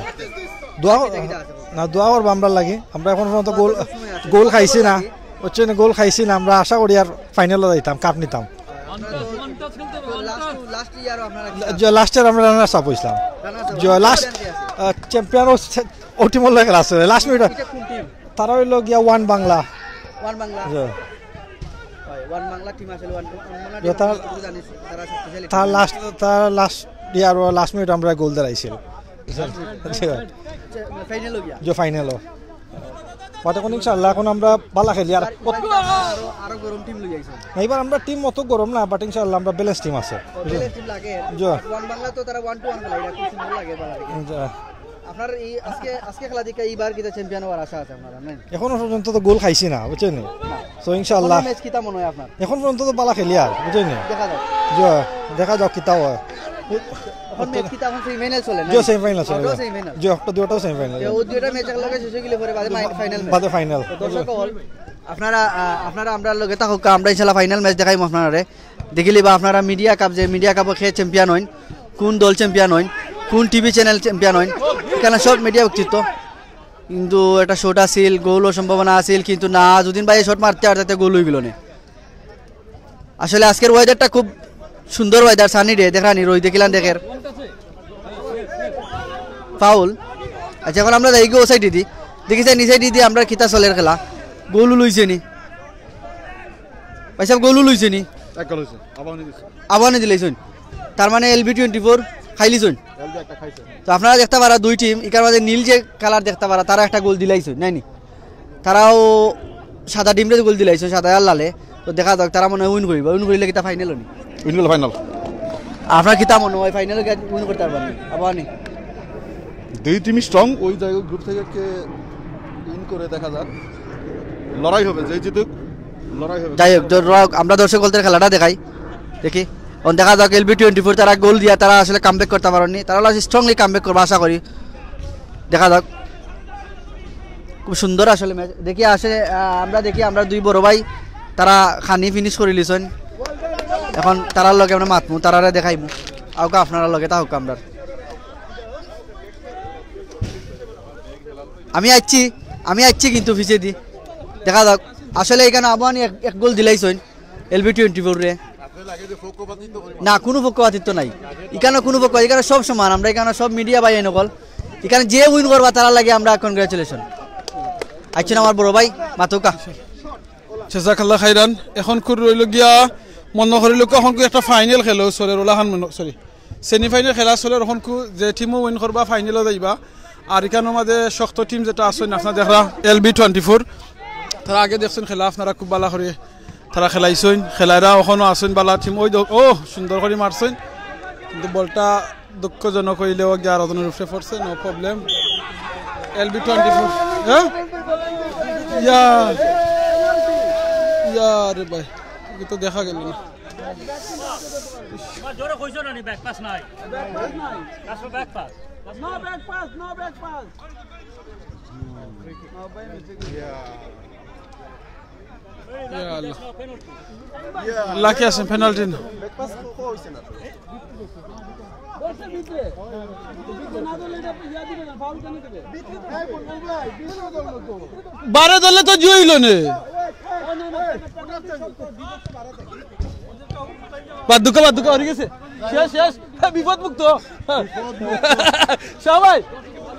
দোয়া করব আমরা লাগি। আমরা এখন পর্যন্ত গোল খাইছি না, হচ্ছে না গোল খাইছি না। আমরা আশা করি আর ফাইনালে যাইতাম, কাপ নিতাম। লাস্ট ইয়ার আমরা রানার্স আপ হইছিলাম। লাস্ট চ্যাম্পিয়ন ও টিমের লাগে লাস্ট মিনিট তারা হইল গিয়া ওয়ান বাংলা। তার লাস্ট মিনিট আমরা গোল দাঁড়াইছিল ফাইনাল। এখন ইনশাআল্লাহ এখন আমরা ভালো খেলি। আর এইবার আমরা টিম অত গরম না, বাট ইনশাআল্লাহ আমরা ব্যালেন্স টিম আছে। আপনার এই আজকে খেলা দিকে এইবার কি চ্যাম্পিয়ন হওয়ার আশা আছে আপনারা? এখনো পর্যন্ত তো গোল খাইছি না, বুঝছেন? তো ইনশাআল্লাহ ম্যাচ কিতা মনে হয় আপনার? এখন পর্যন্ত তো ভালো খেলি আর, বুঝছেন? দেখা যাক কিতা হয়। এখন ম্যাচ কিতা এখন সেমিফাইনাল চলে না? সেমিফাইনাল চলে। দুটো সেমিফাইনাল। ওই দুটো ম্যাচ একলগে শেষ হয়ে গেলে পরে বাদে ফাইনাল। দর্শক আপনারা আমরা লগে থাকুক, আমরা ইনশাআল্লাহ ফাইনাল ম্যাচ দেখাইম আপনারা। দেখিলি বা আপনারা মিডিয়া কাপ যে মিডিয়া কাপে খেয়ে চ্যাম্পিয়ন হইন, কোন দল চ্যাম্পিয়ন হইন, কোন টিভি চ্যানেল চ্যাম্পিয়ন হইন, এখানে সব মিডিয়া ব্যক্তিত্ব। কিন্তু একটা শট আসিল, গোলও সম্ভাবনা আসিল, কিন্তু না যদিন ভাই শট মারতে আর তাতে গোল হয়ে গেল না। আসলে আজকের ওয়েদারটা খুব সুন্দর ওয়েদার, সানি ডে। দেখানি রই দেখিলাম দেখের ফাউল। আচ্ছা এখন আমরা যাই ও সাইডে দিই, দেখিছে নি সাইডে দিয়ে আমরা কিতা চলের খেলা। গোলও লইছে নি ভাই সাহেব, গোলও লইছে নি, আবাহনী দিলাইছেন। তার মানে LB24 খাইলিছেন। তো আপনারা দেখতে পারা দুই টিম এখানে মাঝে নীল যে কালার দেখতে পারা তারা একটা গোল দিলাইছেন নাইনি, তারাও সাদা টিমরে গোল দিলাইছেন, সাদা আর লালে। তো দেখা যাক তারা মনে হয় উইন করিব। উইন করিলে কিতা ফাইনাল হনি? ফাইনাল। আপনার কিতা মনে হয় ফাইনালে উইন করতে পারবেন? আবাহনী দুই টিমই স্ট্রং, ওই জায়গায় গ্রুপ থেকে উইন করে দেখা যাক, লড়াই হবে, যে জিতুক লড়াই হবে। যাই হোক আমরা দর্শক বলতে খেলাটা দেখাই, দেখি দেখা যাক। LB24 তারা গোল দিয়া তারা আসলে কামব্যাক করতে পারেননি, তারা স্ট্রংলি কামব্যাক করবে আশা করি। দেখা যাক, খুব সুন্দর আসলে ম্যাচ। দেখি আসলে আমরা দুই বড় ভাই তারা খানি ফিনিশ করে লিছেন। এখন তারার লগে আমরা মাতমু, তারারে দেখাইমু, আউকা আপনারা লগে তাহুক। আমরা আমি আইছি কিন্তু ফিসে দি। দেখা যাক আসলে এখানে আবাহনী এক গোল দিলাইছেন LB24 রে। না কোনো পক্ষপাতিত্ব নাই এখানে, কোনো পক্ষ এখানে সব সমান। আমরা এখানে সব মিডিয়া ভাই নকল, এখানে যে উইন করবা তারা লাগে আমরা কনগ্রাচুলেশন। আইছেন আমার বড় ভাই মাতুকা। জাযাকাল্লাহ খাইরান। এখন কুর রইল গিয়া মন করিল এখন একটা ফাইনাল খেলো চলে ওলাখান সেমিফাইনাল খেলা চলে। এখন যে টিমও উইন করবা ফাইনালে যাইবা। আর এখানের মাঝে শক্ত টিম যেটা আসেন আপনার দেখরা LB24, তারা আগে দেখছেন খেলা, আপনারা খুব ভালো করে তারা খেলাইছেন। খেলাইরা ওখানেও আসেন বালা টিম। ওই সুন্দর করে মারছেন, কিন্তু বলটা দুঃখজনক হইলেও 11 জনের উপরে পড়ছে। No problem. LB24 হ্যাঁ রে ভাই, তো দেখা গেল না। লাকি আছেন পেনাল্টি না। বারে দলে তো জুইল নে বাদ দুঃখ হয়ে গেছে শেষ বিপদ মুক্ত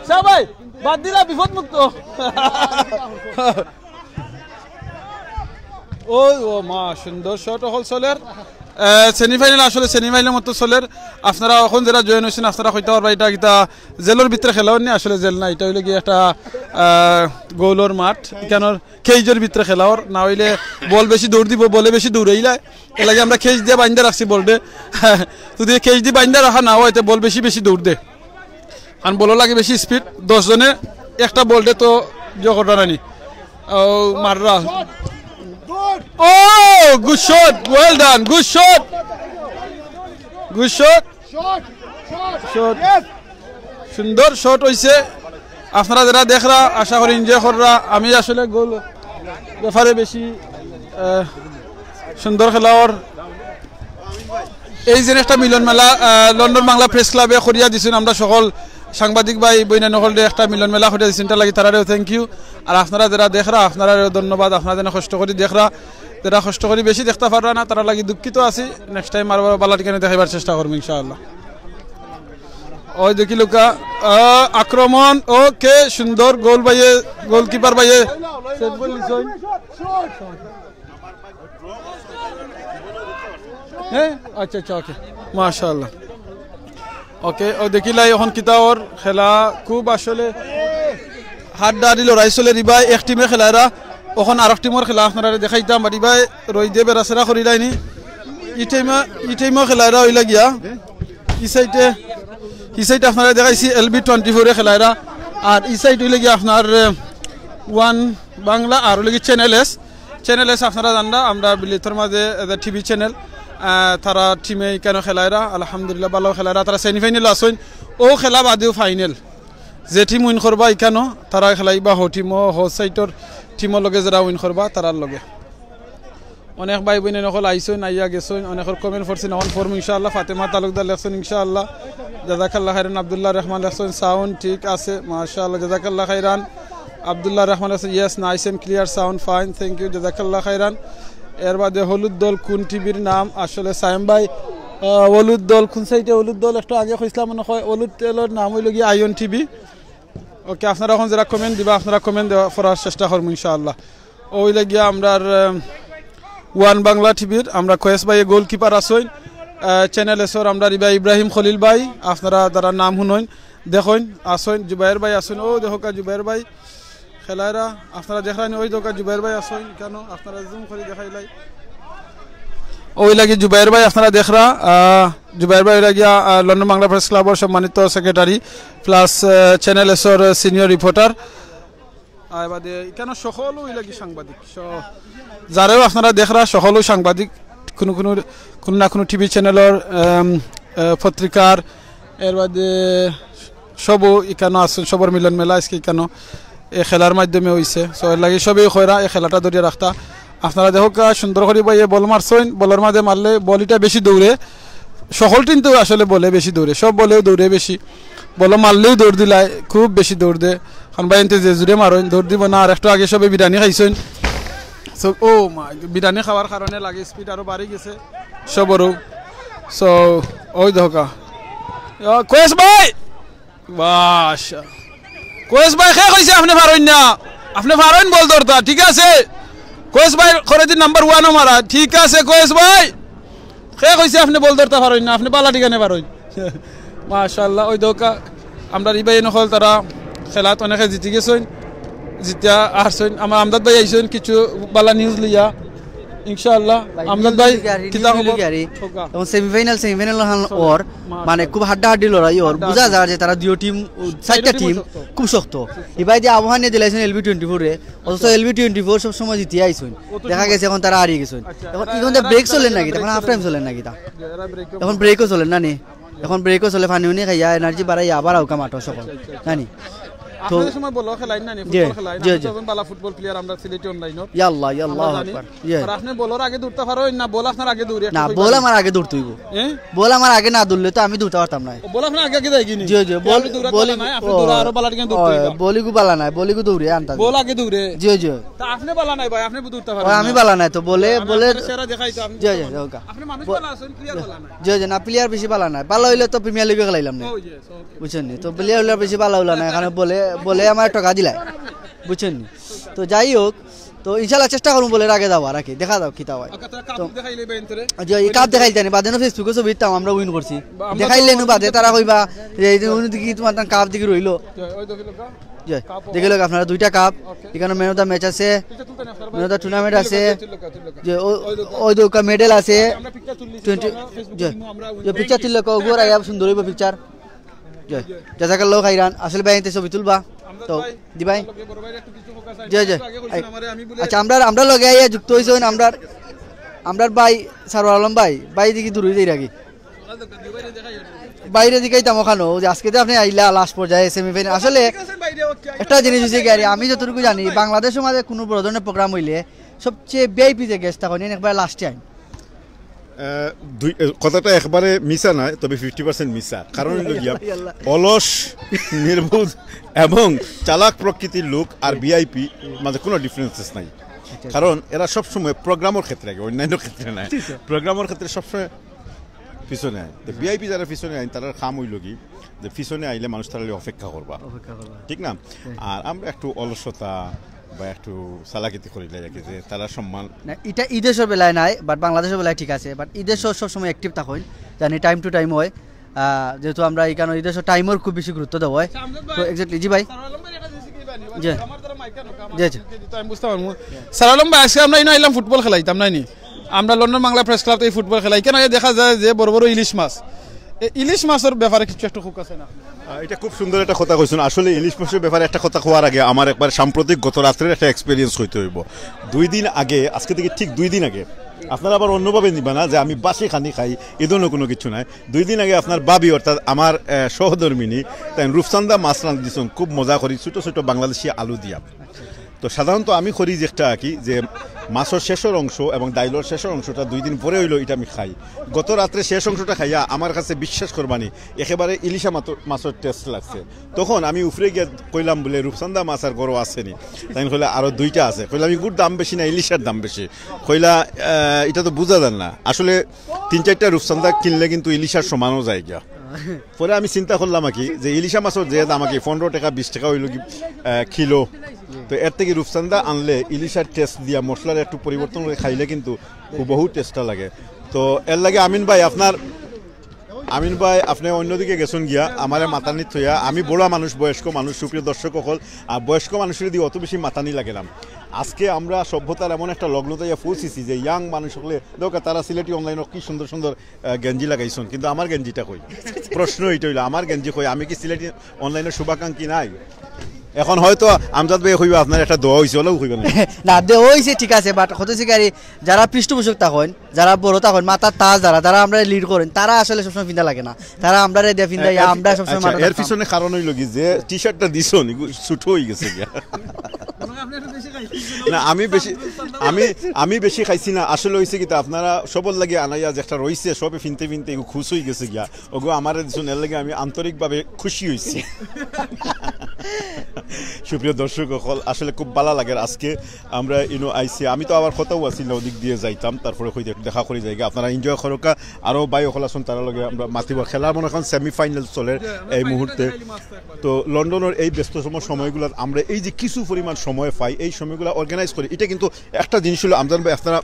সবাই বাদ দিলা বিপদ মুক্ত ও মা সুন্দর শট হল চলের সেমিফাইনাল আসলে সেমিফাইনালের মতো চলের আপনারা এখন যারা জয়েন হয়েছেন আপনারা হইতে পারবা এটা কিতা জেলের ভিতরে খেলাও নি আসলে জেল না এটা হইলে কি একটা গোলর মাঠ কেন কেজের ভিতরে খেলাওর না হইলে বল বেশি দৌড় দিব বলে বেশি দৌড়াইলা এর লাগে আমরা কেজ দিয়ে বাইন্দা রাখছি বলতে যদি কেজ দিয়ে বাইন্দা রাখা না হয় বল বেশি দৌড় দে আর বলও লাগে বেশি স্পিড 10 জনে একটা বল দে তো জগটা রানি মাররা Oh, good shot. Well done. Good shot. সুন্দর শট হইছে আপনারা যারা দেখরা আশা করি এনজয় কররা আমি আসলে গোল ব্যাপারে বেশি সুন্দর খেলাওয়ার এই যে একটা মিলন মেলা লন্ডন বাংলা প্রেস ক্লাবে করিয়া দিছেন আমরা সকল সাংবাদিক ভাই বইনা নকলরে একটা মিলন মেলা করিয়া দিছেন তার লাগি তারারেও থ্যাংক ইউ আর আপনারা যারা দেখরা আপনারাও ধন্যবাদ আপনারা যেন কষ্ট করে দেখরা যারা কষ্ট করে বেশি দেখতে পাররা না তারা লাগি দুঃখিত আছি নেক্সট টাইম আরো ভালো ঠিকানা দেখাবার চেষ্টা করব ইনশাআল্লাহ ওই দেখি লুকা আক্রমণ ওকে সুন্দর গোল ভাইয়ে গোলকিপার ভাইয়ে সেভ গোল লিসন হ্যাঁ আচ্ছা ওকে মাশাআল্লাহ ওকে ও দেখিলাই এখন কিতাওর খেলা খুব আসলে হাড্ডাহাড্ডি লড়াই চলে রিবাই এক টিমে খেলারা এখন আরেক টিমের খেলা আপনারা দেখাইতাম রিবাই রই দিয়ে বেড়াচেরা করিলাইনি ই টাইমও খেলারা হইলা গিয়া ই সাইডে আপনারা দেখাইছি LB24 এ খেলারা আর ই সাইড হইলে গিয়া আপনার ওয়ান বাংলা আর হইলে চ্যানেল এস আপনারা জানরা আমরা বিলিতর মাঝে টিভি চ্যানেল তারা টিমে কেন খেলায়রা আলহামদুলিল্লাহ ভালো খেলায়রা তারা সেমিফাইনাল আসেন ও খেলা বাদেও ফাইনাল যে টিম উইন করবা কেন তারা খেলাইবা হো টিম হো সাইটর টিমের লগে যারা উইন করবা তারার লগে অনেক ভাই বোন নকল আইসেন আইয়া গেছেন অনেকের কমেন্ট করছেন এখন ফর্ম ইনশাআল্লাহ ফাতেমা তালুকদার লেখছেন ইনশাআল্লাহ জাযাকাল্লাহ খাইরান আব্দুল্লাহ রহমান লেখছেন সাউন্ড ঠিক আছে মাশাআল্লাহ জাযাকাল্লাহ খাইরান আব্দুল্লাহ রহমান লেখছেন yes nice and clear sound fine thank you জাযাকাল্লাহ খাইরান এর বাদে হলুদ দল কোন টিভির নাম আসলে সাইম ভাই হলুদ দল কোন সাইডে হলুদ দল একটু আগে কইছিলাম মনে হয় হলুদ তেলের নাম হইল গিয়ে আয়ন টিভি ওকে আপনারা এখন যারা কমেন্ট দিবা আপনারা কমেন্ট দেওয়া করার চেষ্টা করবো ইনশাআল্লাহ ওইলে গিয়া আমরা ওয়ান বাংলা টিভির আমরা কয়েস ভাই গোলকিপার আসইন চ্যানেল এসর আমরা রিবা ইব্রাহিম খলিল ভাই আপনারা যারা নাম শুনইন দেখুন আসইন জুবাইর ভাই আসইন ও দেখো জুবাইর ভাই খেলায়রা আপনারা দেখানি ওই দোকা জুবাইর ভাই আসইন কেন আপনারা জুম করে দেখাইলাই ওই লাগি জুবাইর ভাই আপনারা দেখরা জুবাইর ভাই লাগিয়া লন্ডন বাংলা প্রেস ক্লাবের সম্মানিত সেক্রেটারি প্লাস চ্যানেল এসর সিনিয়র রিপোর্টার আইবাদে কেন সকল ওই লাগি সাংবাদিক যারাও আপনারা দেখরা সকল সাংবাদিক কোনো না কোনো টিভি চ্যানেলের পত্রিকার এর বাদে সব ইকানো আছেন সবর মিলন মেলা আজকে ইকানো এই খেলার মাধ্যমে হয়েছে সো এর লাগে সবই খয়রা এই খেলাটা ধরিয়ে রাখতা আপনারা দেখো সুন্দর করে ভাই বল মারছেন বলের মাঝে মারলে বলিটা বেশি দৌড়ে সকল টিম তো আসলে বলে বেশি দৌড়ে সব বলেও দৌড়ে বেশি বল মারলেও দৌড় দিলাই খুব বেশি দৌড় দে খান ভাই এনতে যে জুড়ে মারেন দৌড় দিব না আর একটু আগে সবে বিরিয়ানি খাইছেন সো ও বিরিয়ানি খাওয়ার কারণে লাগে স্পিড আরো বাড়ি গেছে সবরও সো ওই দেখো কোয়েস ভাই বাস কোয়েস ভাই খে কইছে আপনি পারেন না আপনি পারেন বল দরতা ঠিক আছে কোয়েস ভাই খরেদি নাম্বার 1 মারা ঠিক আছে কোয়েস ভাই খে কইছে আপনি বল দরতা পারেন না আপনি বালা ঠিকানে পারেন মাশাআল্লাহ ওই দোকা আমরা রিবাই নখল তারা খেলাত অনেকে জিতে গেছেন জিতিয়া আসছেন আমার আমদাদ ভাই আইছেন কিছু বালা নিউজ লিয়া ইনশাআল্লাহ আমদাদ ভাই কিতা খবর এবং সেমিফাইনাল ওর মানে খুব হাড্ডাহাড্ডি লড়াই ওর বুঝা যায় যে তারা দুই টিম চারটা টিম খুব শক্ত এবারে যে আবহাওয়া নিয়ে দিলাইছেন LB24 রে অথচ LB24 সব সময় জিতিয়া আইছেন দেখা গেছে এখন তারা হারিয়ে গেছেন এখন ইগন ব্রেক চলেন নাকি এখন হাফ টাইম চলেন নাকি তা এখন ব্রেকও চলেন না নি এখন ব্রেকও চলে পানি উনি খাইয়া এনার্জি বাড়াই আবার আউকা মাঠো সকল জানি তো আপনাদের সময় বলো খেলাই না নি ফুটবল খেলাই না যখন বালা ফুটবল প্লেয়ার আমরা সিলেটি অনলাইনত ইয়াল্লাহ ইয়াল্লাহ আকবার আর আপনি বলার আগে দৌড়তে পারো না বল আপনার আগে দৌড়ে না বল আমার আগে দৌড়তে হইব বল আমার আগে না দৌড়লে তো আমি দৌড়তে পারতাম না বল আপনার আগে যাই কি নি জি জি বল বলি না আপনি দৌড়া আরো বালা কেন দৌড়তে বলিগু বালা নাই বলিগু দৌড়ে আনতা বল আগে দৌড়ে জি জি তা আপনি বালা নাই ভাই আপনি দৌড়তে পারেন আমি বালা নাই তো বলে সেরা দেখাই তো আপনি জি জি ওকা আপনি মানুষ বালা আছেন প্লেয়ার বালা নাই জি জি না প্লেয়ার বেশি বালা নাই বালা হইলে তো প্রিমিয়ার লিগে খেলাইলাম না বুঝছেন নি তো প্লেয়ার হইলে বেশি বালা হইলো না এখানে বলে আমার টাকা দিলাই বুঝছেন নি তো যাই হোক তো ইনশাআল্লাহ চেষ্টা করব বলে আগে যাওয়া রাখি দেখা দাও কি তা হয় তো দেখাইলে বেনতরে জি এই কাপ দেখাইল জানি বাদে না ফেসবুকে ছবি দিতাম আমরা উইন করছি দেখাইলে নু বাদে তারা কইবা এই যে উনি দিকে তোমার কাপ দিকে রইলো ওই দেখিলো কা জি দেখিলো আপনারা দুইটা কাপ এখানে ম্যান অফ দ্য ম্যাচ আছে ম্যান অফ দ্য টুর্নামেন্ট আছে যে ওই দুটো মেডেল আছে 20 জি পিকচার তুললে কো গোর আয়া সুন্দর হইব পিকচার জি জাযাকাল্লাহ খাইরান আসলে ভাই এতে ছবি তুলবা তো দি ভাই জি জি আচ্ছা আমরা লগে আইয়া যুক্ত হইছেন আমরা ভাই সারওয়ার আলম ভাই দেখি দূরে যাই রাখি বাইরে দিকেইতাম ওখানো যে আজকে তো আপনি আইলা লাস্ট পর্যায়ে সেমিফাইনাল আসলে একটা জিনিস হচ্ছে কি আমি যতটুকু জানি বাংলাদেশের মাঝে কোনো বড় ধরনের প্রোগ্রাম হইলে সবচেয়ে ভিআইপি যে গেস্ট তখন একবার লাস্টে আইন কথাটা একবারে মিছা নয় তবে 50% মিছা কারণ অলস নির্বোধ এবং চালাক প্রকৃতির লোক আর ভিআইপি মাঝে কোনো ডিফারেন্সেস নাই কারণ এরা সবসময় প্রোগ্রামের ক্ষেত্রে আগে অন্যান্য ক্ষেত্রে নাই প্রোগ্রামের ক্ষেত্রে সবসময় পিছনে আয় তো ভিআইপি যারা পিছনে আইন তারা খাম হইল কি যে পিছনে আইলে মানুষ তারা অপেক্ষা করবা ঠিক না আর আমরা একটু অলসতা বা একটু চালাকিতি করিলে যে তারা সম্মান না এটা ঈদের বেলায় নাই বাট বাংলাদেশের বেলায় ঠিক আছে বাট ঈদের সবসময় অ্যাক্টিভ থাকুন জানি টাইম টু টাইম হয় যেহেতু আমরা এখানে ঈদের টাইমের খুব বেশি গুরুত্ব দেওয়া হয় তো এক্স্যাক্টলি জি ভাই জি জি জি আমি বুঝতে পারবো স্যার আলম ভাই আজকে আমরা ইনো আইলাম ফুটবল খেলাইতাম নাইনি আমরা লন্ডন বাংলা প্রেস ক্লাব থেকে ফুটবল খেলাই কেন দেখা যায় যে বড় বড় ইলিশ মাছ ইলিশ মাছের ব্যাপারে কিছু একটু খুব আছে না এটা খুব সুন্দর একটা কথা কইছেন আসলে ইলিশ মাছের ব্যাপারে একটা কথা কোয়ার আগে আমার একবার সাম্প্রতিক গত রাত্রের একটা এক্সপেরিয়েন্স হইতে হইব 2 দিন আগে আজকে থেকে ঠিক 2 দিন আগে আপনারা আবার অন্যভাবে নিবা না যে আমি বাসি খানি খাই এ ধরনের কোনো কিছু নাই 2 দিন আগে আপনার বাবি অর্থাৎ আমার সহধর্মিনী তাই রূপচান্দা মাছ রান্ধি দিয়েছেন খুব মজা করি ছোটো ছোটো বাংলাদেশি আলু দিয়া তো সাধারণত আমি করি যেটা কি যে মাছের শেষের অংশ এবং ডাইলের শেষের অংশটা 2 দিন পরে হইলো এটা আমি খাই গত রাত্রে শেষ অংশটা খাইয়া আমার কাছে বিশ্বাস করবানি একেবারে ইলিশা মাছের টেস্ট লাগছে তখন আমি উফরে গিয়ে কইলাম বলে রূপচান্দা মাছ আর গরো আসেনি তাই কইলা আরও 2টা আছে কইলাম এগুলোর দাম বেশি না ইলিশার দাম বেশি কইলা এটা তো বোঝা যান না আসলে 3-4টা রূপচান্দা কিনলে কিন্তু ইলিশার সমানও যায় গিয়া পরে আমি চিন্তা করলাম কি যে ইলিশা মাছের যে দাম কি 15 টাকা 20 টাকা হইল কি কিলো তো এর থেকে রূপচান্দা আনলে ইলিশার টেস্ট দিয়া মশলার একটু পরিবর্তন করে খাইলে কিন্তু বহু টেস্টটা লাগে তো এর লাগে আমিন ভাই আপনি অন্যদিকে গেছেন গিয়া আমার মাতানি থইয়া আমি বড় মানুষ বয়স্ক মানুষ সুপ্রিয় দর্শক সকল আর বয়স্ক মানুষের দিয়ে অত বেশি মাতানি লাগেলাম আজকে আমরা সভ্যতার এমন একটা লগ্নতাইয়া পৌঁছেছি যে ইয়াং মানুষ সকলে দেখো তারা সিলেটি অনলাইনে কি সুন্দর সুন্দর গেঞ্জি লাগাইছেন কিন্তু আমার গেঞ্জিটা কই প্রশ্ন এইটা হইল আমার গেঞ্জি কই আমি কি সিলেটি অনলাইনের শুভাকাঙ্ক্ষী নাই এখন হয়তো আমজাদ ভাই কইবা আপনার একটা দোয়া হইছে হলো কইবা না দোয়া হইছে ঠিক আছে বাট হতেছে কি যারা পৃষ্ঠপোষক থাকেন যারা বড় থাকেন মাথার তাজ যারা আমরা লিড করেন তারা আসলে সবসময় ফিন্দা লাগে না তারা আমরা রে দে ফিন্দা আমরা সবসময় মাথা এর পিছনে কারণ হইল কি যে টি-শার্টটা দিছন ছোট হই গেছে গিয়া না আমি বেশি খাইছি না আসলে হইছে কি আপনারা সবল লাগে আনাইয়া যেটা রইছে সবে ফিনতে খুশ হয়ে গেছে গিয়া ওগো আমার দিছন এর লাগে আমি আন্তরিকভাবে খুশি হইছি সুপ্রিয় দর্শক আসলে খুব ভালো লাগে আজকে আমরা আইসি আমি তো আবার কোথাও আছি না ওদিক দিয়ে যাইতাম তারপরে দেখা করে যাই আপনারা এনজয় করোকা আরও বাই ওখল আসুন তার লগে আমরা মাতিব খেলার মনে এখন সেমিফাইনাল চলে এই মুহূর্তে তো লন্ডনের এই ব্যস্ততম সময়গুলো আমরা এই যে কিছু পরিমাণ সময় পাই এই সময়গুলো অর্গানাইজ করি এটা কিন্তু একটা জিনিস হলো আমজান ভাই আপনারা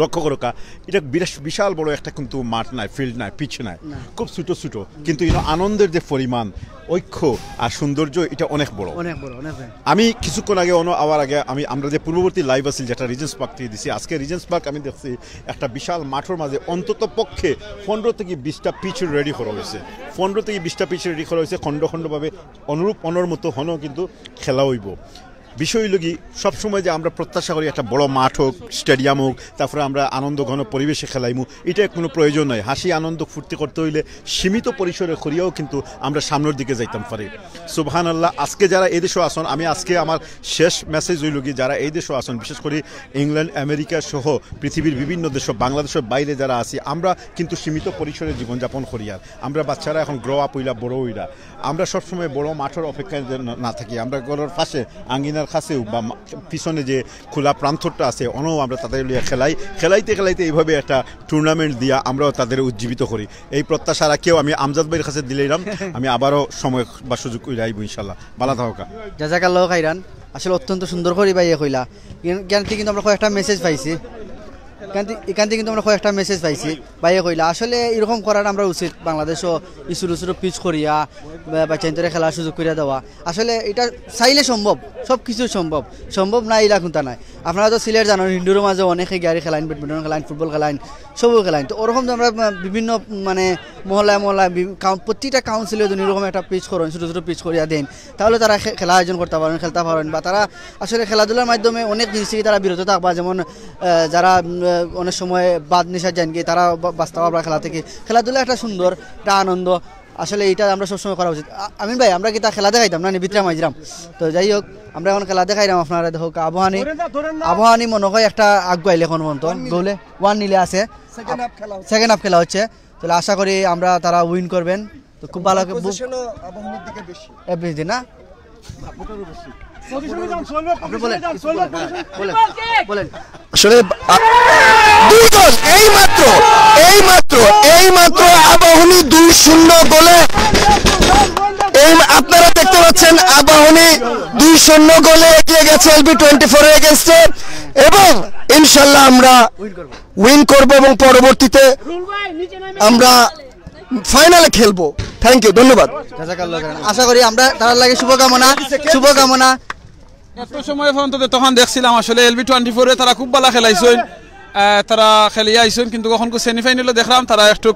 লক্ষ্য করোকা এটা বিশাল বড় একটা কিন্তু মাঠ নাই ফিল্ড নাই পিচ নাই খুব ছোটো ছোটো কিন্তু আনন্দের যে পরিমাণ ঐক্য আর সৌন্দর্য এটা অনেক বড় আমি কিছুক্ষণ আগে আমরা যে পূর্ববর্তী লাইভ আছিল যেটা রিজেন্স পার্ক থেকে দিছি আজকে রিজেন্স পার্ক আমি দেখছি একটা বিশাল মাঠের মাঝে অন্তত পক্ষে 15 থেকে 20টা পিচ রেডি করা হয়েছে 15 থেকে 20টা পিচ রেডি করা হয়েছে খণ্ড খণ্ডভাবে অনুরূপ অনর মতো হনও কিন্তু খেলা হইব বিষয় হইল কি সবসময় যে আমরা প্রত্যাশা করি একটা বড় মাঠ হোক, স্টেডিয়াম হোক, তারপরে আমরা আনন্দ ঘন পরিবেশে খেলাইমু, এটা কোনো প্রয়োজন নয়। হাসি আনন্দ ফুর্তি করতে হইলে সীমিত পরিসরে করিয়াও কিন্তু আমরা সামনের দিকে যাইতাম পারি। সুবহানাল্লাহ, আজকে যারা এই দেশে আসন, আমি আজকে আমার শেষ মেসেজ হইল কি যারা এই দেশে আসন, বিশেষ করে ইংল্যান্ড, আমেরিকা সহ পৃথিবীর বিভিন্ন দেশ, বাংলাদেশের বাইরে যারা আছি, আমরা কিন্তু সীমিত পরিসরে জীবনযাপন করি। আর আমরা বাচ্চারা এখন গ্রো আপ হইলা, বড় হইলা, আমরা সবসময় বড় মাঠের অপেক্ষায় না থাকি। আমরা ঘরের পাশে আঙ্গিনার কাছেও বা পিছনে যে খোলা প্রান্তরটা আছে অনও আমরা তাদের লিয়ে খেলাইতে এইভাবে একটা টুর্নামেন্ট দিয়া আমরাও তাদের উজ্জীবিত করি। এই প্রত্যাশা রাখিও আমি আমজাদ ভাইয়ের কাছে দিলাম, আমি আবারও সময় বা সুযোগ করে আইব ইনশাল্লাহ। ভালো থাকা জাযাকাল্লাহু খাইরান। আসলে অত্যন্ত সুন্দর করে বাইয়ে কইলা। এখান থেকে কিন্তু আমরা কয়েকটা মেসেজ পাইছি, এখান থেকে কিন্তু আমরা কয়েকটা মেসেজ পাইছি বাইয়ে কইলা। আসলে এরকম করার আমরা উচিত, বাংলাদেশও ইসুর পিচ করিয়া বাচ্চাদের খেলার সুযোগ করিয়া দেওয়া। আসলে এটা চাইলে সম্ভব, সব কিছু সম্ভব না এলা কোনটা নাই। আপনারা তো সিলেট জানেন, হিন্দুর মাঝে অনেকে গাড়ি খেলাইন, ব্যাডমিন্টন খেলাইন, ফুটবল খেলাইন, সবও খেলাইন। তো ওরকম তো আমরা বিভিন্ন মানে মহলায় প্রতিটা কাউন্সিলে যদি এরকম একটা পিচ করেন, ছোটো ছোটো পিচ করিয়া দেন, তাহলে তারা খেলা আয়োজন করতে পারেন, খেলতে পারেন, বা তারা আসলে খেলাধুলার মাধ্যমে অনেক জিনিস থেকে তারা বিরত থাকবা। যেমন যারা অনেক সময় বাদ নিশা যান গিয়ে তারা বাঁচতে পারবা খেলা থেকে। খেলাধুলা একটা সুন্দর, একটা আনন্দ, আসলে এটা আমরা সবসময় করা উচিত। আমিন ভাই, আমরা কি তা খেলা দেখাইতাম না, ভিতরে মাইজরাম। তো যাই হোক, আমরা এখন খেলা দেখাইলাম। আপনারা দেখো আবহানি মনে হয় একটা আগুয়াইলে এখন পর্যন্ত গোলে 1 নিলে আছে, সেকেন্ড হাফ খেলা হচ্ছে। তাহলে আশা করি আমরা তারা উইন করবেন। তো খুব ভালো বেশি না আসলে এইমাত্র আবাহনী 2-0 গোলে, আপনারা দেখতে পাচ্ছেন আবাহনী 2-0 গোলে এগিয়ে গেছে LB24 এর এগেইনস্টে, এবং ইনশাআল্লাহ আমরা উইন করব এবং পরবর্তীতে আমরা ফাইনালে খেলবো। থ্যাংক ইউ, ধন্যবাদ। আশা করি আমরা তার লাগে শুভকামনা। এত সময় পর্যন্ত তখন দেখছিলাম আসলে LB24 তারা খুব ভালো খেলাইছেন, তারা খেলিয়ে আইছেন, কিন্তু কখন সেমিফাইনালে দেখলাম তারা একটু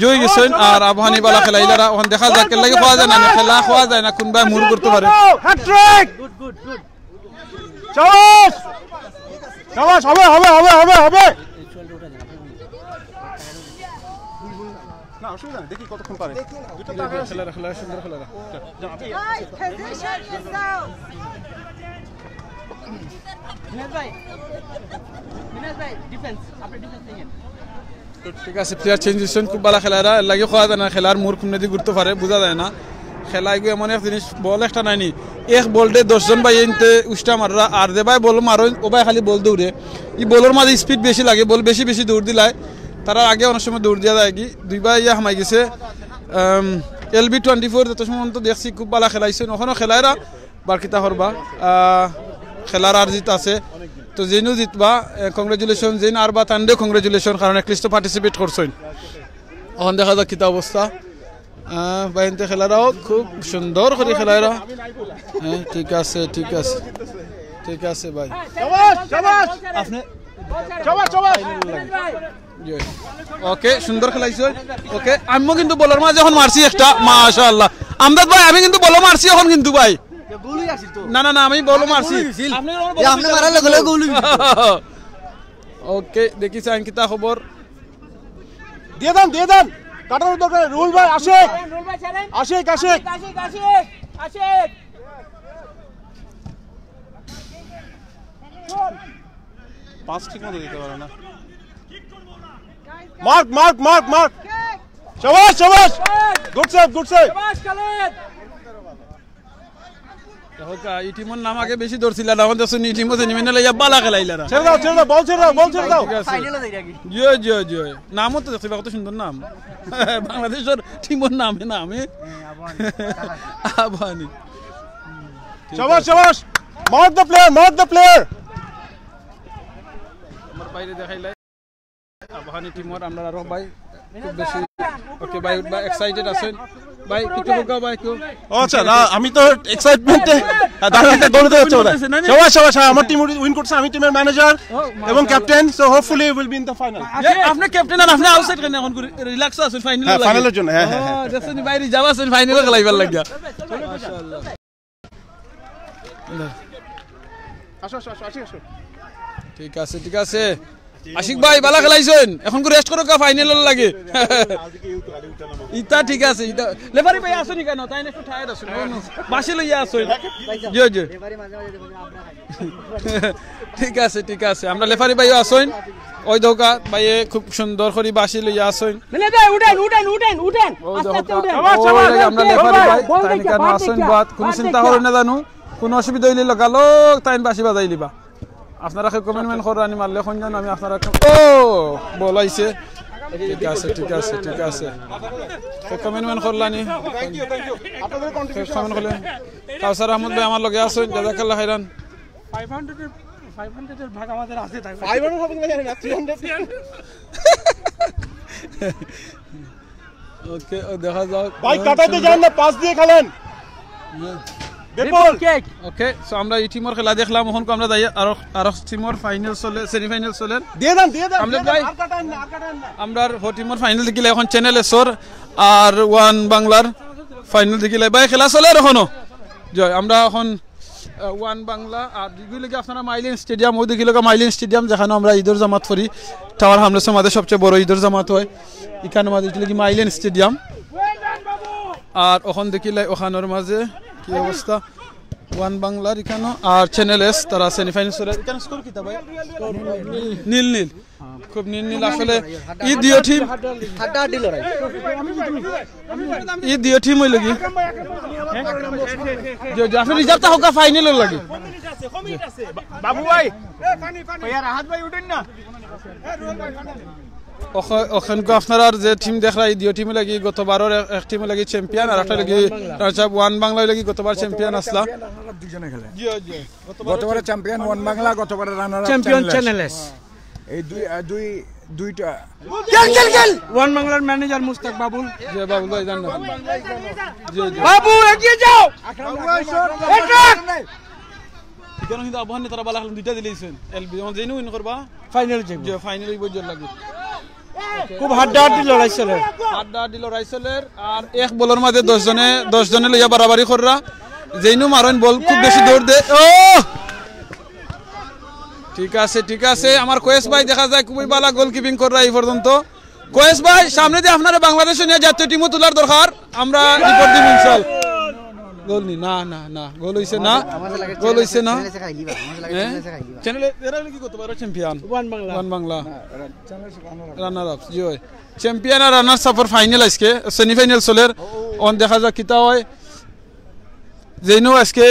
জয় গেছেন। আর আবহানী বালা খেলাইলারা ওখানে দেখা যায় কেন লাগে খাওয়া যায় না, খেলা খাওয়া যায় না, কোনবাই মুর করতে পারে। দেখি কতক্ষণ পারে। ঠিক আছে, প্লেয়ার চেঞ্জ হয়েছেন, খুব ভালো খেলারা লাগে খাওয়া যায় না, খেলার মুর খুব নদী ঘুরতে পারে, বোঝা যায় না। খেলায় গিয়ে এমন এক জিনিস, বল একটা নাইনি, এক বল দে 10 জন ভাই এনতে উষ্টা মাররা, আর যে ভাই বল মারো ও ভাই খালি বল দৌড়ে। ই বলের মাঝে স্পিড বেশি লাগে, বল বেশি দৌড় দিলায়, তারা আগে অনেক সময় দৌড় দেওয়া যায় কি। দুইবার ইয়া হামাই গেছে LB24 যত সময় তো দেখছি খুব ভালো খেলাইছেন। ওখানেও খেলায়রা বারকিতা করবা, খেলার আর জিত আছে। তো যেনও জিতবা কংগ্রেচুলেশন, যেন আর বা তান্ডে কংগ্রেচুলেশন, কারণ একলিস্ট পার্টিসিপেট করছেন। ওখান দেখা যাক কিতা অবস্থা। বাইনতে খেলারাও খুব সুন্দর করে খেলায়রা। ঠিক আছে ভাই, আপনি ওকে সুন্দর খেলাইছো। ওকে, আমিও কিন্তু বলার মাঝে এখন মারছি একটা, মাশাআল্লাহ আমদাদ ভাই, আমি কিন্তু বলো মারছি এখন, কিন্তু ভাই না আমি বলো মারছি। ওকে, দেখি চাই কিতা খবর, দিয়ে দেন কাটানোর দরকার। রুল ভাই আশিক 5 ঠিক মতো দিতে পারে না। মার্ক শাবাশ গুড সেভ এই টিমের নাম আগে বেশি ধরছিল না, এখন দেখুন এই টিমও নিমেন লাইয়া বালা খেলাইলারা। ছেড়ে দাও বল ছেড়ে দাও। ফাইনালে যাই রাখি। জয় নামও তো দেখছি কত সুন্দর নাম, বাংলাদেশের টিমের নামে আবহানী। শাবাশ মার্ক দ্য প্লেয়ার। আমার বাইরে দেখাইলাই আবহানী টিমের আমরা আরো ভাই খুব বেশি। ওকে ভাই এক্সাইটেড আছেন ভাই, কিছু বলগা ভাই কেউ? আচ্ছা না, আমি তো এক্সাইটমেন্টে দাঁড়াতে দৌড়তে হচ্ছে ওরা। শাবাশ আমার টিম উইন করছে, আমি টিমের ম্যানেজার এবং captain, so hopefully will be in the final. আপনি ক্যাপ্টেন আর আপনি আউটসাইড কেন এখন রিল্যাক্স আছেন ফাইনালের জন্য? হ্যাঁ দেখছেন বাইরে যাওয়া আছেন ফাইনালে খেলাইবার লাগিয়া। মাশাআল্লাহ ঠিক আছে ঠিক আছে আশিক ভাই বালা খেলাইছেন এখন কো রেস্ট করো কা ফাইনাল লাগে ইতা ঠিক আছে ইতা লেফারি ভাই আসুনি কেন তাই না একটু টায়ার্ড আছেন বাসে লইয়া আসুন জি জি ঠিক আছে আমরা লেফারি ভাইও আসুন ওই দোকা ভাই খুব সুন্দর করে বাসে লইয়া আসুন মানে ভাই উঠেন আস্তে উঠেন আমরা লেফারি ভাই তাই কেন আসুন বাত কোন চিন্তা করো না জানো কোন অসুবিধা হইলে লাগালো তাই বাসি বাজাই লিবা আপনারা কমেন্ট করানি মারলে কোন জানো আমি আপনারা ও বলাইছে ঠিক আছে কমেন্ট করলানি আপনাদের কন্ট্রিবিউশন করলেন কাউসার আহমদ ভাই আমার লগে আছেন জাযাকাল্লাহ খাইরান 500 এর ভাগ আমাদের আছে তাই 500 হবে না 300 ওকে দেখা যাক ভাই কাটাতে যান না পাস দিয়ে খেলেন বিপুল ওকে সো আমরা এই টিমের খেলা দেখলাম এখন আমরা যাই আর টিমের ফাইনাল চলে সেমিফাইনাল চলে দিয়ে দেন আমরা ভাই আমরা হো টিমের ফাইনাল দেখিলে এখন চ্যানেল এসর আর ওয়ান বাংলার ফাইনাল দেখিলে ভাই খেলা চলে এখনো জয় আমরা এখন ওয়ান বাংলা আর দিগুলিকে আপনারা মাইলিন স্টেডিয়াম ওই দেখিলে মাইলিন স্টেডিয়াম যেখানে আমরা ঈদের জামাত করি টাওয়ার হামলার মধ্যে সবচেয়ে বড় ঈদের জামাত হয় এখানে মাঝে কি মাইলিন স্টেডিয়াম আর ওখান দেখিলে ওখানের মাঝে কি অবস্থা ওয়ান বাংলার এখানে আর চ্যানেল এস তারা সেমিফাইনাল চলে এখানে স্কোর কিটা ভাই নীল খুব নীল আসলে ই দিও টিম হাড্ডাহাড্ডি লড়াই ই দিও টিম হই লাগি যে আপনি রিজার্ভটা হোক ফাইনাল লাগে বাবু ভাই ভাইয়া রাহাত ভাই উঠেন না ওখানকে আপনারা যে টিম দেখরা এই দুই টিমে লাগি গতবারের এক টিমে লাগি চ্যাম্পিয়ন আর একটা লাগি ওয়ান বাংলা লাগি গতবার চ্যাম্পিয়ন আসলা দুজনে খেলে জি গতবারের চ্যাম্পিয়ন ওয়ান বাংলা গতবারের রানার আপ চ্যাম্পিয়ন চ্যানেলস এই দুইটা খেল ওয়ান বাংলার ম্যানেজার মুস্তাক বাবুল জি বাবুল ভাই জান না জি বাবু এগিয়ে যাও কেন কিন্তু আবহাওয়া তারা বালা খেলেন দুইটা দিলেছেন এলবি যেমন যেন উইন করবা ফাইনাল যাবে যে ফাইনাল এই বজর লাগে খুব হাড্ডাহাড্ডি লড়াই চলে আর এক বলের মাঝে 10 জনে লইয়া বাড়াবাড়ি কররা যেইনু মারন বল খুব বেশি দৌড় দে ও ঠিক আছে আমার কোয়েস ভাই দেখা যায় খুবই ভালো গোলকিপিং কররা এই পর্যন্ত কোয়েস ভাই সামনে দিয়ে আপনারা বাংলাদেশ নিয়ে জাতীয় টিমও তোলার দরকার আমরা রিপোর্ট দিব ইনশাআল্লাহ গোল নি না গোল হইছে না চ্যানেলে এরা কি করতে পারে champion one Bangla runner up জি হয় চ্যাম্পিয়ন আর রানার আপ ফাইনাল আজকে সেমিফাইনাল চলের অন দেখা যাক কিতা হয় যেইনো আজকে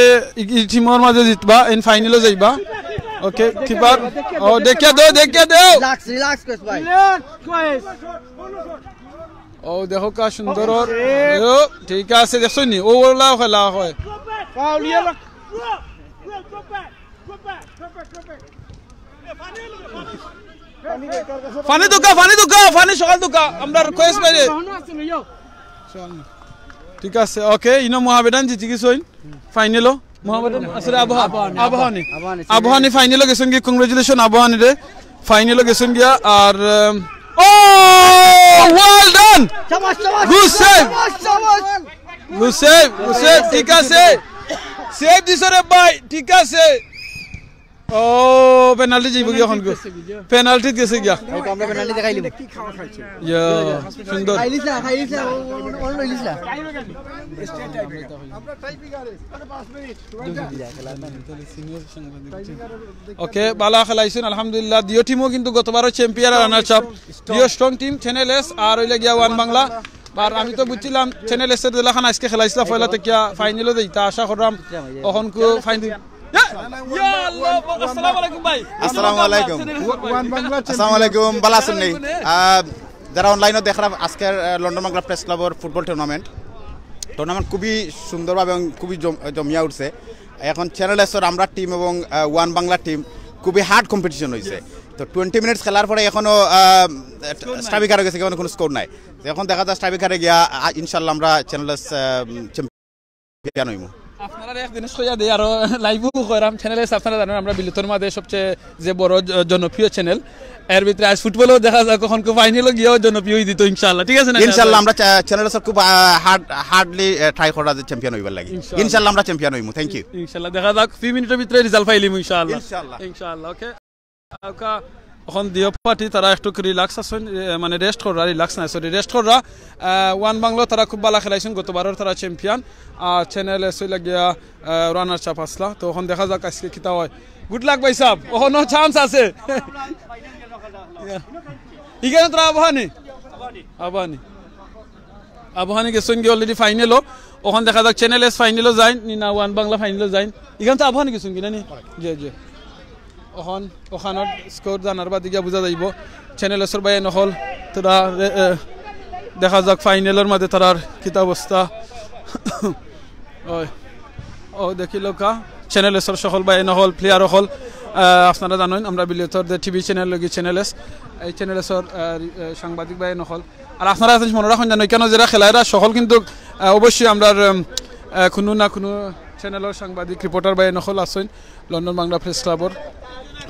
টিমের মাঝে জিতবা ইন ফাইনালে যাইবা ওকে কিপার ও দেখিয়া দাও রিল্যাক্স কোচ ভাই ও দেখো কা সুন্দর ও ঠিক আছে দেখছো নি ওলা খেলা হয় পানি সকাল দুকা আমরা কোয়েস বাইরে ঠিক আছে ওকে ইনো মহাবেদান জিতি গেছইন ফাইনালও মহাবেদান আসলে আবহাওয়ানি ফাইনালও গেছেন কি কংগ্রেচুলেশন আবহাওয়ানি রে ফাইনালও গেছেন গিয়া আর Oh, well done! Good save! ঠিক আছে সেভ দিছো রে ভাই ঠিক আছে ও পেনাল্টি যাইব কি এখন পেনাল্টি গেছে গিয়া আমরা পেনাল্টি দেখাইলি কি খাওয়া খাইছে ইয়া সুন্দর খাইলিস না অন লইলিস না আমরা টাই বিগারে 5 মিনিট ওকে বালা খেলাইছেন আলহামদুলিল্লাহ দিও টিমও কিন্তু গতবারও চ্যাম্পিয়ন আর রানার আপ দিও স্ট্রং টিম চ্যানেল এস আর হইলা গিয়া ওয়ান বাংলা আর আমি তো বুঝছিলাম চ্যানেল এস এর দেলাখান আজকে খেলাইছিলা পয়লা থেকে ফাইনালও দেইতা আশা করলাম এখন কো ফাইনাল আসসালামু আলাইকুম ভাই আসসালামু আলাইকুম আসসালামু আলাইকুম ভালো আছেন নি যারা অনলাইনে দেখরা আজকের লন্ডন বাংলা প্রেস ক্লাবের ফুটবল টুর্নামেন্ট খুবই সুন্দরভাবে এবং খুবই জমিয়া উঠছে এখন চ্যানেল এসর আমরা টিম এবং ওয়ান বাংলা টিম খুবই হার্ড কম্পিটিশন হয়েছে তো 20 মিনিটস খেলার পরে এখনো স্ট্রাইকারে গেছে কোনো স্কোর নাই এখন দেখা যায় স্ট্রাইকারে গিয়া ইনশাআল্লাহ আমরা চ্যানেল চ্যাম্পিয়ন হইমু আপনারা এক জিনিস কইয়া দেই আর লাইভও কইরাম চ্যানেলে আপনারা জানেন আমরা বিলুতর মাঝে সবচেয়ে যে বড় জনপ্রিয় চ্যানেল এর ভিতরে আজ ফুটবলও দেখা যাক কখন ফাইনালও গিয়েও জনপ্রিয় দিত ইনশাআল্লাহ ঠিক আছে না ইনশাআল্লাহ আমরা চ্যানেলে সব খুব হার্ডলি ট্রাই করা যে চ্যাম্পিয়ন হইবার লাগে ইনশাআল্লাহ আমরা চ্যাম্পিয়ন হইমু থ্যাংক ইউ ইনশাআল্লাহ দেখা যাক 2 মিনিটের ভিতরে রেজাল্ট পাইলিম ইনশাআল্লাহ ইনশাআল্লাহ ওকে আকা এখন দিও পার্টি তারা একটু রিল্যাক্স আছেন মানে রেস্ট করা রিল্যাক্স না সরি রেস্ট করা ওয়ান বাংলা তারা খুব ভালো খেলাইছেন গতবারের তারা চ্যাম্পিয়ন আর চ্যানেল এসে লাগিয়া রানার চাপ আসলা তো এখন দেখা যাক আজকে কিতা হয় গুড লাক ভাই সাহেব ওখানে চান্স আছে ইখানে তোরা আবহানি গেছেন কি অলরেডি ফাইনালও ওখানে দেখা যাক চ্যানেল এস ফাইনালও যায় না ওয়ান বাংলা ফাইনালও যায় এখানে তো আবহানি গেছেন কিনা নি জি ওখানত স্কোর জানার বাদ গিয়া বুঝা যাইব চ্যানেল এসর বাই নহল তোরা দেখা যাক ফাইনালের মাঝে তারার কিতা অবস্থা ও দেখিল কা চ্যানেল এসর সকল বাই নহল প্লেয়ার হল আপনারা জানেন আমরা বিলেতর যে টিভি চ্যানেল লগি চ্যানেল এস এই চ্যানেল এসর সাংবাদিক বাই নহল আর আপনারা মনে রাখুন জানো কেন যারা খেলায়রা সকল কিন্তু অবশ্যই আমরা কোনো না কোনো চ্যানেলের সাংবাদিক রিপোর্টার বাই নহল আসেন লন্ডন বাংলা প্রেস ক্লাবর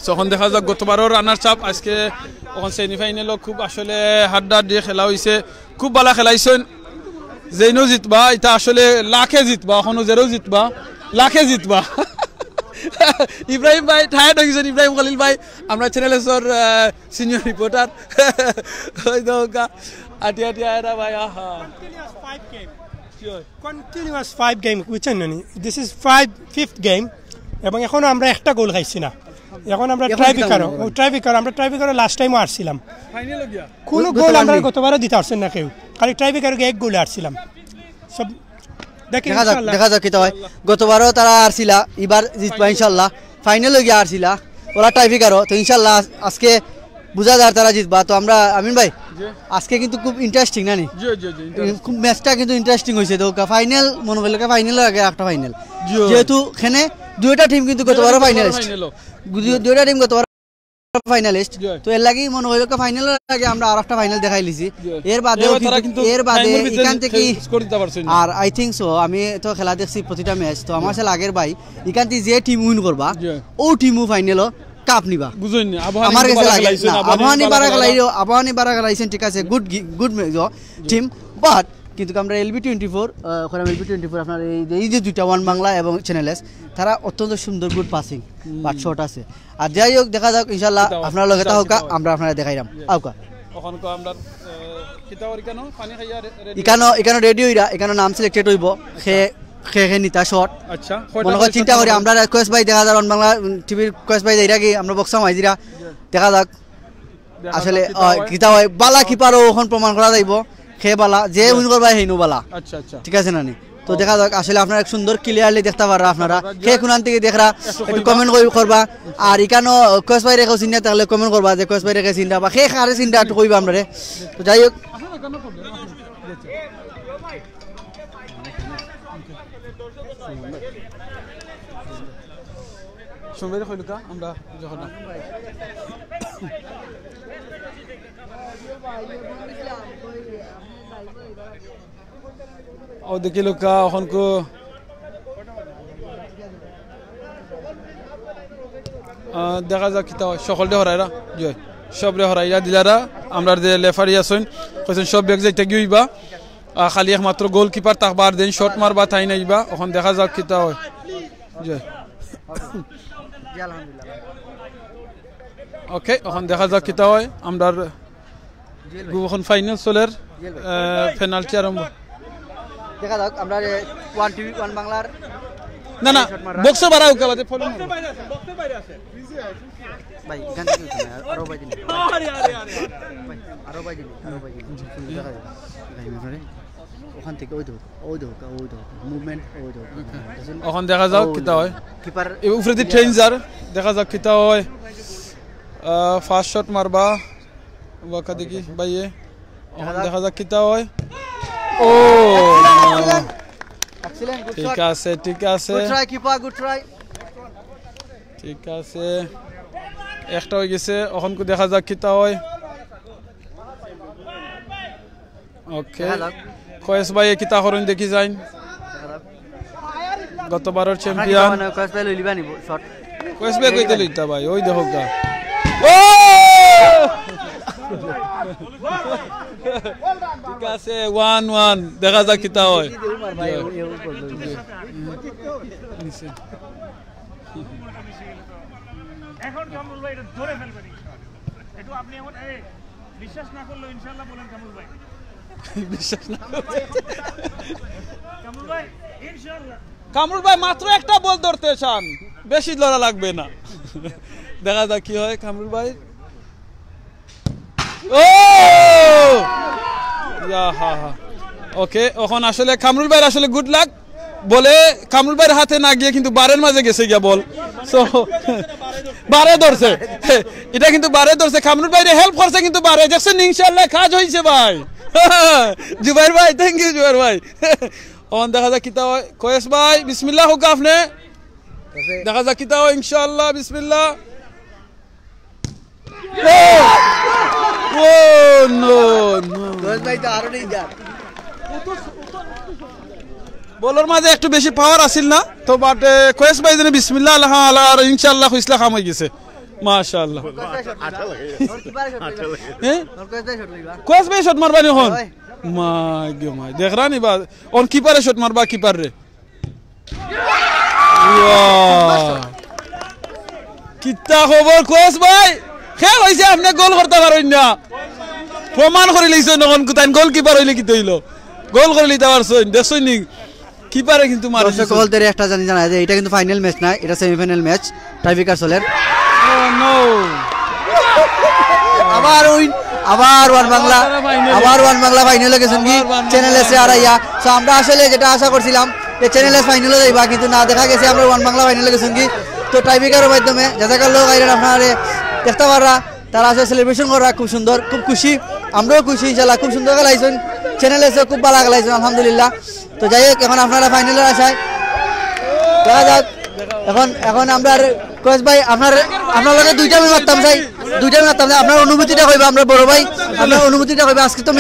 তখন দেখা যাক গতবারও রানার চাপ আজকে ওখান সেমিফাইনালও খুব আসলে হাড্ডা দিয়ে খেলা হয়েছে খুব ভালো খেলাইছেন যেইনো জিতবা এটা আসলে লাখে জিতবা এখনো জেরো জিতবা লাখে জিতবা ইব্রাহিম ভাই টায়ার্ড হয়ে গেছেন ইব্রাহিম খলিল ভাই আমরা চ্যানেলের সিনিয়র রিপোর্টার আটিয়া টিয়া ভাই আহা কন্টিনিউয়াস 5 গেম বুঝছেন না দিস ইজ 5th গেম এবং এখনো আমরা একটা গোল খাইছি না এখন আমরা ট্রাইবিকার লাস্ট টাইমও আসছিলাম ফাইনালে গিয়া কোন গোল আমরা গতবারও দিতে পারছেন না কেউ খালি ট্রাইবিকারকে এক গোলে আসছিলাম সব দেখা যাক কিতা হয় গতবারও তারা আসছিলা এবার জিতবা ইনশাআল্লাহ ফাইনালে গিয়া আসছিলা ওরা ট্রাইবিকারও তো ইনশাআল্লাহ আজকে বুঝা যায় তারা জিতবা তো আমরা আমিন ভাই আজকে কিন্তু খুব ইন্টারেস্টিং না নি খুব ম্যাচটা কিন্তু ইন্টারেস্টিং হয়েছে তো ফাইনাল মনে হলো ফাইনালের আগে একটা ফাইনাল যেহেতু এখানে দুইটা টিম কিন্তু গতবারও ফাইনালিস্ট দুইটা টিম গতবার ফাইনালিস্ট তো এর লাগি মনে হইল ফাইনালের আগে আমরা আরেকটা ফাইনাল দেখাই লিছি এর বাদে এখান থেকে আর আই থিঙ্ক সো আমি তো খেলা দেখছি প্রতিটা ম্যাচ তো আমার সাথে আগের ভাই এখান থেকে যে টিম উইন করবা ও টিমও ফাইনালও কাপ নিবা বুঝুন আমার কাছে লাগে আবহানি বারা খেলাইছেন ঠিক আছে গুড টিম বাট কিন্তু আমরা LB24 ওখানে LB24 আপনার এই যে দুইটা ওয়ান বাংলা এবং চ্যানেল এস তারা অত্যন্ত সুন্দর গুড পাসিং বাট শট আছে আর যাই হোক দেখা যাক ইনশাআল্লাহ আপনার লগে তা হোক আমরা আপনারা দেখাইরাম আউকা ওখানে কো আমরা কিতাওর কেন পানি খাইয়া এখানে রেডি হইরা এখানে নাম সিলেক্টেড হইব খে নিতা শট আচ্ছা মনে কর চিন্তা করি আমরা রিকোয়েস্ট ভাই দেখা যাক ওয়ান বাংলা টিভির রিকোয়েস্ট ভাই দেইরা কি আমরা বক্সা মাইজিরা দেখা যাক আসলে কিতা হয় বালা কিপারও ওখানে প্রমাণ করা যাইব খেবালা যে উইন করবা হেইনো বালা আচ্ছা আচ্ছা ঠিক আছে না নি তো দেখা যাক আসলে আপনারা এক সুন্দর ক্লিয়ারলি দেখতে পাররা আপনারা কে কোনান থেকে দেখরা একটু কমেন্ট করবা আর ইকানো কোয়েস ভাই রেখো চিন্তা তাহলে কমেন্ট করবা যে কোয়েস ভাই রেখে চিন্তা বা কে খারে চিন্তা একটু কইবা আমরা তো যাই হোক শুনবে কইলুকা আমরা যখন ও দেখিল কা এখনকো দেখা যাক কিতা সকলরে হরাইরা জয় সবরে হরাইয়া দিলারা আমরা যে লেফারি আছেন কইছেন সব ব্যাগ যাইতে গইবা খালি একমাত্র গোলকিপার তাকবার দেন শট মারবা তাই নাইবা এখন দেখা যাক কিতা হয় জয় ওকে এখন দেখা যাক কিতা হয় আমরা এখন ফাইনাল চলের পেনাল্টি আরম্ভ দেখা যাক আমরা ওয়ান টিভি ওয়ান বাংলার না না বক্সে বাড়াও কে বাদে ফলো বক্সে বাইরে আছে ভাই গান কি আরো ভাই দিন আরে আরো ভাই দিন দেখা যায় ভাই ওখান থেকে ওই দাও মুভমেন্ট ওই দাও এখন দেখা যাক কিতা হয় কিপার উপরে দি ট্রেঞ্জার দেখা যাক কিতা হয় ফার্স্ট শট মারবা ওয়াকা দেখি ভাইয়ে এখন দেখা যাক কিতা হয় ও এক্সিলেন্ট গুড শট ঠিক আছে good try keeper good try ঠিক আছে একটা হয়ে গেছে এখন কো দেখা যাক কিতা হয় ওকে কয়েস ভাই কিতা করুন দেখি যাইন গতবারের চ্যাম্পিয়ন কয়েস ভাই লইবা নিব শট কয়েস ভাই কইতে লইতা ভাই ওই দেখো গা ও ঠিক আছে 1-1 দেখা যাক কিতা হয় এখন কামরুল ভাই এটা ধরে ফেলবেন একটু আপনি এখন বিশ্বাস না করলে ইনশাআল্লাহ বলেন কামরুল ভাই বিশ্বাস না করলে কামরুল ভাই ইনশাআল্লাহ কামরুল ভাই মাত্র একটা বল ধরতে চান বেশি লড়া লাগবে না দেখা যাক কি হয় কামরুল ভাই ও ইয়া হা হা ওকে এখন আসলে কামরুল ভাই আসলে গুড লাক বলে কামরুল ভাইয়ের হাতে না গিয়ে কিন্তু বারের মাঝে গেছে গিয়া বল সো বারে ধরছে এটা কিন্তু বারে ধরছে কামরুল ভাই হেল্প করছে কিন্তু বারে দেখছেন ইনশাআল্লাহ কাজ হইছে ভাই জুবাইর ভাই থ্যাংক ইউ জুবাইর ভাই অন দেখা যাক কিতা হয় কয়েস ভাই বিসমিল্লাহ হোক আপনি দেখা যাক কিতা হয় ইনশাআল্লাহ বিসমিল্লাহ ও নো নো কয়েস ভাই তো আরো নেই যা বলার মাঝে একটু বেশি পাওয়ার আছিল না তো বাট কয়েস ভাই জানে বিসমিল্লাহ আল্লাহ আল্লাহ আর ইনশাআল্লাহ কইসলা কাম হয়ে গেছে মাশাআল্লাহ কয়েস ভাই শট মারবা নি হন মাই গো মাই দেখ রানি বা অন কিপারে শট মারবা কিপার রে কিতা খবর কয়েস ভাই খেল হইছে আপনি গোল করতে পারেন না প্রমাণ করে লইছেন নখন কোথায় গোল কিপার হইলে কি হইল গোল করে লিতে পারছেন দেখছেন নি কিপারে কিন্তু মারছে দর্শক বলতে একটা জানা যে এটা কিন্তু ফাইনাল ম্যাচ না এটা সেমিফাইনাল ম্যাচ টাইব্রেকার চলে ও নো আবার ওয়ান বাংলা ফাইনালে গেছেন কি চ্যানেল এসে আরাইয়া সো আমরা আসলে যেটা আশা করছিলাম যে চ্যানেল এস ফাইনালে যাইবা কিন্তু না দেখা গেছে আমরা ওয়ান বাংলা ফাইনালে গেছেন কি তো টাইব্রেকারের মাধ্যমে যাদের লোক আইলেন আপনারা দেখতে পাররা তারা আসলে সেলিব্রেশন করা খুব সুন্দর খুব খুশি আমরাও খুশি ইনশাআল্লাহ খুব সুন্দর খেলাইছেন চ্যানেল এসে খুব ভালো খেলাইছেন আলহামদুলিল্লাহ তো যাই হোক এখন আপনারা ফাইনালের আশায় দেখা যাক এখন আমরা কয়েস ভাই আপনার লগে দুইটা আমি মারতাম চাই আপনার অনুভূতিটা কইবা আমরা বড় ভাই আপনার অনুভূতিটা কইবা আজকে তো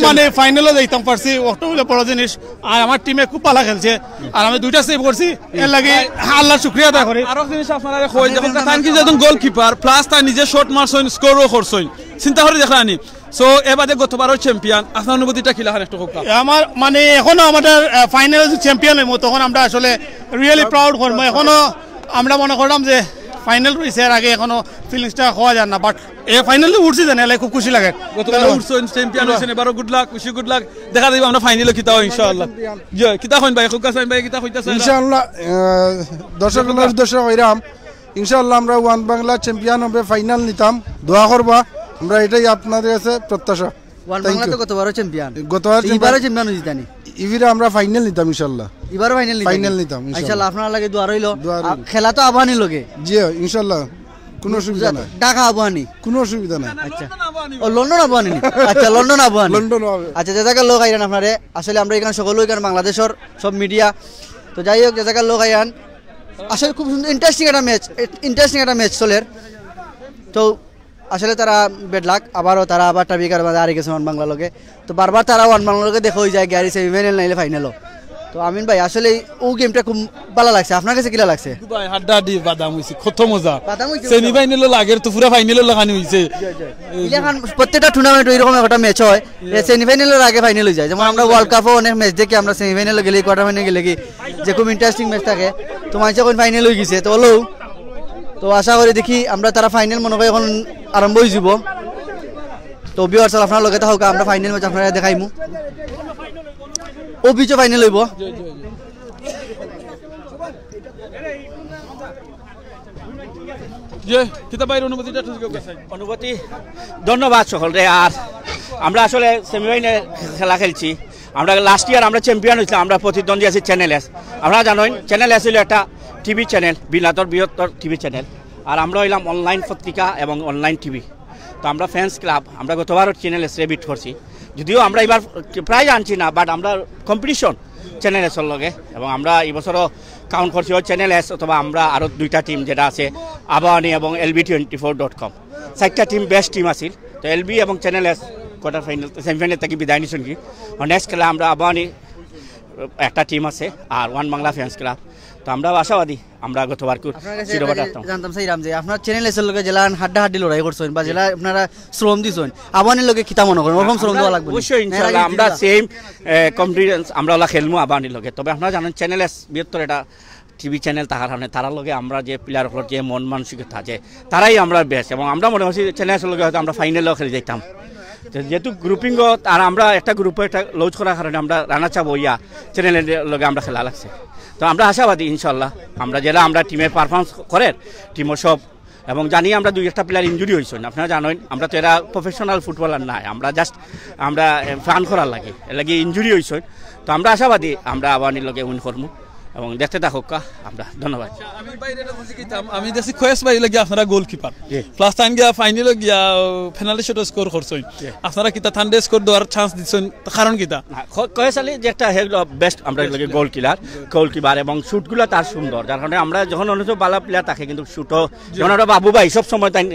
মানে ফাইনালে যাইতাম পারছি ওটা হলো বড় জিনিস আর আমার টিমে খুব ভালো খেলছে আর আমি দুইটা সেভ করছি এর লাগি আল্লাহর শুকরিয়া আদায় করি আরো জিনিস আপনারা কই যখন তান কি যখন গোলকিপার প্লাস তা নিজে শট মারছইন স্কোরও করছইন চিন্তা করে দেখলানি সো এবারে গতবারও চ্যাম্পিয়ন আপনার অনুভূতিটা কি লাগান একটু হোক আমার মানে এখনো আমাদের ফাইনালে চ্যাম্পিয়ন হইব তখন আমরা আসলে রিয়েলি প্রাউড করব এখনো আমরা মনে করলাম যে ফাইনাল রয়েছে এর আগে এখনো ফিলিংসটা হওয়া যায় না বাট এ ফাইনালে উঠছি জানি এলাই খুব খুশি লাগে গতবারে উঠছেন চ্যাম্পিয়ন হইছেন এবারও গুড লাক খুশি গুড লাক দেখা যাবে আমরা ফাইনালে কিতা হয় ইনশাআল্লাহ জি কিতা হইন ভাই খুব কাছে ভাই কিতা হইতাছে ইনশাআল্লাহ দর্শকদের উদ্দেশ্যে কইরাম ইনশাআল্লাহ আমরা ওয়ান বাংলা চ্যাম্পিয়ন হবে ফাইনাল নিতাম দোয়া করবা আমরা এটাই আপনাদের কাছে প্রত্যাশা ওয়ান বাংলা তো গতবারও চ্যাম্পিয়ন এবারও চ্যাম্পিয়ন হইছি জানি এবারে আমরা ফাইনাল নিতাম ইনশাআল্লাহ এবারও ফাইনাল নিতাম ইনশাআল্লাহ আপনারা লাগে দোয়া রইল খেলা তো আবানি লগে জি ইনশাআল্লাহ কোনো অসুবিধা নাই ঢাকা আবানি কোনো অসুবিধা নাই আচ্ছা ও লন্ডন আবানি আচ্ছা লন্ডন আবানি আচ্ছা যে জায়গার লোক আইরান আপনারে আসলে আমরা এখানে সকল এখানে বাংলাদেশের সব মিডিয়া তো যাই হোক যে জায়গার লোক আইরান আসলে খুব ইন্টারেস্টিং একটা ম্যাচ চলে তো আসলে তারা বেড লাক তারা আবার টাইব্রেকার মাঝে হারিয়ে গেছে ওয়ান বাংলা লোকে তো বারবার তারা ওয়ান বাংলা লোকে দেখা হয়ে যায় গ্যারি সেমিফাইনাল নাইলে ফাইনালও তো আমিন ভাই আসলে ও গেমটা খুব ভালো লাগছে আপনার কাছে কিলা লাগছে ভাই হাড্ডা দি বাদাম হইছে কত মজা সেমিফাইনাল লাগের তো পুরো ফাইনাল লাগানি হইছে ইলাখান প্রত্যেকটা টুর্নামেন্ট এরকম একটা ম্যাচ হয় সেমিফাইনালের আগে ফাইনাল হয়ে যায় যেমন আমরা ওয়ার্ল্ড কাপও অনেক ম্যাচ দেখি আমরা সেমিফাইনালে গেলে কোয়ার্টার ফাইনালে গেলে কি যে খুব ইন্টারেস্টিং ম্যাচ থাকে তো মানুষ এখন ফাইনাল হয়ে গেছে তো হলো তো আশা করি দেখি আমরা তারা ফাইনাল মনে হয় এখন আরম্ভ হয়ে যাব তো ভিউয়ার্স আপনার লগে থাকা আমরা ফাইনাল ম্যাচ আপনারা দেখাইমু ও বিচো ফাইনাল হইব যে কিতা বাইর অনুমতিটা ঠিক আছে অনুমতি ধন্যবাদ সকলরে আর আমরা আসলে সেমিফাইনাল খেলা খেলছি আমরা লাস্ট ইয়ার আমরা চ্যাম্পিয়ন হয়েছিলাম আমরা প্রতিদ্বন্দ্বী আছি চ্যানেল এস আপনারা জানেন চ্যানেল এস হলো একটা টিভি চ্যানেল বৃহত্তর টিভি চ্যানেল আর আমরা হইলাম অনলাইন পত্রিকা এবং অনলাইন টিভি তো আমরা ফ্যান্স ক্লাব আমরা গতবারও চ্যানেল এস বিট করছি যদিও আমরা এবার প্রাইজ আনছি না বাট আমরা কম্পিটিশন চ্যানেল এসের লগে এবং আমরা এবছরও কাউন্ট করছি ওই চ্যানেল এস অথবা আমরা আরও দুইটা টিম যেটা আছে আবাহনী এবং LB24.com 4টা টিম বেস্ট টিম আছিল তো LB এবং channel S quarter final semifinal থেকে বিদায় নিছেন কি নেক্সট খেলা আমরা আবাহনী একটা টিম আছে আর ওয়ান বাংলা ফ্যান্স ক্লাব তো আমরা আশাবাদী আমরা গতবার জানতাম সাইরাম যে আপনার চ্যানেল এসের লগে জেলা হাড্ডাহাড্ডি লড়াই করছেন বা জেলা আপনারা শ্রম দিছেন আবানির লগে কিতা মনে করেন ওরকম শ্রম দেওয়া লাগবে অবশ্যই ইনশাআল্লাহ আমরা সেম কনফিডেন্স আমরা ওলা খেলমু আবানির লগে তবে আপনারা জানেন চ্যানেল এস বৃহত্তর এটা টিভি চ্যানেল তাহার কারণে তারার লগে আমরা যে প্লেয়ারগুলোর যে মন মানসিকতা আছে তারাই আমরা বেস্ট এবং আমরা মনে করছি চ্যানেল এসের লগে হয়তো আমরা ফাইনালেও খেলে যেতাম যেহেতু গ্রুপিংও আর আমরা একটা গ্রুপে একটা লঞ্চ করার কারণে আমরা রানা চাবো ইয়া চ্যানেলের লগে আমরা খেলা লাগছে তো আমরা আশাবাদী ইনশাল্লাহ আমরা যারা আমরা টিমের পারফরমেন্স করেন টিমের সব এবং জানি আমরা 2-1 প্লেয়ার ইনজুরি হয়েছেন আপনারা জানেন আমরা তো এরা প্রফেশনাল ফুটবলার নাই আমরা জাস্ট আমরা ফান করার লাগে এর লাগে ইনজুরি হয়েছেন তো আমরা আশাবাদী আমরা আবানির লগে উইন করবো এবং দেখতে থাকুক আমরা ধন্যবাদ আমি দেখছি খয়েস ভাই লাগি আপনারা গোলকিপার প্লাস টাইম গিয়া ফাইনালে গিয়া পেনাল্টি শট স্কোর করছেন আপনারা কিতা থান্ডে স্কোর দেওয়ার চান্স দিচ্ছেন কারণ কিতা খয়েস আলী যে একটা বেস্ট আমরা লাগে গোলকিপার এবং শুটগুলো তার সুন্দর যার কারণে আমরা যখন অন্য বালা প্লেয়ার থাকে কিন্তু শুটও যেমন আমরা বাবু ভাই সব সময় তাই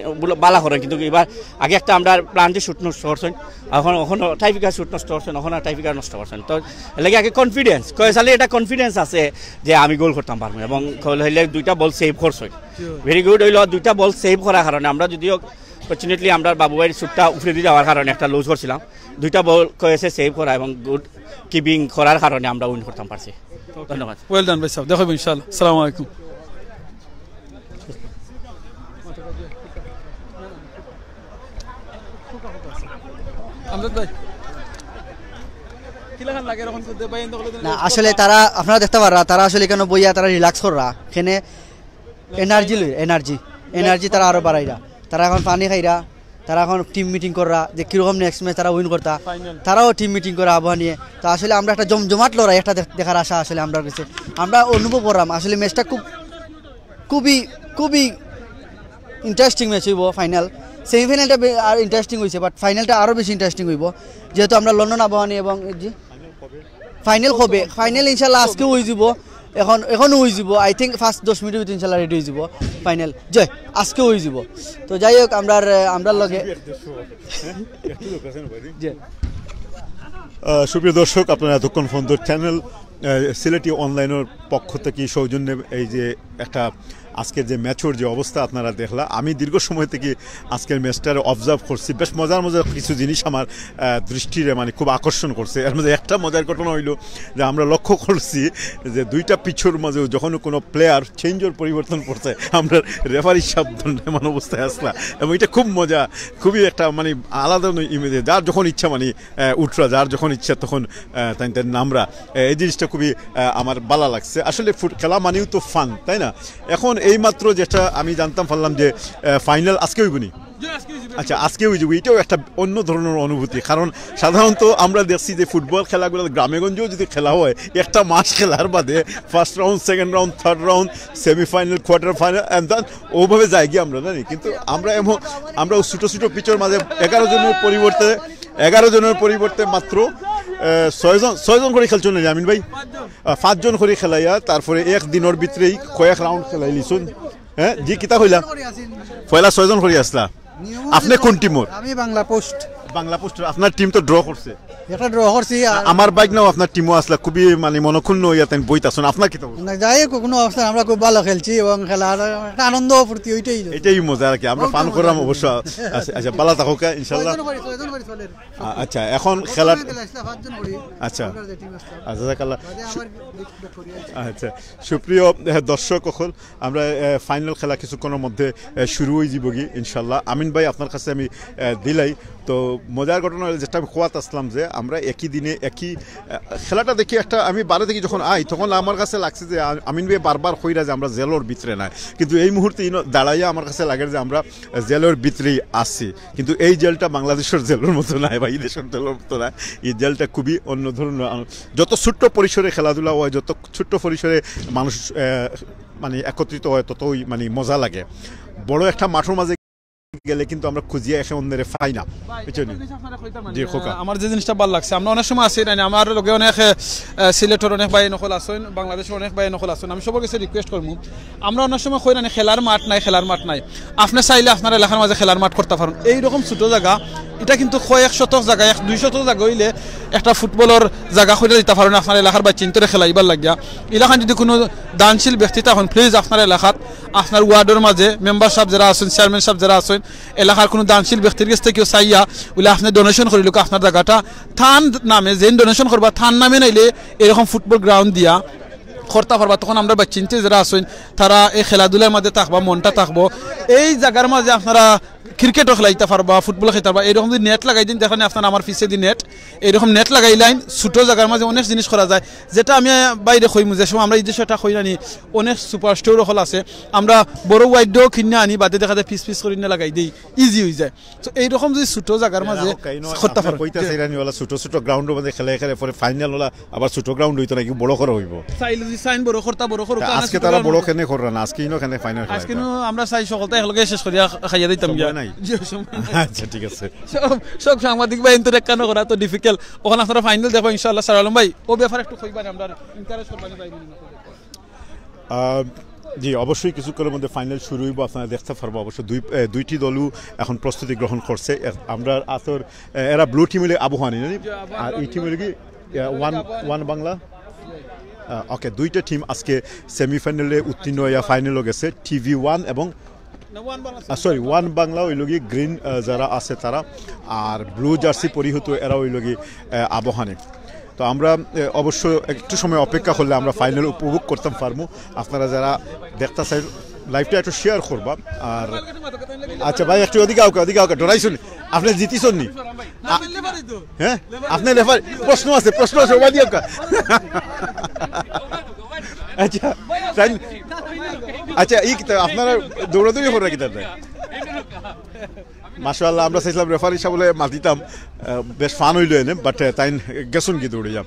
বালা করেন কিন্তু এবার আগে একটা আমরা প্ল্যান যে শুট নষ্ট করছেন এখন টাইপিকার শুট নষ্ট করছেন এখন টাইপিকার নষ্ট করছেন তো লাগে আগে কনফিডেন্স খয়েস আলী এটা কনফিডেন্স আছে যে আমি গোল করতাম পারবো এবং হইলে 2টা বল সেভ করছে ভেরি গুড হইল 2টা বল সেভ করার কারণে আমরা যদিও ফরচুনেটলি আমরা বাবু ভাইয়ের শুটটা উপরে দিয়ে যাওয়ার কারণে একটা লুজ করছিলাম 2টা বল কয়েছে সেভ করা এবং গুড কিপিং করার কারণে আমরা উইন করতাম পারছি ধন্যবাদ ওয়েল ডান ভাই সাহেব দেখো ইনশাআল্লাহ আসসালামু আলাইকুম আমজাদ ভাই না আসলে তারা আপনারা দেখতে পারা তারা আসলে কেন বইয়া তারা রিল্যাক্স কররা এখানে এনার্জি তারা আরো বাড়াইরা তারা এখন পানি খাইরা তারা এখন টিম মিটিং কররা যে কিরকম নেক্সট ম্যাচ তারা উইন করতা তারাও টিম মিটিং করা আবহাওয়া নিয়ে তো আসলে আমরা একটা জমজমাট লড়াই একটা দেখার আশা আসলে আমরা কাছে আমরা অনুভব করলাম আসলে ম্যাচটা খুবই ইন্টারেস্টিং ম্যাচ হইব ফাইনাল সেমিফাইনালটা আর ইন্টারেস্টিং হয়েছে বাট ফাইনালটা আরও বেশি ইন্টারেস্টিং হইব যেহেতু আমরা লন্ডন আবহাওয়া নিয়ে এবং ফাইনাল হবে ফাইনাল ইনশাল্লাহ আজকেও হয়ে যাব এখনও হয়ে যাব আই থিঙ্ক ফার্স্ট 10 মিনিটের ভিতরে ইনশাল্লাহ রেডি হয়ে যাব ফাইনাল জয় আজকেও হয়ে যাব তো যাই হোক আমরা লগে সুপ্রিয় দর্শক আপনারা এতক্ষণ ফোন চ্যানেল সিলেটি অনলাইনের পক্ষ থেকে সৌজন্যে এই যে একটা আজকের যে ম্যাচের যে অবস্থা আপনারা দেখলা আমি দীর্ঘ সময় থেকে আজকের ম্যাচটার অবজার্ভ করছি বেশ মজার কিছু জিনিস আমার দৃষ্টিরে মানে খুব আকর্ষণ করছে এর মধ্যে একটা মজার ঘটনা হইল যে আমরা লক্ষ্য করছি যে 2টা পিছর মাঝে যখন কোনো প্লেয়ার চেঞ্জের পরিবর্তন করছে আমরা রেফারি সাবধান এমন অবস্থায় আসলা এবং এটা খুব মজা খুবই একটা মানে আলাদা ইমেজে যার যখন ইচ্ছা মানে উঠরা যার যখন ইচ্ছা তখন তাই নামরা এই জিনিসটা খুবই আমার ভালো লাগছে আসলে খেলা মানেও তো ফান তাই না এখন এইমাত্র যেটা আমি জানতাম পারলাম যে ফাইনাল আজকে হইবনি আচ্ছা আজকে হয়ে যাবো এটাও একটা অন্য ধরনের অনুভূতি কারণ সাধারণত আমরা দেখছি যে ফুটবল খেলাগুলো গ্রামেগঞ্জেও যদি খেলা হয় একটা মাস খেলার বাদে first round second round third round semifinal quarter final and then ওভাবে যাই গিয়ে আমরা জানি কিন্তু আমরা ছোটো ছোটো পিচের মাঝে 11 জনের পরিবর্তে মাত্র 6 জন করে খেলছেন আমিন ভাই 5 জন করে খেলাইয়া তারপরে একদিনের ভিতরেই কয়েক রাউন্ড খেলাই লিছুন হ্যাঁ জি কিতা হইলা পয়লা 6 জন করে আসলা আপনি কোন টিমর আমি বাংলা পোস্ট আপনার টিম তো ড্র করছে এটা ড্র করছি আমার বাইক নাও আপনার টিমও আসলা খুবই মানে মনক্ষুণ্ণ হইয়া তাই বইতাছেন আপনার কি না যাই কোনো অবস্থা আমরা খুব ভালো খেলছি এবং খেলার একটা আনন্দ ফুর্তি এটাই মজা আর কি আমরা পান করলাম অবশ্য আচ্ছা ভালো থাকুক ইনশাআল্লাহ আচ্ছা এখন খেলার আচ্ছা আচ্ছা সুপ্রিয় দর্শক সকল আমরা ফাইনাল খেলা কিছুক্ষণের মধ্যে শুরু হয়ে যাব কি ইনশাআল্লাহ আমিন ভাই আপনার কাছে আমি দিলাই তো মজার ঘটনা হলো যেটা আমি খোয়াত আসলাম যে আমরা একই দিনে একই খেলাটা দেখি একটা আমি বারে থেকে যখন তখন আমার কাছে লাগছে যে আমিন ভাই বারবার কইরা যে আমরা জেলের ভিতরে নাই কিন্তু এই মুহূর্তে দাঁড়াইয়া আমার কাছে লাগে যে আমরা জেলের ভিতরেই আসছি কিন্তু এই জেলটা বাংলাদেশের জেলের মতো নাই বা এই দেশের জেলের মতো না এই জেলটা খুবই অন্য ধরনের যত ছোট্ট পরিসরে খেলাধুলা হয় যত ছোট্ট পরিসরে মানুষ মানে একত্রিত হয় ততই মানে মজা লাগে বড় একটা মাঠের মাঝে গেলে কিন্তু আমরা খুঁজিয়া এসে অন্যের পাই না আমার যে জিনিসটা ভালো লাগছে আমরা অনেক সময় আছি আমার লগে অনেক সিলেটের অনেক ভাই নকল আসেন বাংলাদেশের অনেক ভাই নকল আসেন আমি সবার কাছে রিকোয়েস্ট করবো আমরা অনেক সময় কই খেলার মাঠ নাই আপনি চাইলে আপনার এলাকার মাঝে খেলার মাঠ করতে পারেন এইরকম ছোট জায়গা এটা কিন্তু কয়েক শতক জায়গা 100-200 জায়গা হইলে একটা ফুটবলের জায়গা খুঁজে দিতে পারেন আপনার এলাকার বা চিন্তরে খেলাইবার লাগিয়া এলাকান যদি কোনো দানশীল ব্যক্তি তখন প্লিজ আপনার এলাকাত আপনার ওয়ার্ডের মাঝে মেম্বার সাহেব যারা আছেন চেয়ারম্যান সাহেব যারা আছেন এলাকার কোনো দানশীল ব্যক্তির কাছ থেকে চাইয়া বলে আপনি ডোনেশন করিল আপনার জায়গাটা থান নামে যেন ডোনেশন করবা থান নামে নাইলে এরকম ফুটবল গ্রাউন্ড দিয়া করতে পারবা তখন আমরা বাচ্চিন্তে যারা আছেন তারা এই খেলাধুলার মাঝে থাকবা মনটা থাকবো এই জায়গার মাঝে আপনারা ক্রিকেটও খেলাইতে পারবা ফুটবল খেলতে পারবা এরকম যদি নেট লাগাই দিন দেখেন আপনার আমার পিছিয়ে দি নেট এরকম নেট লাগাইলাইন ছোটো জায়গার মাঝে অনেক জিনিস করা যায় যেটা আমি বাইরে কইমু যে সময় আমরা এই দেশটা কই আনি অনেক সুপার স্টোরও হল আছে আমরা বড় ওয়াইডও কিনে আনি বাদে দেখা যায় পিস করে নিয়ে লাগাই দিই ইজি হয়ে যায় তো এইরকম যদি ছোটো জায়গার মাঝে করতে পারবো ছোট গ্রাউন্ডের মধ্যে খেলে পরে ফাইনাল হলা আবার ছোট গ্রাউন্ড হইতো নাকি বড় করা হইব চাইলে যদি সাইন বড় করতা বড় করো আজকে তারা বড় খেলে কররা না আজকে ইনো খেলে ফাইনাল আজকে আমরা চাই সকলটা একলগে শেষ করিয়া খাইয়া দিতাম আচ্ছা ঠিক আছে সব সাংবাদিক ভাই ইন্তর কেন করা তো ডিফিকাল্ট ওখানে আপনারা ফাইনাল দেখো ইনশাআল্লাহ স্যার আলম ভাই ও ব্যাপারে একটু কইবানি আমরা এনকারেজ করবানি ভাই জি অবশ্যই কিছুক্ষণের মধ্যে ফাইনাল শুরু হইব আপনারা দেখতে পারবো অবশ্য দুইটি দলও এখন প্রস্তুতি গ্রহণ করছে আমরা আসর এরা ব্লু টিম হলে আবহাওয়ানি আর এই টিম হলে কি ওয়ান বাংলা ওকে দুইটা টিম আজকে সেমিফাইনালে উত্তীর্ণ হইয়া ফাইনালও গেছে TV1 এবং সরি ওয়ান বাংলা ওই লগি গ্রিন যারা আছে তারা আর ব্লু জার্সি পরিহিত এরা ওই লগি আবহানি তো আমরা অবশ্য একটু সময় অপেক্ষা করলে আমরা ফাইনাল উপভোগ করতে পারবো আপনারা যারা দেখতে চাই লাইভটা একটু শেয়ার করবা আর আচ্ছা ভাই একটু ওদিকে আউকা ডরাইছুন আপনি জিতিছন নি হ্যাঁ আপনি লেফার প্রশ্ন আছে ওবা দিয়ে আচ্ছা আচ্ছা আপনারা দৌড়াদৌড়ি করে রাখি তাদের মাশাআল্লাহ আমরা চাইছিলাম রেফারি হিসাবে মাতিতাম বেশ ফান হইল এনে বাট তাই গেছুন কি দৌড়ে যাম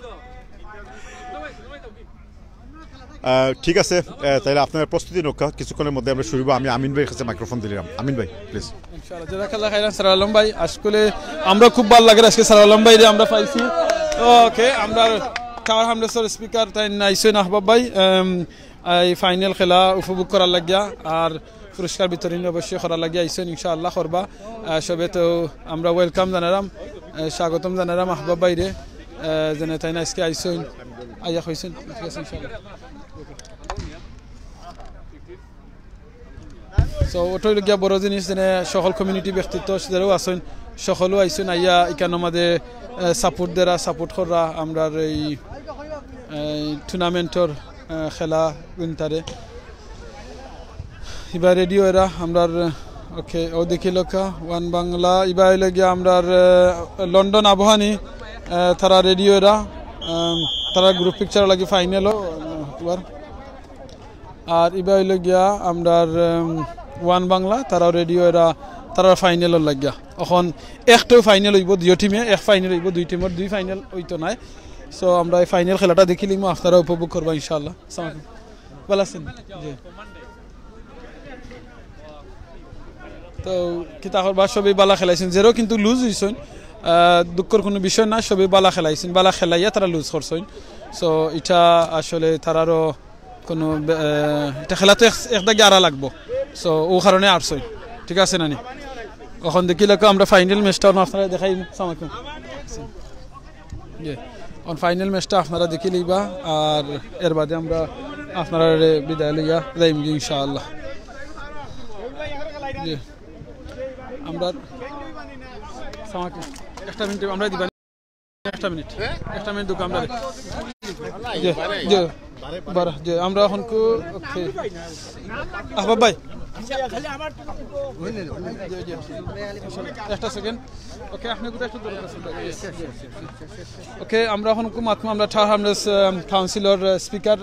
ঠিক আছে তাহলে আপনার প্রস্তুতি রক্ষা কিছুক্ষণের মধ্যে আমরা শুরু আমি আমিন ভাইয়ের কাছে মাইক্রোফোন দিলাম আমিন ভাই প্লিজ ইনশাআল্লাহ জাযাকাল্লাহ খাইরান স্যার আলম ভাই আজকে আমরা খুব ভালো লাগে আজকে স্যার আলম ভাই আমরা পাইছি ওকে আমরা টাওয়ার হামলেসর স্পিকার তাই নাইছেন আহবাব ভাই এই ফাইনাল খেলা উপভোগ করার লাগিয়া আর পুরস্কার বিতরণ অবশ্যই করার লাগিয়া আইছেন ইনশাআল্লাহ করবা সবে তো আমরা ওয়েলকাম জানালাম স্বাগতম জানালাম আহবাব ভাইরে যেন তাই না আজকে আইছেন আইয়া হইছেন ঠিক আছে ইনশাআল্লাহ সো ওটাই লগিয়া বড় জিনিস যেন সকল কমিউনিটি ব্যক্তিত্ব যারাও আছেন সকলও আইছেন আইয়া এখানের মাঝে সাপোর্ট করা আমরা এই টুর্নামেন্টর খেলা উইনটারে এবার রেডিও এরা আমরা ওকে ও দেখি লোকা ওয়ান বাংলা এবার লগিয়া আমরা লন্ডন আবহানি তারা রেডিও এরা তারা গ্রুপ পিকচার লাগি ফাইনালও আর এবার লগিয়া আমরা ওয়ান বাংলা তারা রেডিও এরা তারা ফাইনালর লাগিয়া এখন একটাও ফাইনাল হইব দুই টিমে এক ফাইনাল হইব দুই টিমের দুই ফাইনাল হইতো নাই সো আমরা এই ফাইনাল খেলাটা দেখিলিম আপনারা উপভোগ করবা ইনশাআল্লাহ আসসালামু আলাইকুম ভালো আছেন জি তো কিতা করবা সবই বালা খেলাইছেন যেরও কিন্তু লুজ হইছেন দুঃখের কোনো বিষয় না সবই বালা খেলাইছেন বালা খেলাইয়া তারা লুজ করছেন সো এটা আসলে তারারও কোনো এটা খেলা তো একদাগে আড়া লাগবো সো ও কারণে আরছই ঠিক আছে নানি এখন দেখিলে আমরা ফাইনাল ম্যাচটা আপনারা দেখাই আসসালামু জি অন ফাইনাল ম্যাচটা আপনারা দেখি লইবা আর এর বাদে আমরা আপনারা বিদায় লইয়া যাইম ইনশাআল্লাহ জি আমরা একটা মিনিট আমরা দিবা একটা মিনিট দুটো আমরা জি জি বারা জি আমরা এখন কো ওকে আহবাব ভাই একটা সেকেন্ড ওকে আপনি কোথায় একটু দূরে আছেন ওকে আমরা এখন আমরা ঠার হামলেস কাউন্সিলর স্পিকার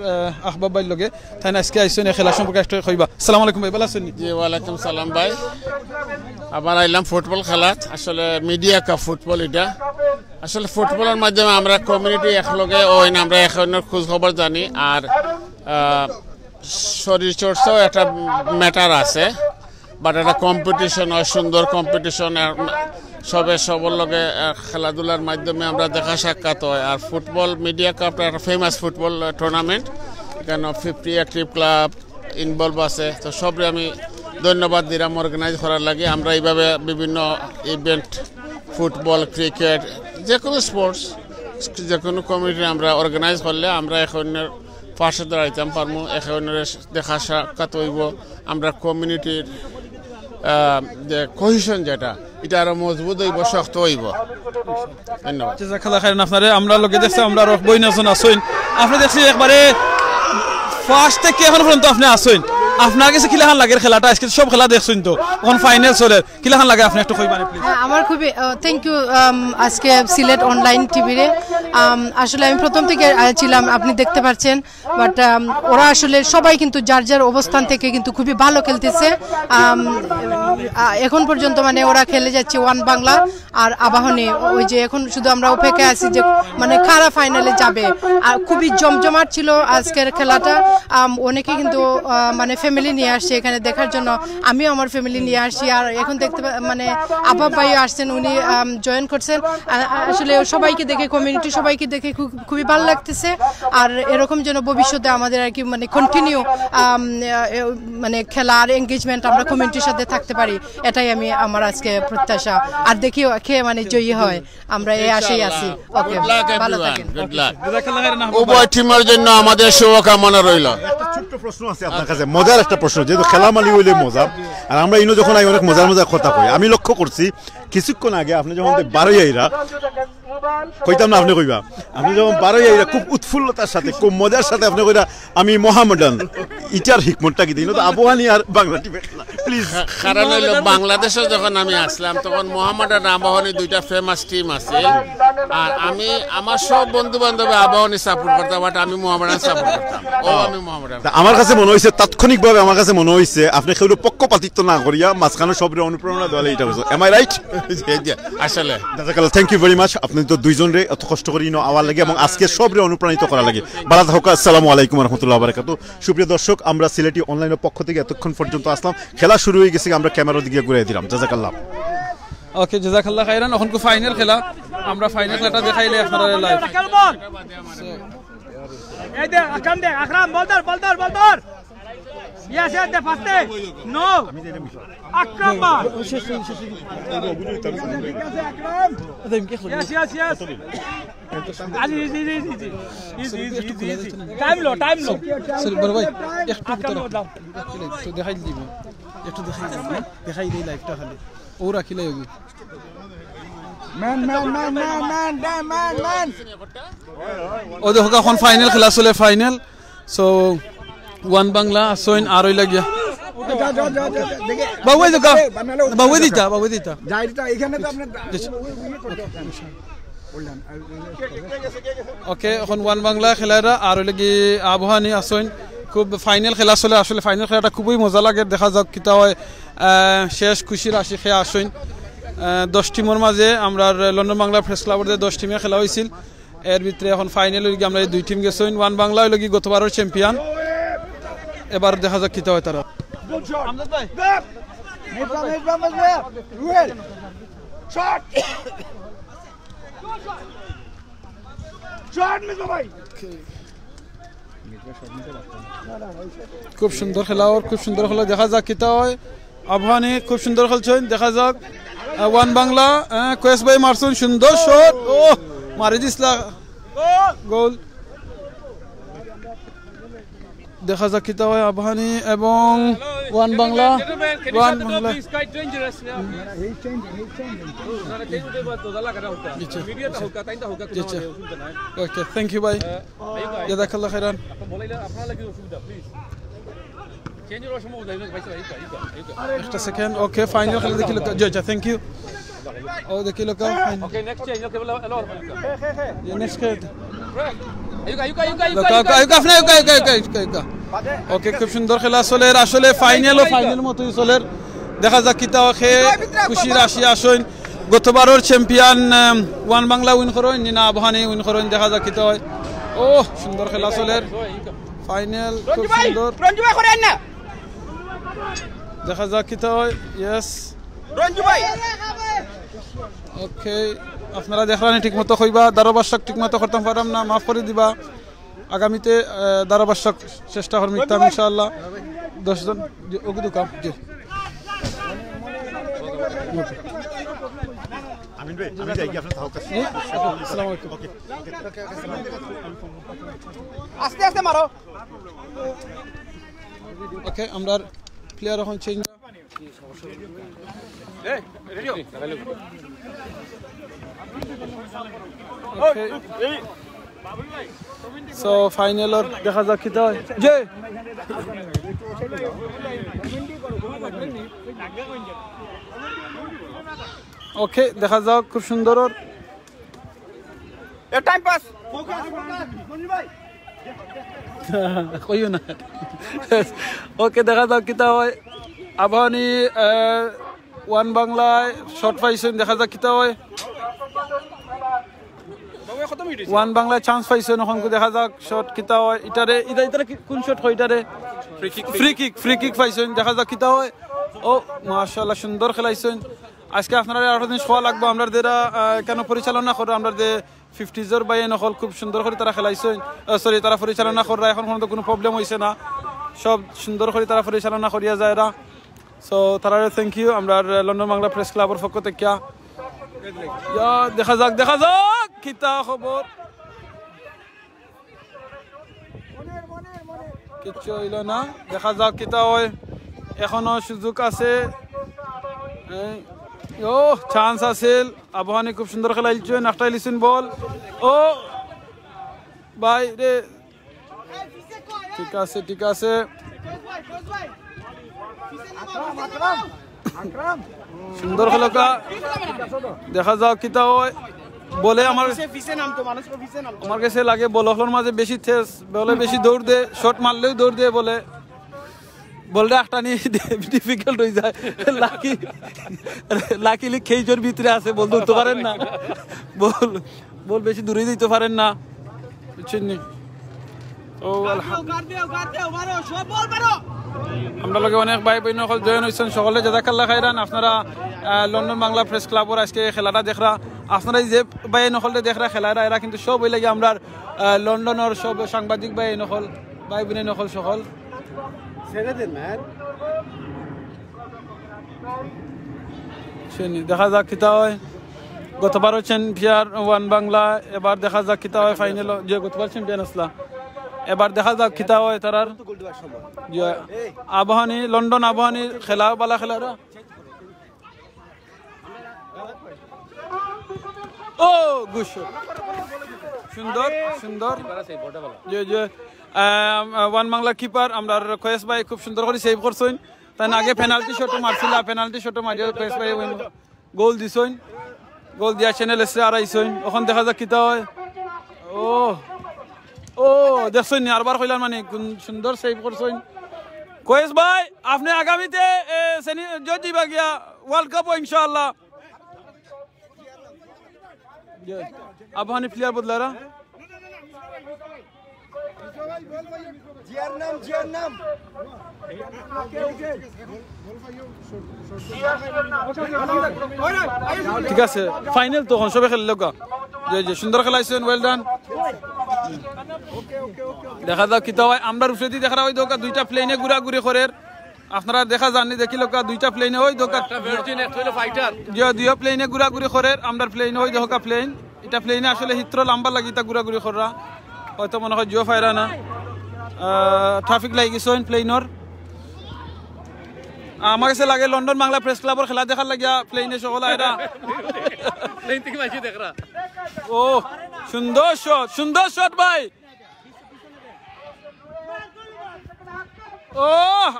আহবাব ভাই লগে তাই না আজকে আইছেন খেলা সম্পর্কে একটু কইবা আসসালামু আলাইকুম ভাই ভালো আছেন জি ওয়া আলাইকুম সালাম ভাই আবার আইলাম ফুটবল খেলা আসলে মিডিয়া কাপ ফুটবল এটা আসলে ফুটবলের মাধ্যমে আমরা কমিউনিটি একলগে ওই না আমরা এখনের খোঁজ খবর জানি আর শরীর চর্চাও একটা ম্যাটার আছে বাট একটা কম্পিটিশন হয় সুন্দর কম্পিটিশন সবে সবার লগে খেলাধুলার মাধ্যমে আমরা দেখা সাক্ষাৎ হয় আর ফুটবল মিডিয়া কাপটা একটা ফেমাস ফুটবল টুর্নামেন্ট কেন 50 অ্যাক্টিভ ক্লাব ইনভলভ আছে তো সবরে আমি ধন্যবাদ দিলাম অর্গানাইজ করার লাগে আমরা এইভাবে বিভিন্ন ইভেন্ট ফুটবল ক্রিকেট যে কোনো স্পোর্টস যে কোনো কমিটি আমরা অর্গানাইজ করলে আমরা এখন পাশে দাঁড়াইতাম পারবো, এখন দেখা সাক্ষাৎ হইব, আমরা কমিউনিটির যে কোহেশন যেটা এটা আরো মজবুত হইব, শক্ত হইব। ধন্যবাদ। জাযাকাল্লাহ খাইরান। আপনারে আমরা লগে দেখছি আমরা রকবই নজন আসইন, আপনি দেখছি একবারে ফার্স্ট থেকে এখন পর্যন্ত আপনি আসইন, আপনার কাছে কিলাখান লাগে খেলাটা? আজকে সব খেলা দেখছেন তো, এখন ফাইনাল চলে, কিলাখান লাগে আপনি একটু কইবানি প্লিজ? আমার খুবই থ্যাংক ইউ আজকে সিলেট অনলাইন টিভিরে। আসলে আমি প্রথম থেকে ছিলাম, আপনি দেখতে পাচ্ছেন, বাট ওরা আসলে সবাই কিন্তু যার যার অবস্থান থেকে কিন্তু খুবই ভালো খেলতেছে এখন পর্যন্ত। মানে ওরা খেলে যাচ্ছে ওয়ান বাংলা আর আবাহনী, ওই যে এখন শুধু আমরা অপেক্ষায় আছি যে মানে কারা ফাইনালে যাবে। আর খুবই জমজমাট ছিল আজকের খেলাটা, অনেকে কিন্তু মানে ফ্যামিলি নিয়ে আসছে এখানে দেখার জন্য, আমিও আমার ফ্যামিলি নিয়ে আসছি। আর এখন দেখতে মানে আব্বা ভাইও আসছেন, উনি জয়েন করছেন। আসলে সবাইকে দেখে, কমিউনিটি সবাইকে দেখে খুবই ভালো লাগতেছে। আর এরকম যেন ভবিষ্যতে আমাদের আর কি মানে কন্টিনিউ মানে খেলা আর এঙ্গেজমেন্ট আমরা কমিউনিটির সাথে থাকতে পারি, এটাই আমি আমার আজকে প্রত্যাশা। আর দেখি খেয়ে মানে জয়ী হয়, আমরা এই আশাই আছি। ওকে, ভালো থাকেন। উভয় টিমের জন্য আমাদের শুভকামনা রইল। একটা ছোট্ট প্রশ্ন আছে আপনার কাছে, মজার একটা প্রশ্ন, যেহেতু খেলা মালি হইলে মজা, আর আমরা ইনো যখন অনেক মজার মজার কথা কই, আমি লক্ষ্য করছি কিছুক্ষণ আগে আপনি যখন বারোই আইরা কইতাম না, আপনি কইবা আপনি যখন বারোই আইরা খুব উৎফুল্লতার সাথে খুব মজার সাথে আপনি কইরা আমি মোহামেডান, ইটার হিকমতটা কি দিন? আবহানি আর বাংলা টিমে খেলা প্লিজ। কারণ হইল বাংলাদেশে যখন আমি আসলাম তখন মোহামেডান আবাহনী দুইটা ফেমাস টিম আছে, আর আমি আমার সব বন্ধু বান্ধব আবাহনী সাপোর্ট করতাম, বাট আমি মোহামেডান সাপোর্ট করতাম। ও আমি মোহামেডান। আমার কাছে মনে হয়েছে তাৎক্ষণিকভাবে আমার কাছে মনে হয়েছে আপনি কেউ পক্ষপাতিত্ব না করিয়া মাঝখানে সবরে অনুপ্রেরণা দেওয়ালে এটা হয়েছে। Am I right? আসলে জাযাকাল্লাহ, থ্যাংক ইউ ভেরি মাচ। আপনি তো দুইজনরে এত কষ্ট করে আওয়ার লাগে এবং আজকে সবরে অনুপ্রাণিত করা লাগে। ভালো থাকুন। আসসালামু আলাইকুম রহমতুল্লাহ বারাকাতু। সুপ্রিয় দর্শক, আমরা সিলেটি অনলাইনের পক্ষ থেকে এতক্ষণ পর্যন্ত আসলাম, খেলা শুরু হয়ে গেছে, আমরা ক্যামেরার দিকে ঘুরে দিলাম। জাযাকাল্লাহ। ওকে, জাযাকাল্লাহ খাইরান। এখন কো ফাইনাল খেলা, আমরা ফাইনাল খেলাটা দেখাইলে আপনারা লাইভ। এই দে আকরাম, দে আকরাম, বল ধর ইয়েস ইয়েস, দে ফাস্টে নো আকরাম বল ইয়েস আলি ইজি টাইম লো সরি বড় ভাই একটু দেখাই দিব, একটু দেখাই দেই লাইভটা খালি ও রাখিলে হবে। ম্যান ও দেখো এখন ফাইনাল খেলা চলে, ফাইনাল। সো ওয়ান বাংলা সইন আর হই লাগিয়া বাবু দিতা এখানে তো আপনার ওকে, এখন ওয়ান বাংলা খেলারা আর লাগি আবহানী আসইন, খুব ফাইনাল খেলা চলে। আসলে ফাইনাল খেলাটা খুবই মজা লাগে, দেখা যাক কিতা হয়। শেষ খুশির আশি খেয়া আসইন 10 টিমের মাঝে আমরা লন্ডন বাংলা প্রেস ক্লাবের 10 টিমে খেলা হয়েছিল, এর ভিতরে এখন ফাইনাল হয়ে আমরা এই 2 টিম গেছেন। ওয়ান বাংলা হইল কি গতবারের চ্যাম্পিয়ন, এবার দেখা যাক কিতা হয় তারা। খুব সুন্দর খেলা, ওর খুব সুন্দর খেলা, দেখা যাক কিতা হয়। আবহানী খুব সুন্দর খেলছেন, দেখা যাক। ওয়ান বাংলা কোয়েস ভাই মারছেন সুন্দর শট, ও মারি দিসলা গোল। দেখা যাক কিতা হয় আবহানী এবং one Bangla. Okay, thank you ভাই, জাযাকাল্লাহ খাইরান। একটা সেকেন্ড। ওকে, ফাইনাল খেলা দেখি লোক, জয়টা থ্যাংক ইউ। ও দেখি লোক, okay next change, okay next okay, খুব সুন্দর খেলা চলে। আসলে ফাইনাল মতোই চলে, দেখা যাক কিতা খেয়ে খুশি রাশি আসেন। গতবারের চ্যাম্পিয়ন ওয়ান বাংলা উইন করেন না আবহানী উইন করেন, দেখা যাক কিতা হয়। ও সুন্দর খেলা চলে, ফাইনাল খুব সুন্দর, দেখা যাক কিতা হয়। ইয়েস ওকে, আপনারা দেখলেন ঠিক মতো হইবা, ধারাভাষ্যক ঠিক মতো করতে পারলাম না, মাফ করে দিবা। আগামীতে ধারাভাষ্যক চেষ্টা করব ইনশাআল্লাহ। 10 জন ওকে দুকাম জি। আমিন ভাই আমি যাই কি আপনার থাক আসসালামু আলাইকুম ওকে আস্তে আস্তে মারো ওকে আমরা প্লেয়ার এখন চেঞ্জ এই রেডিও ওকে সো ফাইনালর দেখা যাক কি হয় যে ওকে দেখা যাক খুব সুন্দর এ টাইম পাস কইও না ওকে দেখা যাক কি হয় আবাহনী ওয়ান বাংলায় শর্ট পাইছেন দেখা যাক কি হয় ওয়ান বাংলায় চান্স পাইছেন এখন দেখা যাক শর্ট কিতা হয় ইটারে ইটারে কোন শট হয় ইটারে ফ্রি কিক পাইছেন দেখা যাক কিতা হয় ও মাশাআল্লাহ সুন্দর খেলাইছেন আজকে আপনারা আরো দিন শোয়া লাগবে আমরা যারা কেন পরিচালনা করে আমরা যে 50 বাই নকল খুব সুন্দর করে তারা খেলাইছেন সরি তারা পরিচালনা করে এখন কোনো প্রবলেম হইছে না সব সুন্দর করে তারা পরিচালনা করিয়া যায় এরা সো তারা থ্যাংক ইউ আমরা লন্ডন বাংলা প্রেস ক্লাবের পক্ষ থেকে দেখা যাক কিতা খবর কিচ্ছু হইল না দেখা যাক কিতা হয় এখনো সুযোগ আছে ও চান্স আছিল আবাহনী খুব সুন্দর খেলাইছেন একটা লিসেন বল ও ভাই রে ঠিক আছে সুন্দর খেলকা দেখা যাক কিতা হয় বলে আমার কাছে লাগে বলগুলোর মাঝে বেশি তেজ বলে বেশি দৌড় দে শট মারলেও দৌড় দে বলে বলটা একটা নিয়ে ডিফিকাল্ট হয়ে যায় লাকিলি খেইজোর ভিতরে আছে বল ধরতে পারেন না বল বেশি দূরে দিতে পারেন না বুঝছেন নি ও আমরা লগে অনেক ভাই বোন সকল জয়েন হয়েছেন সকলে জাযাকাল্লাহ খাইরান আপনারা লন্ডন বাংলা প্রেস ক্লাবের আজকে খেলাটা দেখরা আপনারা যে ভাই নকলে দেখরা খেলারা এরা কিন্তু সব ওই লাগে আমরা লন্ডনের সব সাংবাদিক ভাই নকল ভাই বোন নকল সকল ছেড়ে দেন ম্যান দেখা যাক কিতা হয় গতবারও চ্যাম্পিয়ন ওয়ান বাংলা এবার দেখা যাক কিতা হয় ফাইনাল যে গতবার চ্যাম্পিয়ন আসলা এবার দেখা যাক কিতা হয় তারার আবাহনী লন্ডন আবাহনী খেলা বালা খেলারা ও গুড শট সুন্দর যে ওয়ান বাংলা কিপার আমরা কয়েস ভাই খুব সুন্দর করে সেভ করছেন তাই আগে পেনাল্টি শটও মারছিল পেনাল্টি শটও মারিয়া কয়েস ভাই গোল দিছেন গোল দিয়া চ্যানেল এসে আড়াইছেন ওখান দেখা যাক কিতা হয় ও দেখছেন নি আরবার কইলাম মানে সুন্দর সেভ করছেন কয়েস ভাই আপনি আগামীতে যদি বাগিয়া ওয়ার্ল্ড কাপ ইনশাআল্লাহ আবাহনী প্লেয়ার বদলারা ঠিক আছে ফাইনাল তখন সবে খেলল যে সুন্দর খেলাইছেন ওয়েল ডান দেখা যাক কিতা হয় আমরা রুফেদি দেখা হয় দোকা দুইটা প্লেনে ঘুরাঘুরি করে আপনারা দেখা জানি দেখি লোকা দুইটা প্লেনে ওই দোকা দুই প্লেনে ঘুরাঘুরি করে আমরা প্লেনে ওই দোকা প্লেন এটা প্লেনে আসলে হিত্র লম্বা লাগি তা ঘুরাঘুরি করা হয়তো মনে হয় জিও ফাইরা না ট্রাফিক লাগি গেছে প্লেনের আমার কাছে লাগে লন্ডন বাংলা প্রেস ক্লাবের খেলা দেখার লাগিয়া প্লেনে সকল আয়রা প্লেন থেকে মাইছি দেখরা ও সুন্দর শট ভাই ও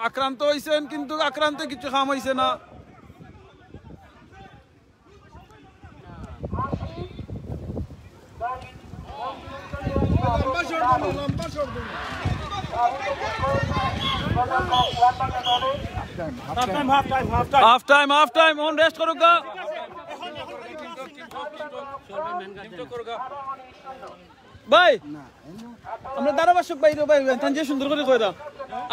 আক্রান্ত হইছেন কিন্তু আক্রান্ত কিছু খাম হইছে না হাফ টাইম অন রেস্ট করুকা ভাই আমরা দাঁড়াবাসক ভাই ভাই যে সুন্দর করে কইরা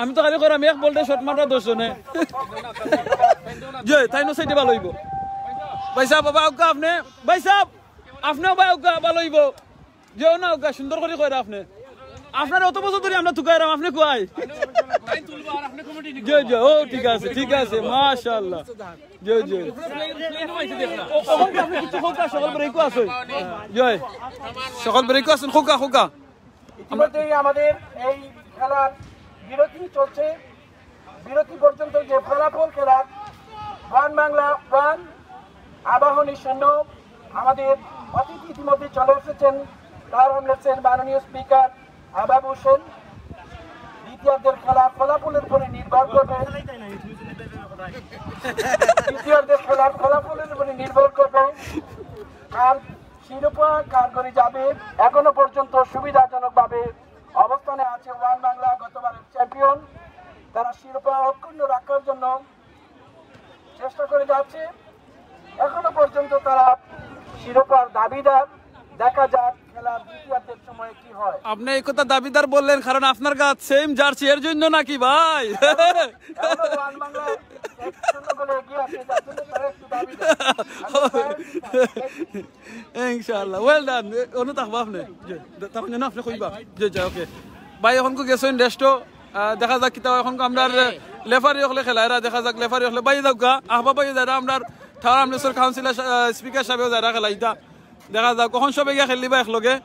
আমি তো খালি কইরা আমি এক বলতে শট মাররা 10 জনে জয় তাই নো সাইডে ভালো হইব ভাই সাহেব বাবা ওকা আপনি ভাই সাহেব আপনিও ভাই ওকা ভালো হইব যেও না ওকা সুন্দর করে কইরা আপনি আপনার অত বছর ধরে আমরা তুকাইরাম আপনি কই জয় জয় ও ঠিক আছে মাশাআল্লাহ জয় জয় সকল ব্রেকও আছে জয় সকল ব্রেকও আছেন খোকা খোকা ইতিমধ্যেই আমাদের এই খেলার বিরতি চলছে বিরতি পর্যন্ত যে ফলাফল খেলার ওয়ান বাংলা 1 আবাহনী 0 আমাদের অতিথি ইতিমধ্যে চলে এসেছেন তার হচ্ছেন মাননীয় স্পিকার আবাব হোসেন দ্বিতীয়ার্ধের খেলার ফলাফলের উপরে নির্ভর করবে দ্বিতীয়ার্ধের খেলার ফলাফলের উপরে নির্ভর করবে আর শিরোপা কার করে যাবে এখনো পর্যন্ত সুবিধাজনকভাবে অবস্থানে আছে ওয়ান বাংলা গতবারের চ্যাম্পিয়ন তারা শিরোপা অক্ষুণ্ণ রাখার জন্য চেষ্টা করে যাচ্ছে এখনো পর্যন্ত তারা শিরোপার দাবিদার দেখা যাক খেলার দ্বিতীয়ার্ধের সময় কি হয় আপনি এই কথা দাবিদার বললেন কারণ আপনার কাছে সেম জার্সি এর জন্য নাকি ভাই ওয়ান বাংলা 1-0 গোলে এগিয়ে আছে যার জন্য তারা একটু দাবিদার ইনশাআল্লাহ ওয়েল ডান অনু তাকবা আপনি তার জন্য আপনি কইবা জি জি ওকে ভাই এখন কো গেছেন রেস্টো দেখা যাক কিতা এখন আমরা লেফারি হলে খেলায়রা দেখা যাক লেফারি হলে বাই যাক আহবা বাই যারা আমরা থার আমলেশ্বর কাউন্সিলর স্পিকার সাহেব যারা খেলাইতা দেখা যাক কখন সবে গিয়া খেলিবা একলগে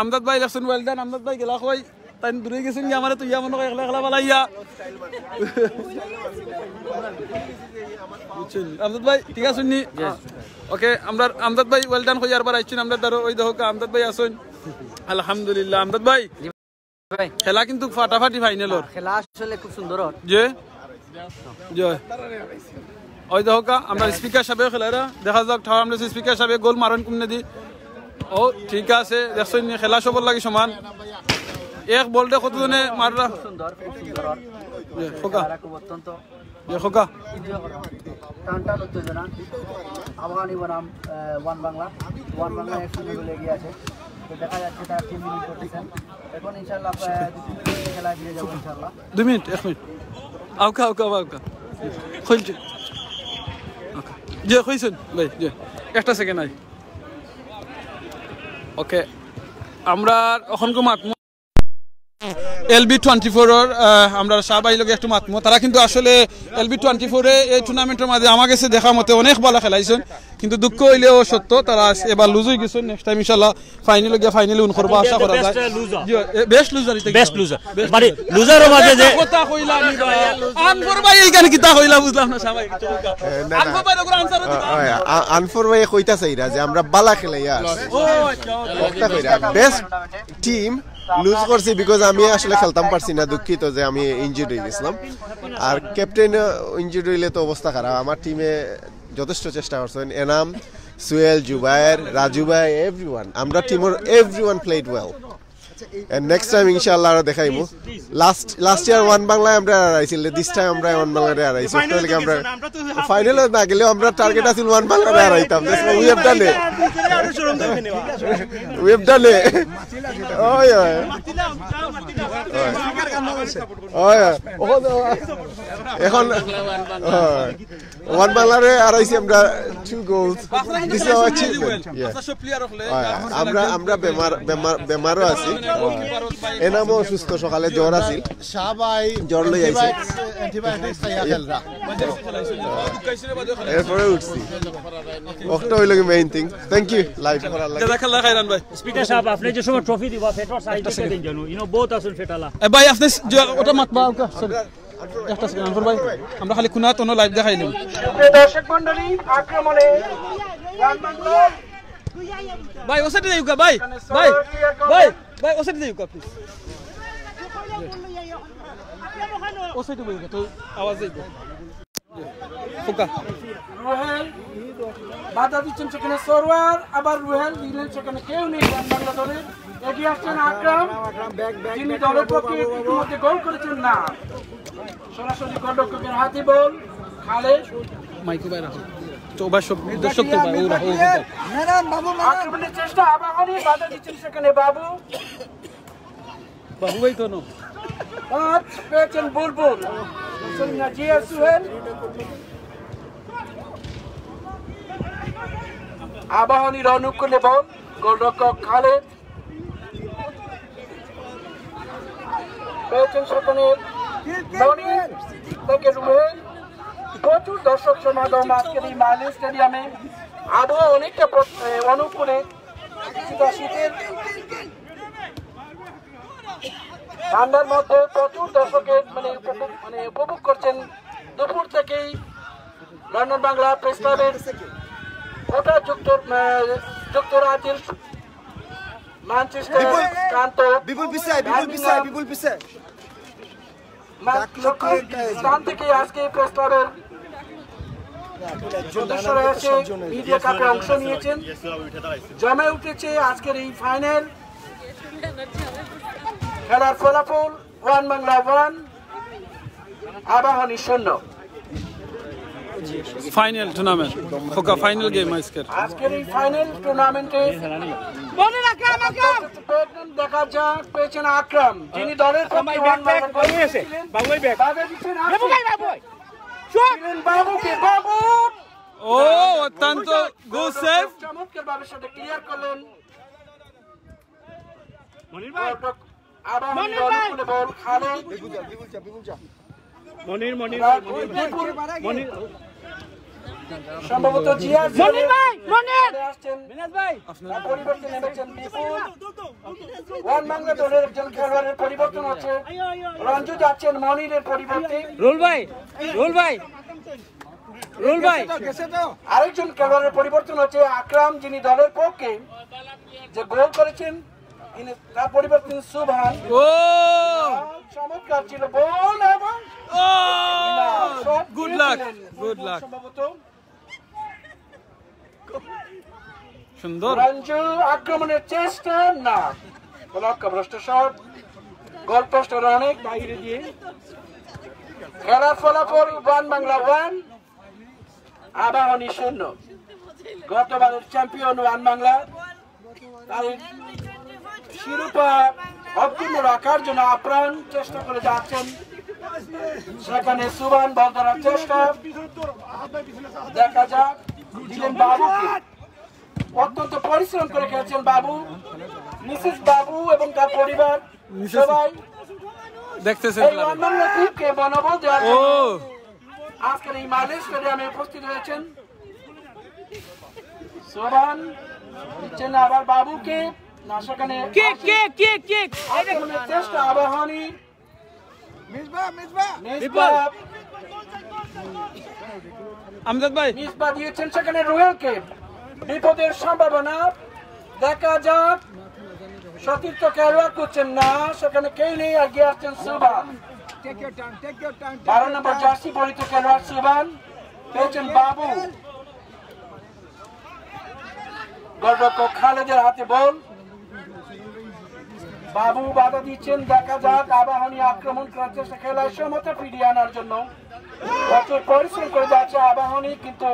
আমদাদ ভাই লেখছেন ওয়েল ডান আমদাদ ভাই গেলা কই তাই দূরে গেছেন কি আমারে তুই মনে কই একলা খেলা বালাইয়া আমদাদ ভাই ঠিক আছে নি ওকে আমরা আমদাদ ভাই ওয়েল ডান কই আর বার আইছেন আমরা দারো ওই দেখো আমদাদ ভাই আসুন আলহামদুলিল্লাহ আমদাদ ভাই খেলা কিন্তু ফাটাফাটি ফাইনালর খেলা আসলে খুব সুন্দর জি জয় ওই দেখো আমরা স্পিকার সাহেব খেলারা দেখা যাক ঠার আমরা স্পিকার সাহেব গোল মারন কমনে দি ও ঠিক আছে দেখছেন খেলা সবর লাগি সমান এক বলতে কতজনে মাররা সুন্দর খুব সুন্দর খোকা খুব অত্যন্ত খোকা টানটান উত্তেজনা আবাহনী বনাম ওয়ান বাংলা 1-0 গোলে এগিয়ে আছে তো দেখা যাচ্ছে তারা টিম বিল্ডিং করতেছেন এখন ইনশাআল্লাহ খেলা দিয়ে যাব ইনশাআল্লাহ 2 মিনিট 1 মিনিট আউকা খুলছে যে কইছেন ভাই যে একটা সেকেন্ড আই ওকে আমরা এখনকো মাতমু LB24 এর আমরা সবাই লগে একটু মাতমু তারা কিন্তু আসলে LB24 এ এই টুর্নামেন্টের মধ্যে আমার কাছে দেখা মতে অনেক ভালো খেলাইছেন কিন্তু দুঃখ হইলেও সত্য তারা এবার লুজ হয়ে গেছেন নেক্সট টাইম ইনশাআল্লাহ ফাইনালে গিয়ে ফাইনালে উন করব আশা করা যায় বেস্ট লুজার মানে লুজারের মাঝে যে কথা কইলা নি আনফর ভাই এই গান কিতা কইলা বুঝলাম না সবাই আনফর ভাই ওর আনসার দিতা আনফর ভাই কইতা চাইরা যে আমরা বালা খেলাইয়া ও আচ্ছা বেস্ট টিম লুজ করছি বিকজ আমি আসলে খেলতাম পারছি না দুঃখিত যে আমি ইনজুরি হয়ে গেছিলাম আর ক্যাপ্টেন ইনজুরি হইলে তো অবস্থা খারাপ আমার টিমে যথেষ্ট চেষ্টা করছেন এনাম সুয়েল জুবায়ের রাজু ভাই এভরিওয়ান আমরা টিমের everyone played well and next time inshallah ara dekhaimu last year one bangla amra araইছিল this time amra one bangla re araইছি তাহলে আমরা ফাইনালে না গেলে আমরা টার্গেট আছিল one bangla re araইতাম we have done it we have done it oy এখন one bangla re araইছি আমরা 2 goals this is our achievement আমরা বেমারও আছি এনামও সুস্থ সকালে জ্বর আছিল সবাই জ্বর লই আইছে অ্যান্টিবায়োটিক্স খাইয়া খেলরা এরপরে উঠছি ওটা হইল কি main thing thank you live করার লাগে জাযাকাল্লাহ খাইরান ভাই স্পিকার সাহেব আপনি যে সময় ট্রফি দিবা ফেটর সাইডে দিন জানো বহুত আসল ফেটালা এ ভাই আপনি ওটা মাতবা সরি একটা সেকেন্ড আনফর ভাই আমরা খালি কুনা তোনো লাইভ দেখাইলাম দর্শক মণ্ডলী আক্রমণে ওয়ান বাংলা ভাই ওসাইডে যাইউকা ভাই ওসাইডে যাইউকা প্লিজ ওসাইডে যাইউকা তো আওয়াজ যাইবে ফুকা রুহেল বাধা দিচ্ছেন সেখানে সরওয়ার আবার রুহেল দিলেন সেখানে কেউ নেই বাংলা দলে এগিয়ে আসছেন আকরাম যিনি দলের পক্ষে ইতিমধ্যে গোল করেছেন না সরাসরি গোলরক্ষকের হাতে বল খালেদ মাইকু ভাই রাখো চৌবা সব দর্শক তো ভাই ওরা আক্রমণের চেষ্টা আবাহনী বাধা দিচ্ছেন সেখানে বাবু ভাই তো নো পাঁচ পেয়েছেন বুলবুল নাজিয়া সুহেল আবাহনীর অনুকূলে বল গোলরক্ষক খালেদ পেয়েছেন সেখানে মনি থেকে রুহেল প্রচুর দর্শক সমাগম আজকের এই মাইলেজ স্টেডিয়ামে। আবহাওয়া অনেকটা অনুকূলে, কিছুটা শীতের ঠান্ডার মধ্যে প্রচুর দর্শকের উপভোগ করছেন। দুপুর থেকেই লন্ডন বাংলা প্রেস ক্লাবের গোটা যুক্তরাজ্যের ম্যানচেস্টার প্রান্ত স্থান থেকে আজকে প্রেস ক্লাবের সদস্যরা এসে মিডিয়া কাপে অংশ নিয়েছেন। জমে উঠেছে আজকের এই ফাইনাল খেলার ফলাফল 1 বাংলা 1 আবাহনী 0। ফাইনাল টুর্নামেন্ট হোকা ফাইনাল গেম আজকের এই ফাইনাল টুর্নামেন্টে দেখা যাক পেয়েছেন আকরাম, যিনি দলের পক্ষে অত্যন্ত গুড সেভ, চমৎকার ভাবে সেটা ক্লিয়ার করলেন। বল খালেদ সম্ভবত পরিবর্তন নেমেছেন বিপুল। ওয়ান বাংলা দলের একজন খেলোয়াড়ের পরিবর্তন হচ্ছে, রঞ্জু যাচ্ছেন মনিরের পরিবর্তে। আরেকজন খেলোয়াড়ের পরিবর্তন হচ্ছে আকরাম, যিনি দলের পক্ষে যে গোল করেছেন তার পরিবর্তন সুবহান। চমৎকার ছিল বল এবং গুড লাক সম্ভবত সুন্দর রঞ্জু আক্রমণের চেষ্টা না, লক্ষ্যভ্রষ্ট শট, গোল পোস্টের অনেক বাইরে দিয়ে। খেলার ফলাফল 1 বাংলা 1 আবাহনী 0। গতবারের চ্যাম্পিয়ন 1 বাংলা তার শিরোপা অক্ষুণ্ণ রাখার জন্য আপ্রাণ চেষ্টা করে যাচ্ছেন। সেখানে সুবান বল ধরার চেষ্টা, দেখা যাক দিলেন বাবুকে, অত্যন্ত পরিশ্রম করে খেলছেন বাবু, মিসেস বাবু এবং তার পরিবার সবাই দেখতেছেন টিমকে মনোবল দেওয়ার জন্য আজকের এই মাইলেজ স্টেডিয়ামে উপস্থিত হয়েছেন। সোবান দিচ্ছেন আবার বাবুকে, না সেখানে চেষ্টা আবাহনী আমজাদ ভাই মিসবা দিয়েছেন সেখানে রুহেলকে, বিপদের সম্ভাবনা, দেখা যাক সতীর্থ খেলোয়াড় করছেন না, সেখানে কেউ নেই, এগিয়ে আসছেন সুবান। 12 নম্বর জার্সি পরিহিত খেলোয়াড় সুবান পেয়েছেন বাবু, গোলরক্ষক খালেদের হাতে বল, বাবু বাধা দিচ্ছেন, দেখা যাক আবাহনী আক্রমণ করার চেষ্টা, খেলায় সমতা ফিরিয়ে আনার জন্য প্রচুর পরিশ্রম করে যাচ্ছে আবাহনী, কিন্তু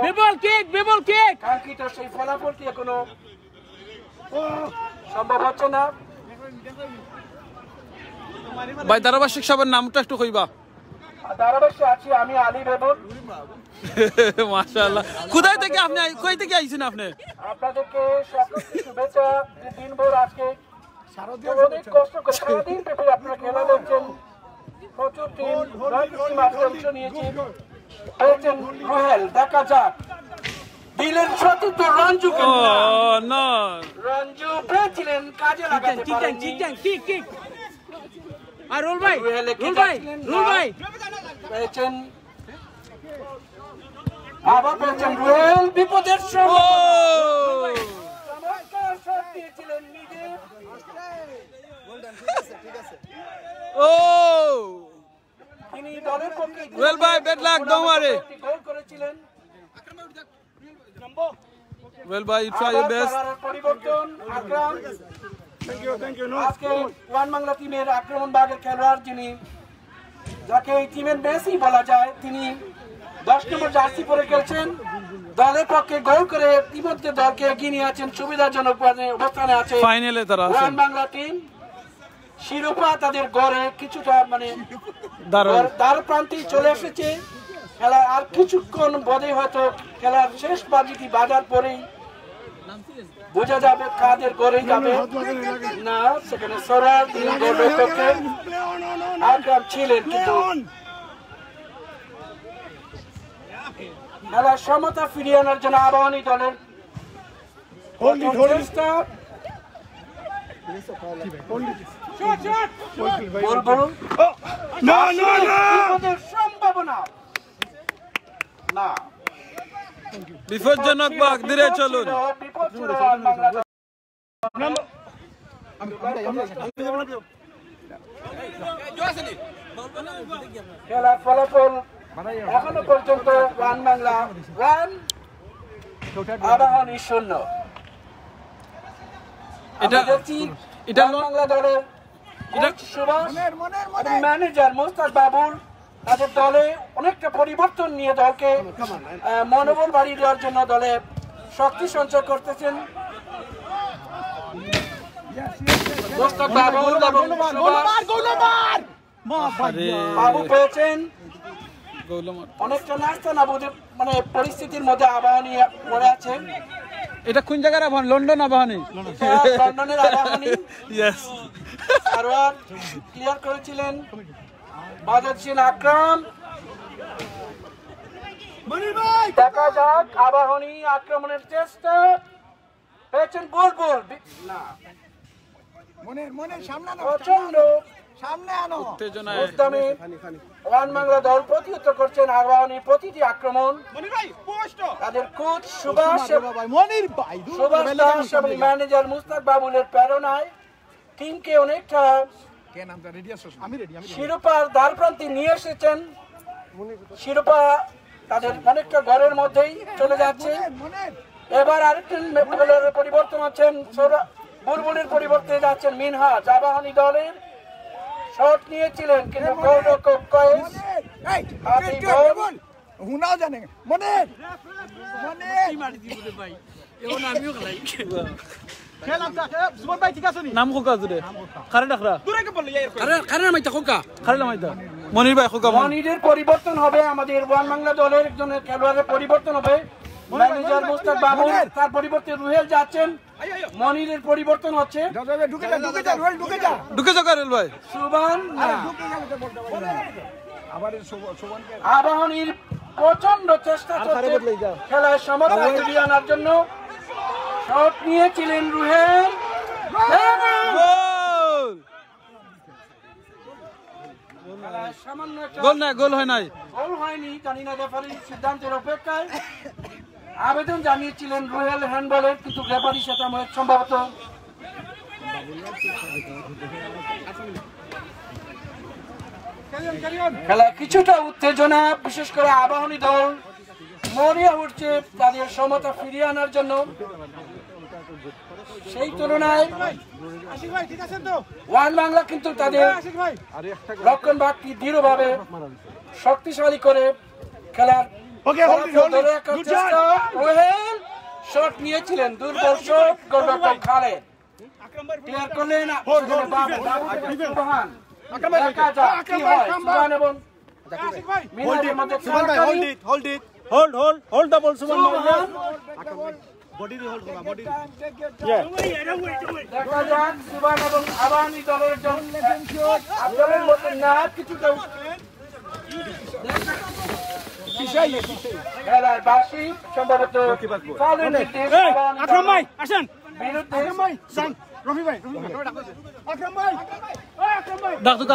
কাঙ্ক্ষিত সেই ফলাফলটি এখনো সম্ভব হচ্ছে না। ভাই ধারাভাষ্যিক সবার নামটা একটু কইবা। ধারাভাষ্যে আছি আমি আলী বেবুল। মাশাআল্লাহ, কোথায় থেকে আপনি, কই থেকে আইছেন আপনি? আপনাদেরকে সকলকে শুভেচ্ছা। দিনভর আজকে অনেক কষ্ট করে সারাদিন পেপে আপনারা খেলা দেখছেন, প্রচুর টিম অংশ নিয়েছে, পেয়েছেন রুহেল, দেখা যাক দিলেন সতীর্থ রঞ্জু, রঞ্জু পেয়েছিলেন কাজে লাগাতে পারেননি। আর রুল ভাই পেয়েছেন, আবার পেয়েছেন রুহেল, বিপদের সময় চমৎকার শট দিয়েছিলেন নিজে। তিনি দলের পক্ষে রুহেল ভাই বেড লাক, ডোন্ট ওয়ারি, গোল করেছিলেন। রুহেল ভাই ট্রাই ইওর বেস্ট। পরিবর্তন আকরাম, আজকে ওয়ান বাংলা টিমের আক্রমণ ভাগের খেলোয়াড়, যিনি যাকে এই টিমের মেসি বলা যায়, তিনি 10 নম্বর জার্সি পরে খেলছেন, দলের পক্ষে গোল করে ইতিমধ্যে দলকে এগিয়ে নিয়ে আছেন, সুবিধাজনক অবস্থানে আছে ফাইনালে তারা ওয়ান বাংলা টিম। শিরোপা তাদের গড়ে কিছুটা দ্বার প্রান্তে চলে এসেছে, খেলা আর কিছুক্ষণ বোধে হয়তো খেলার শেষ বাজিটি বাজার পরেই বোঝা যাবে কাদের গড়ে যাবে না। সেখানে সরার আকরাম ছিলেন, কিন্তু খেলার সমতা ফিরিয়ে আনার জন্য আবাহনী দলের চেষ্টা। সম্ভাবনা না, বিপজ্জনক বাঘ ধীরে চলুন। খেলার ফলাফল এখনো পর্যন্ত ওয়ান বাংলা 1 আবাহনী 0। এটা বাংলা দলের ম্যানেজার মোস্তাক বাবুল তাদের দলে অনেকটা পরিবর্তন নিয়ে দলকে মনোবল বাড়িয়ে দেওয়ার জন্য দলে শক্তি সঞ্চয় করতেছেন। মোস্তাক বাবুল এবং বাবু পেয়েছেন অনেকটা নাস্তা না বুঝে মানে পরিস্থিতির মধ্যে আবাহনী পড়ে আছে। এটা কোন জায়গার আবাহনী? লন্ডন আবাহনী, লন্ডনের আবাহনী। সারোয়ার ক্লিয়ার করেছিলেন, বাজাচ্ছেন আকরাম। দেখা যাক আবাহনী আক্রমণের চেষ্টা, পেয়েছেন গোল না, প্রচন্ড উদ্যমে ওয়ান বাংলা দল প্রতিহত করছেন আবাহনী প্রতিটি আক্রমণ। তাদের কোচ সুভাষ দাস এবং ম্যানেজার মুস্তাক বাবুলের প্রেরণায় টিমকে অনেকটা শিরোপার দ্বারপ্রান্তে নিয়ে এসেছেন। শিরোপা তাদের অনেকটা ঘরের মধ্যেই চলে যাচ্ছে। এবার আরেকজন পরিবর্তন আছেন, বুলবুলের পরিবর্তে যাচ্ছেন মিনহাজ। আবাহনী দলের শট নিয়েছিলেন কিন্তু গোলরক্ষক কয়েস মনিরের পরিবর্তন হবে। আমাদের ওয়ান বাংলা দলের একজনের খেলোয়াড়ের পরিবর্তন হবে। ম্যানেজার মোস্তাক বাবু, তার পরিবর্তে রুহেল যাচ্ছেন। মনিরের পরিবর্তন হচ্ছে। আবাহনীর প্রচন্ড চেষ্টা চলছে খেলায় সমতা ফিরিয়ে আনার জন্য। শট নিয়েছিলেন রুহেল, গোল হয় নাই, গোল হয়নি। জানি না রেফারির সিদ্ধান্তের অপেক্ষায়। আবেদন জানিয়েছিলেন রুহেল হ্যান্ডবলের, কিন্তু রেফারি সেটা সম্ভবত খেলা কিছুটা উত্তেজনা, বিশেষ করে আবাহনী দল মরিয়া উঠছে তাদের সমতা ফিরিয়ে আনার জন্য। সেই তুলনায় ওয়ান বাংলা কিন্তু তাদের রক্ষণ ভাগটি দৃঢ়ভাবে শক্তিশালী করে খেলার শট নিয়েছিলেন। দুর্বল শট গোলরক্ষক খালেদ ক্লিয়ার করলেন। আবাহনী দলের কিছুটা খেলার বাসী সম্ভবত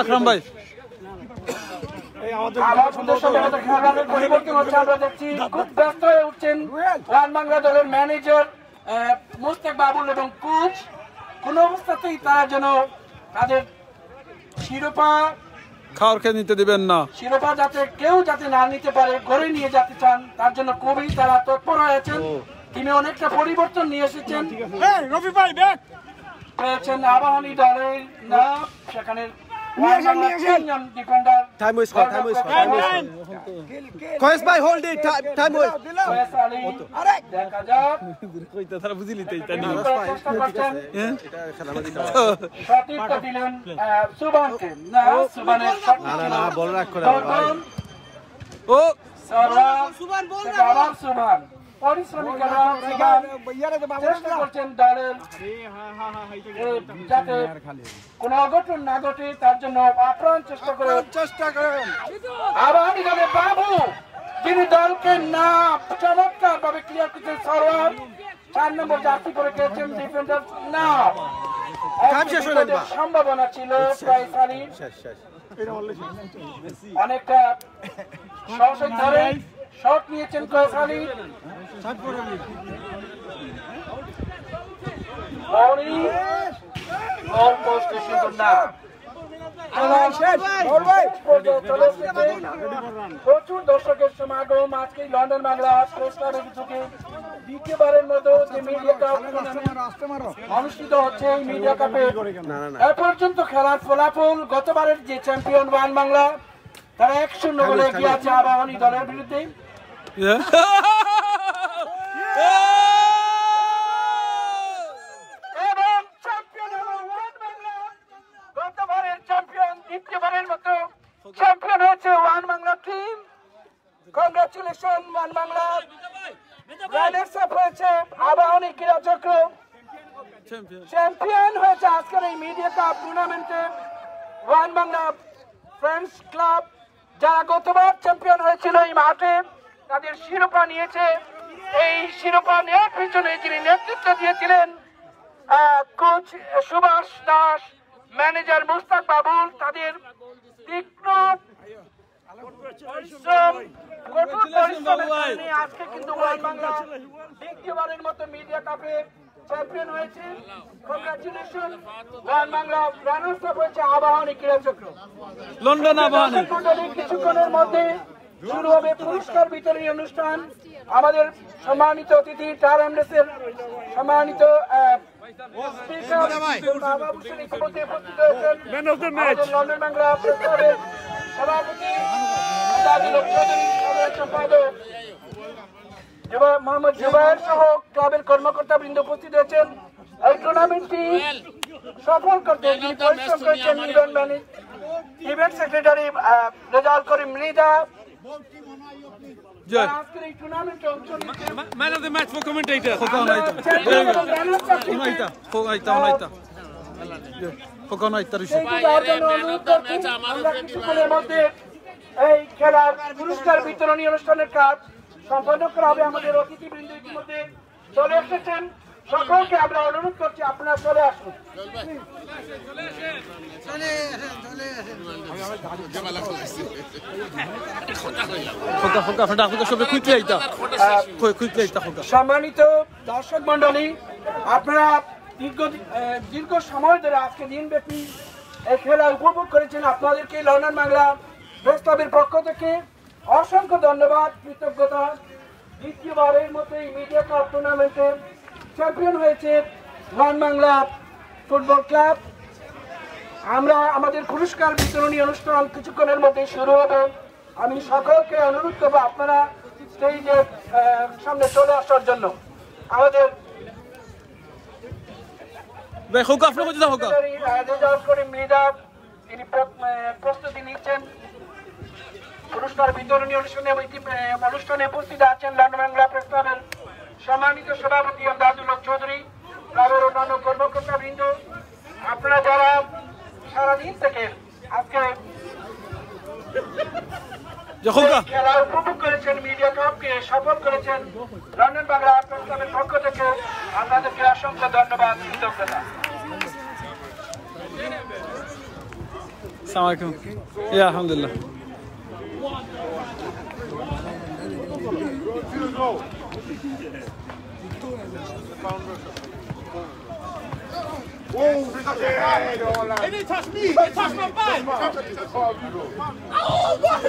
আকরাম ভাই পরিবর্তন হচ্ছে। আমরা দেখছি খুব ব্যস্ত হয়ে উঠছেন ওয়ান বাংলা দলের ম্যানেজার মুস্তাক বাবুল এবং কোচ। কোন অবস্থাতেই তারা যেন তাদের শিরোপা খাওয়ারকে নিতে দিবেন না, শিরোপা যাতে কেউ যাতে না নিতে পারে, ঘরে নিয়ে যেতে চান, তার জন্য খুবই তারা তৎপর হয়েছেন। টিমে অনেকটা পরিবর্তন নিয়ে এসেছেন। পেয়েছেন আবাহনী দলের না, সেখানে ডিফেন্ডার দেখা যাক সঠিকটা দিলেন সুবানকে না, সুবানের আবার সুবান পরিশ্রমিকেরা চেষ্টা করছেন দলের যাতে কোন অঘটন না ঘটে, তার জন্য আপ্রাণ চেষ্টা করেন। আবাহনী দলের বাবু তিনি দলকে না চমৎকার ভাবে ক্লিয়ার করছেন সরওয়ার 4 নম্বর জার্সি পরে খেলেছেন ডিফেন্ডার না সম্ভাবনা ছিল প্রাইসালি অনেকটা সহজে ধরে শট নিয়েছেন কয়সালি অলমোস্ট সুন্দর না প্রচুর দর্শকের সমাগম আজকে লন্ডন বাংলা প্রেস ক্লাবের থেকে দ্বিতীয়বারের মতো যে মিডিয়া কাপ অনুষ্ঠিত হচ্ছে এই মিডিয়া কাপে এ পর্যন্ত খেলার ফলাফল গতবারের যে চ্যাম্পিয়ন ওয়ান বাংলা তারা 1-0 গোলে এগিয়ে আছে আবাহনী দলের বিরুদ্ধে এবং চ্যাম্পিয়ন হলো ওয়ান বাংলা গতবারের চ্যাম্পিয়ন দ্বিতীয়বারের মতো চ্যাম্পিয়ন হয়েছে one Bangla team congratulation one Bangla runners up হয়েছে আবাহনী ক্রীড়া চক্র চ্যাম্পিয়ন হয়েছে আজকের এই মিডিয়া কাপ টুর্নামেন্টে ওয়ান বাংলা ফ্রেন্ডস ক্লাব যারা গতবার চ্যাম্পিয়ন হয়েছিল এই মাঠে তাদের শিরোপা নিয়েছে এই শিরোপা নেওয়ার পিছনে যিনি নেতৃত্ব দিয়েছিলেন কোচ সুভাষ দাস ম্যানেজার মুস্তাক বাবুল তাদের তীক্ষ্ণ কঠোর পরিশ্রমের কারণে আজকে কিন্তু ওয়ান বাংলা দ্বিতীয়বারের মতো মিডিয়া কাপে চ্যাম্পিয়ন হয়েছে congratulation one Bangla runners up হয়েছে আবাহনী ক্রীড়া চক্র লন্ডন আবাহনী কিছুক্ষণের মধ্যে শুরু হবে পুরস্কার বিতরণী অনুষ্ঠান আমাদের সম্মানিত অতিথি টার এমডেসের সম্মানিত লন্ডন বাংলা প্রেস ক্লাবের সভাপতি সম্পাদক মোহাম্মদ জুবায়ের সহ ক্লাবের কর্মকর্তা বৃন্দ উপস্থিত হয়েছেন এই টুর্নামেন্টটি সফল করতে যিনি পরিশ্রম করেছেন ইভেন্ট সেক্রেটারি রেজাউল করিম মৃদা আজকের এই টুর্নামেন্টে অংশ নিচ্ছেন man of the match for commentator এই খেলার পুরস্কার বিতরণী অনুষ্ঠানের কাজ সম্পন্ন করা হবে আমাদের অতিথিবৃন্দ ইতিমধ্যে চলে এসেছেন সকলকে আমরা অনুরোধ করছি আপনারা চলে আসুন সম্মানিত দর্শক মন্ডলী আপনারা দীর্ঘ সময় ধরে আজকে দিনব্যাপী এই খেলা উপভোগ করেছেন আপনাদেরকে লন্ডন বাংলা প্রেস ক্লাবের পক্ষ থেকে অসংখ্য ধন্যবাদ কৃতজ্ঞতা দ্বিতীয়বারের মতো এই মিডিয়া কাপ টুর্নামেন্টে চ্যাম্পিয়ন হয়েছে ওয়ান বাংলা ফুটবল ক্লাব আমরা আমাদের পুরস্কার বিতরণী অনুষ্ঠান কিছুক্ষণের মধ্যে শুরু হবে আমি সকলকে অনুরোধ করবো আপনারা স্টেজের সামনে চলে আসার জন্য আমাদের তিনি প্রস্তুতি নিচ্ছেন পুরস্কার বিতরণী অনুষ্ঠানে উপস্থিত আছেন লন্ডন বাংলা প্রেস ক্লাবের সম্মানিত সভাপতি আমদাদুল হক চৌধুরী ক্লাবের অন্যান্য কর্মকর্তা বৃন্দ আপনারা যারা সারাদিন থেকে আজকে খেলা উপভোগ করেছেন মিডিয়া কাপকে সফল করেছেন লন্ডন বাংলা প্রেস ক্লাবের পক্ষ থেকে আপনাদেরকে অসংখ্য ধন্যবাদ কৃতজ্ঞতা আসসালামু আলাইকুম ইয়া আলহামদুলিল্লাহ Oh, he didn't touch me. He touched my back. Oh, what?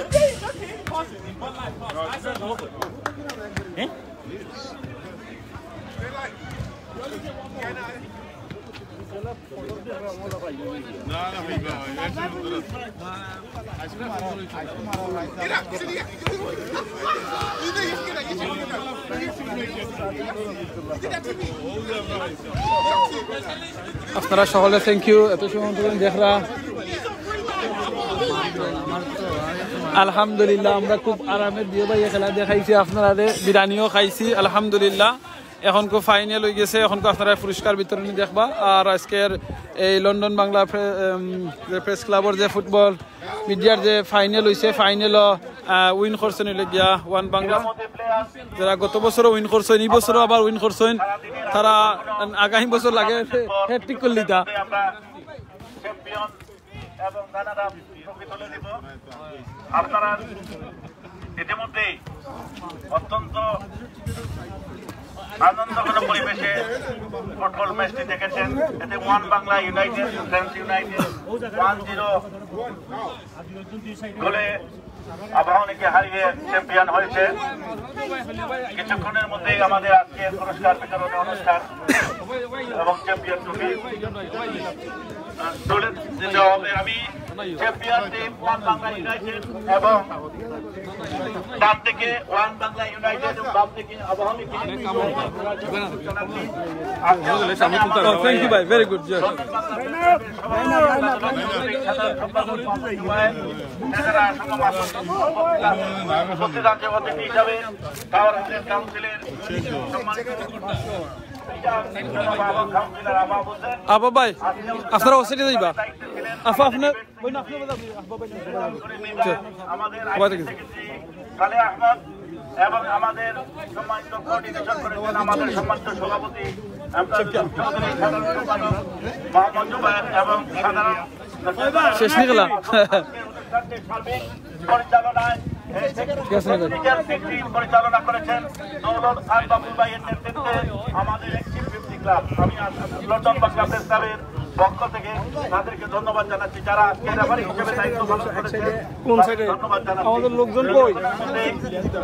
আপনারা সকলে থ্যাংক ইউ এত সময় দেখরা আলহামদুলিল্লাহ আমরা খুব আরামে দিয়ে ভাই খেলা দেখাইছি আপনারা বিরিয়ানিও খাইছি আলহামদুলিল্লাহ এখন কো ফাইনাল হয়ে গেছে এখন কো আপনারা পুরস্কার বিতরণী দেখবা আর আজকের এই লন্ডন বাংলা প্রেস ক্লাবের যে ফুটবল মিডিয়ার যে ফাইনাল হয়েছে ফাইনালও উইন করছেন হইলে গিয়া ওয়ান বাংলা, যারা গত বছরও উইন করছেন, এই বছরও আবার উইন করছেন, তারা আগামী বছর লাগে হ্যাট্রিক করলি তা। আপনারা ইতিমধ্যে অত্যন্ত আনন্দঘন পরিবেশে ফুটবল ম্যাচটি দেখেছেন। এতে one Bangla United friends United 1-0 গোলে আবাহনীকে হারিয়ে চ্যাম্পিয়ন হয়েছে। কিছুক্ষণের মধ্যেই আমাদের আজকে পুরস্কার বিতরণ অনুষ্ঠান এবং চ্যাম্পিয়ন ট্রফি তুলে দিতে হবে। আমি champion team one Bangla United এবং ডান থেকে ওয়ান বাংলা ইউনাইটেড এবং বাম থেকে আবাহনীকে থ্যাংক ইউ ভাই, ভেরি গুড। হিসাবে কাউন্সিলের আবা ভাই আপনারা ওসিটি যাইবা আফা আপনার এবং আমাদের সম্মানিত কোঅর্ডিনেশন করেছেন আমাদের সম্মানিত সভাপতি মোহাম্মদ জুবায়ের এবং সাধারণ শেষ নিয়ে গেলাম পরিচালনায় পরিচালনা করেছেন দৌলত খান বাবুল ভাইয়ের নেতৃত্বে আমাদের একটি 50 ক্লাব। আমি লন্ডন বাংলা প্রেস ক্লাবের পক্ষ থেকে তাদেরকে ধন্যবাদ জানাচ্ছি, যারা রেফারি হিসেবে দায়িত্ব পালন করেছেন। ধন্যবাদ জানাচ্ছি। আমাদের লোকজন কই?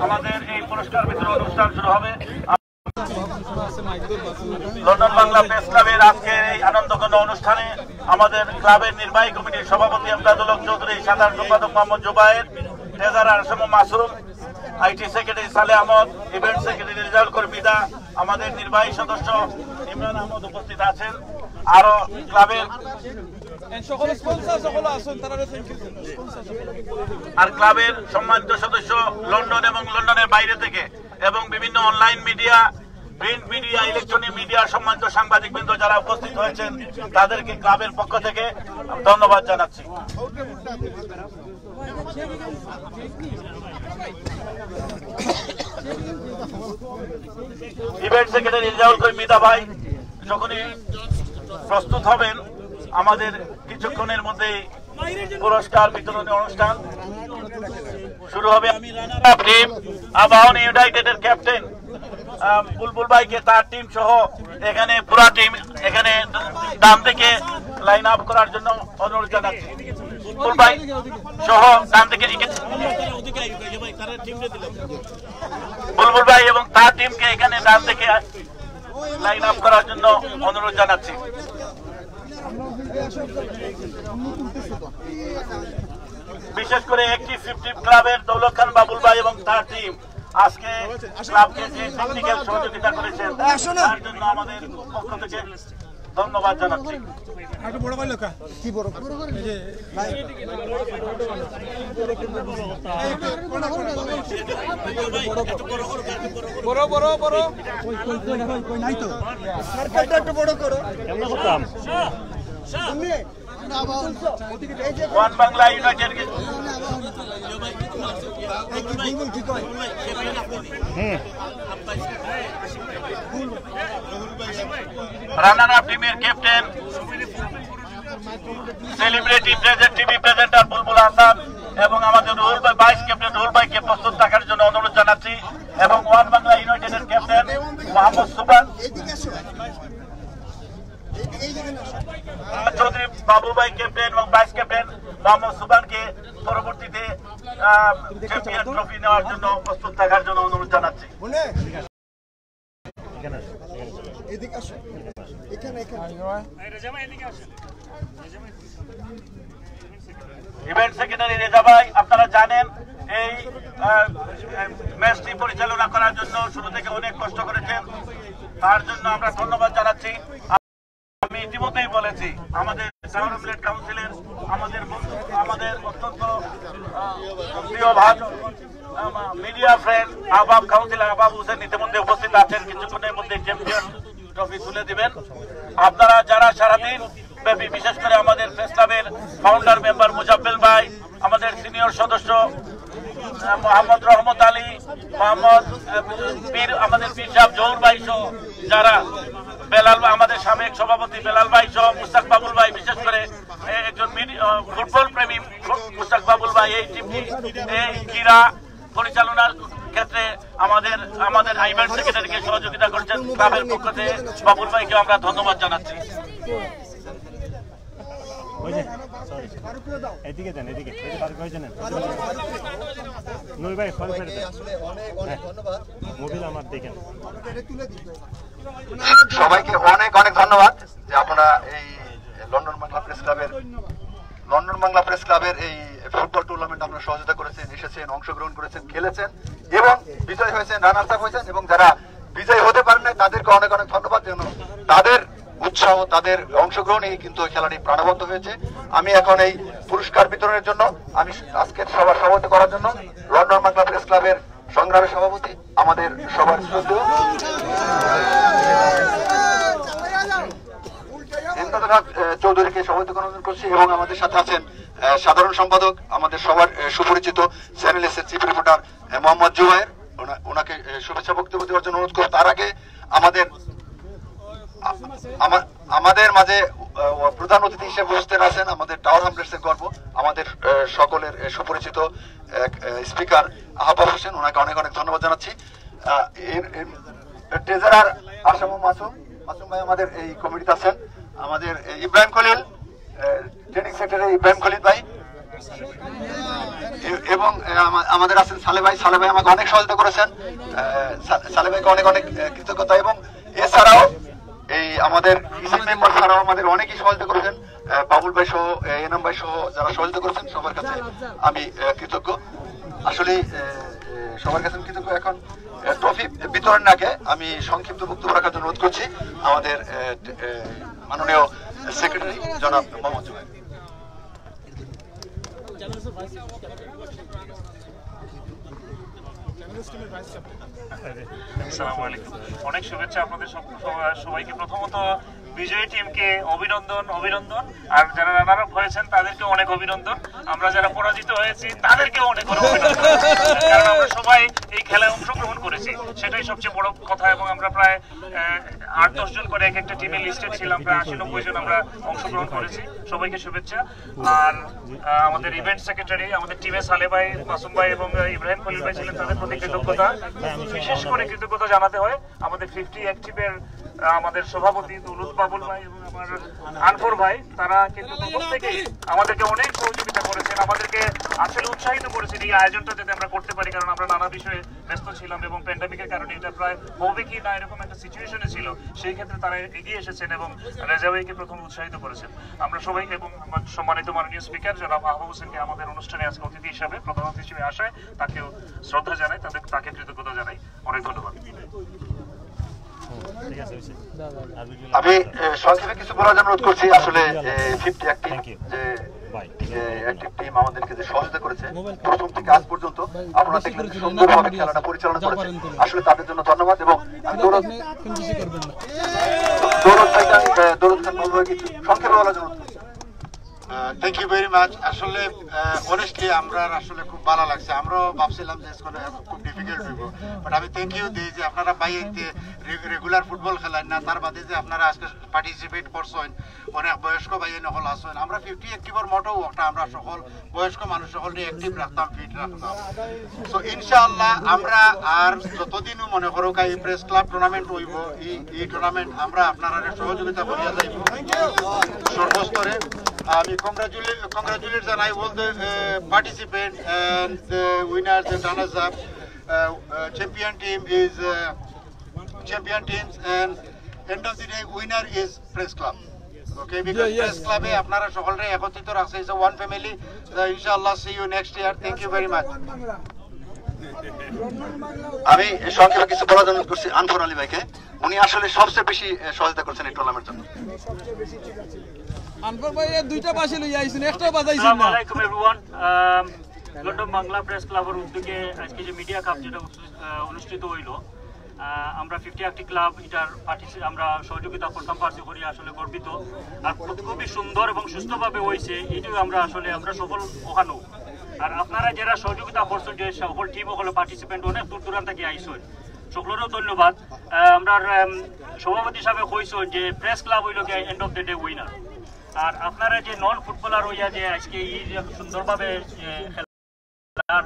আমাদের এই পুরস্কার বিতরণ অনুষ্ঠান শুরু হবে। লন্ডন বাংলা প্রেস ক্লাবের আজকের এই আনন্দঘন অনুষ্ঠানে আমাদের ক্লাবের নির্বাহী কমিটির সভাপতি আমদাদুল হক চৌধুরী, সাধারণ সম্পাদক Mohammad Zubair, treasurer Masum, IT secretary Saleh Ahmed, event secretary Rezaul কর্মীদা, আমাদের নির্বাহী সদস্য ইমরান আহমদ উপস্থিত আছেন। আরো ক্লাবের আর ক্লাবের সম্মানিত সদস্য লন্ডন এবং লন্ডনের বাইরে থেকে এবং বিভিন্ন online media, print media, electronic media সম্মানিত সাংবাদিকবৃন্দ যারা উপস্থিত হয়েছেন তাদেরকে ক্লাবের পক্ষ থেকে ধন্যবাদ জানাচ্ছি। ইভেন্ট সেক্রেটারি রেজাউল কর্মীদা ভাই যখনই প্রস্তুত হবেন, আমাদের কিছুক্ষণের মধ্যেই পুরস্কার বিতরণী অনুষ্ঠান শুরু হবে। আবাহনী ইউনাইটেডের ক্যাপ্টেন বুলবুল ভাইকে তার টিম সহ এখানে পুরা টিম এখানে ডান থেকে লাইন আপ করার জন্য অনুরোধ জানাচ্ছি। বুলবুল ভাই সহ ডান থেকে বুলবুল ভাই এবং তার টিমকে এখানে ডান থেকে লাইন আপ করার জন্য অনুরোধ জানাচ্ছি। বিশেষ করে একটি 50 ক্লাবের দৌলত খান বাবুল ভাই এবং তার টিম আজকে ক্লাবকে যে টেকনিক্যাল সহযোগিতা করেছেন তার জন্য আমাদের পক্ষ থেকে ধন্যবাদ জানাচ্ছি। One Bangla United runner up টিমের ক্যাপ্টেন সেলিব্রিটি টিভি প্রেজেন্টার বুলবুল হাসান এবং আমাদের রুহুল ভাই ভাইস ক্যাপ্টেন রুহুল ভাইকে প্রস্তুত থাকার জন্য অনুরোধ জানাচ্ছি এবং ওয়ান বাংলা ইউনাইটেডের ক্যাপ্টেন মোহাম্মদ সুবান চৌধুরী বাবু ভাই ক্যাপ্টেন এবং ভাইস ক্যাপ্টেন মোহাম্মদ সুবানকে পরবর্তীতে চ্যাম্পিয়ন ট্রফি নেওয়ার জন্য প্রস্তুত থাকার জন্য অনুরোধ জানাচ্ছি। ইভেন্ট সেক্রেটারি রেজা ভাই, আপনারা জানেন এই ম্যাচটি পরিচালনা করার জন্য শুরু থেকে অনেক কষ্ট করেছেন, তার জন্য আমরা ধন্যবাদ জানাচ্ছি। আমি ইতিমধ্যেই বলেছি আমাদের কাউন্সিলের আমাদের অত্যন্ত প্রিয় ভাগ media friend Ahbab councillor Ahbab Hossain ইতিমধ্যে উপস্থিত আছেন, কিছুক্ষণের মধ্যে চ্যাম্পিয়ন ট্রফি তুলে দিবেন। আপনারা যারা সারাদিন ব্যাপী, বিশেষ করে আমাদের প্রেস ক্লাবের ফাউন্ডার মেম্বার মুজাব্বেল ভাই, আমাদের সিনিয়র সদস্য মোহাম্মদ পীর আমাদের পীর সাহেব জহুর ভাই সহ যারা বেলাল আমাদের সাবেক সভাপতি বেলাল ভাই সহ মুস্তাক বাবুল ভাই, বিশেষ করে একজন ফুটবল প্রেমী মুস্তাক বাবুল ভাই এই টিমটি এই ক্রীড়া পরিচালনার ক্ষেত্রে আমাদের ইভেন্ট সেক্রেটারিকে সহযোগিতা করছেন। ক্লাবের পক্ষ থেকে বাবুল ভাইকে আমরা ধন্যবাদ জানাচ্ছি। সবাইকে অনেক অনেক ধন্যবাদ যে আপনারা এই লন্ডন বাংলা প্রেস ক্লাবের এই ফুটবল টুর্নামেন্ট আপনারা সহযোগিতা করেছেন, এসেছেন, অংশগ্রহণ করেছেন, খেলেছেন এবং বিজয় হয়েছেন, রানার্স আপ হয়েছেন এবং যারা বিজয় হতে পারেন না তাদেরকে অনেক অনেক ধন্যবাদ। যেন তাদের উৎসাহ, তাদের অংশগ্রহণেই কিন্তু খেলাটি প্রাণবন্ত হয়েছে। আমি এখন এই পুরস্কার বিতরণের জন্য আমি আজকের সভার সভাপতি করার জন্য লন্ডন বাংলা প্রেস ক্লাবের সংগ্রামী সভাপতি আমাদের সবার শ্রদ্ধেয় চৌধুরীকে সভাপতি অনুরোধ করছি এবং আমাদের সাথে আছেন সাধারণ সম্পাদক আমাদের সবার সুপরিচিত চ্যানেলের চিফ রিপোর্টার মোহাম্মদ জুবায়ের, ওনাকে শুভেচ্ছা বক্তব্য দেওয়ার জন্য অনুরোধ করব। তার আগে আমাদের মাঝে প্রধান অতিথি হিসেবে উপস্থিত আছেন আমাদের টাওয়ার হামলেটসের গর্ব, আমাদের সকলের সুপরিচিত স্পিকার আহবাব হোসেন, ওনাকে অনেক অনেক ধন্যবাদ জানাচ্ছি। ট্রেজারার আসাম মাসুম ভাই আমাদের এই কমিটিতে আছেন, আমাদের ইব্রাহিম খলিল ট্রেনিং সেক্রেটারি ইব্রাহিম খলিল ভাই এবং আমাদের আছেন সালে ভাই আমাকে অনেক সহযোগিতা করেছেন, সালে ভাইকে অনেক অনেক কৃতজ্ঞতা। এবং এছাড়াও এই আমাদের মেম্বার ছাড়াও আমাদের অনেকেই সহযোগিতা করেছেন, বাবুল ভাই সহ এনাম ভাই সহ যারা সহযোগিতা করেছেন সবার কাছে আমি কৃতজ্ঞ। আসলে সবার কাছে কৃতজ্ঞ। এখন ট্রফি বিতরণের আগে আমি সংক্ষিপ্ত বক্তব্য রাখার জন্য অনুরোধ করছি আমাদের মাননীয় সেক্রেটারি জনাব মোহাম্মদ জুবায়ের। আসসালামু আলাইকুম, অনেক শুভেচ্ছা আপনাদের সবাইকে। প্রথমত বিজয়ী টিমকে অভিনন্দন, আর যারা রানার আপ হয়েছেন তাদেরকে অনেক অভিনন্দন। আমরা যারা পরাজিত হয়েছি তাদেরকে অনেক অভিনন্দন, কারণ আমরা সবাই এই খেলায় অংশগ্রহণ করেছি, সেটাই সবচেয়ে বড় কথা। এবং আমরা প্রায় 8-10 জন করে এক একটা টিমের লিস্টেড ছিলাম, প্রায় 80-90 জন আমরা অংশগ্রহণ করেছি। সবাইকে শুভেচ্ছা। আর আমাদের ইভেন্ট সেক্রেটারি আমাদের টিমে সালে ভাই, মাসুম ভাই এবং ইব্রাহিম খলিল ভাই ছিলেন, তাদের প্রতি কৃতজ্ঞতা। বিশেষ করে কৃতজ্ঞতা জানাতে হয় আমাদের 50 অ্যাক্টিভের আমাদের সভাপতি দৌলত বাবুল ভাই এবং আমার আনফর ভাই, তারা কিন্তু প্রত্যেকেই আমাদেরকে অনেক সহযোগিতা করেছেন, আমাদেরকে আসলে উৎসাহিত করেছেন এই আয়োজনটা যাতে আমরা করতে পারি, কারণ আমরা নানা বিষয়ে ব্যস্ত ছিলাম এবং প্যান্ডামিকের কারণে এটা প্রায় হবে কি না এরকম একটা সিচুয়েশনে ছিল। সেই ক্ষেত্রে তারা এগিয়ে এসেছেন এবং রেজা ভাইকে প্রথম উৎসাহিত করেছেন। আমরা সবাই এবং সম্মানিত মাননীয় স্পিকার জনাব আহবাব হোসেনকে আমাদের অনুষ্ঠানে আজকে অতিথি হিসাবে প্রধান অতিথি হিসেবে আসায় তাকেও শ্রদ্ধা জানাই, তাকে কৃতজ্ঞতা জানাই। অনেক ধন্যবাদ। আমি সংক্ষেপে কিছু বলার জন্য অনুরোধ করছি। আসলে 50 অ্যাক্টিভ টিম আমাদেরকে যে সহযোগিতা করেছে প্রথম থেকে আজ পর্যন্ত, আপনারা দেখলেন সুন্দরভাবে খেলাটা পরিচালনা করেছে, আসলে তাদের জন্য ধন্যবাদ। এবং দৌলত খান বাবু কিছু সংক্ষেপে বলার জন্য থ্যাংক ইউ ভেরি মাচ। আসলে অনেস্টলি আমরা আসলে খুব ভালো লাগছে, আমরাও ভাবছিলাম যে খুব ডিফিকাল্ট হইব, বাট আমি থ্যাংক ইউ দিই যে আপনারা বাইরে রেগুলার ফুটবল খেলেন না, তার বাদে যে আপনারা আজকে পার্টিসিপেট করছেন, অনেক বয়স্ক বাইরে নকল আসেন। আমরা 50 অ্যাক্টিভের মোটেও ওটা আমরা সকল বয়স্ক মানুষ সকল অ্যাক্টিভ রাখতাম, ফিট রাখতাম। সো ইনশাআল্লাহ আমরা আর যতদিনও মনে করো এই প্রেস ক্লাব টুর্নামেন্ট হইব, এই টুর্নামেন্ট আমরা আপনারা সহযোগিতা করিয়া যাইব সর্বস্তরে। আমি congratulate জানাই all the participants and the winners and runners up. Champion team is champion teams, and end of the day winner is press club. Okay, because press club e apnara সকলরে একত্রিত রাখছে, is a one family. Inshallah see you next year. Thank you very much. আমি সংক্ষেপে কিছু বলার জন্য করছি আনফর আলী ভাইকে, উনি আসলে সবচেয়ে বেশি সহযোগিতা করছেন এই টুর্নামেন্টের জন্য। আনফর ভাই দুইটা বাসে লই আইছেন, একটা বাজাইছেন না। আসসালামু আলাইকুম एवरीवन। লন্ডন বাংলা প্রেস ক্লাবের উদ্যোগে আজকে যে মিডিয়া কাপ যেটা অনুষ্ঠিত হইল, আমরা 50 অ্যাক্টিভ ক্লাব এটার আমরা সহযোগিতা করতাম পারছি করি, আসলে গর্বিত। আর খুবই সুন্দর এবং সুস্থভাবে হয়েছে, এটাও আমরা আসলে আমরা সফল ওখানেও আর আপনারা যারা সহযোগিতা করছেন যে সকল টিম সকল পার্টিসিপেন্ট অনেক দূর দূরান্ত থেকে আইসেন সকলেরও ধন্যবাদ। আমরা সভাপতি হিসাবে কইছেন যে প্রেস ক্লাব হইল গিয়ে end of the day winner. আর আপনারা যে নন ফুটবলার হইয়া যে আজকে এই সুন্দরভাবে খেলার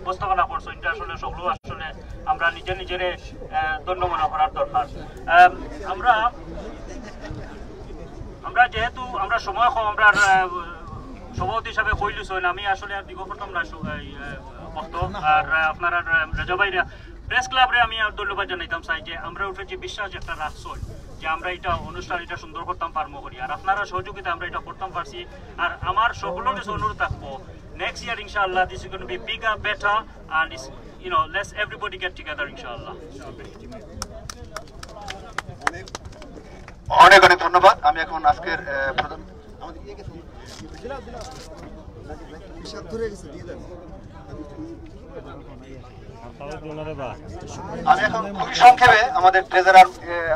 উপস্থাপনা করছেন এটা আসলে সকল আসলে আমরা নিজের নিজের ধন্যবাদ করার দরকার। আমরা যেহেতু আমরা সময় কম আমরা সভাপতি হিসাবে কইলুছেন আমি আসলে দিগ করতাম না আর আপনারা রেজা ভাইরা প্রেস ক্লাবরে আমি ধন্যবাদ জানাইতাম চাই যে আমরা উঠে যে বিশ্বাস একটা রাখছই যে আমরা এটা অনুষ্ঠান এটা সুন্দর করতাম পারবো করি আর আপনারা সহযোগিতা আমরা এটা করতাম পারছি। আর আমার সকলের কাছে অনুরোধ থাকবো next year inshallah this is going to be bigger better and it's, you know, let's everybody get together inshallah. অনেক অনেক ধন্যবাদ। আমি এখন আজকের প্রধান আমি এখন খুবই সংক্ষেপে আমাদের ট্রেজারার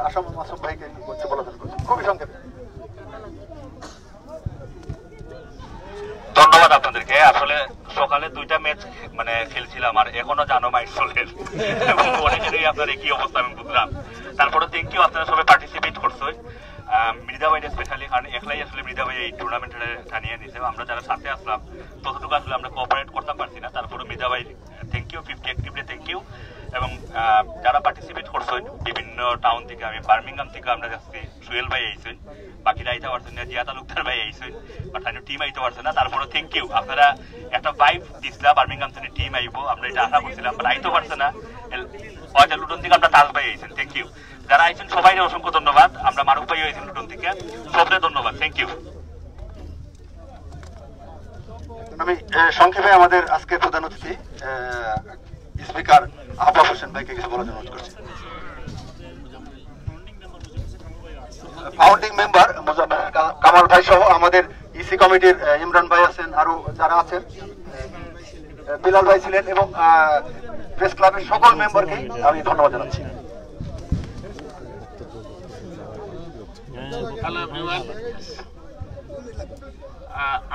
আসাম মাসুম ভাইকে বলা খুবই সংক্ষেপে। ধন্যবাদ আপনাদেরকে। আসলে সকালে 2টা ম্যাচ মানে খেলছিলাম আর এখনো জানো মাইট চলে অনেকেরই আপনার কি অবস্থা আমি বুঝলাম। তারপরে থ্যাংক ইউ আপনারা সবাই পার্টিসিপেট করছেন মৃদা ভাইটা স্পেশালি, কারণ একলাই আসলে মৃদা ভাই এই টুর্নামেন্টে টানিয়ে নিয়েছে। আমরা যারা সাথে আসলাম ততটুকু আসলে আমরা কোঅপারেট করতে পারছি না, তারপরে মৃদা ভাই thank you 50 actively thank you. এবং যারা পার্টিসিপেট করছেন বিভিন্ন টাউন থেকে, আমি বার্মিংহাম থেকে আমরা যাচ্ছি, সুয়েল ভাই আইছেন, বাকিরা আইতে পারছেন না, জিয়া তালুকদার ভাই আইছেন, বাট টিম আইতে পারছেন না। তারপরে থ্যাংক ইউ আপনারা একটা ভাইব দিছিলাম বার্মিংহাম থেকে টিম আইব, আমরা এটা আশা করছিলাম বাট আইতে পারছে না। হয়তো লুটন থেকে আমরা তাজ ভাই আইছেন, থ্যাংক ইউ। যারা আইছেন সবাই অসংখ্য ধন্যবাদ। আমরা মারুফ ভাই আইছেন লুটন থেকে, সবরে ধন্যবাদ, থ্যাংক ইউ। আমি সংক্ষেপে আমাদের আজকে প্রধান অতিথি স্পিকার আহবাব হোসেন ভাইকে কিছু বলার জন্য অনুরোধ করছি। ফাউন্ডিং মেম্বার কামাল ভাই সহ আমাদের ইসি কমিটির ইমরান ভাই আছেন, আরো যারা আছেন, বিলাল ভাই ছিলেন এবং প্রেস ক্লাবের সকল মেম্বারকে আমি ধন্যবাদ জানাচ্ছি। হ্যালো এভরিওয়ান,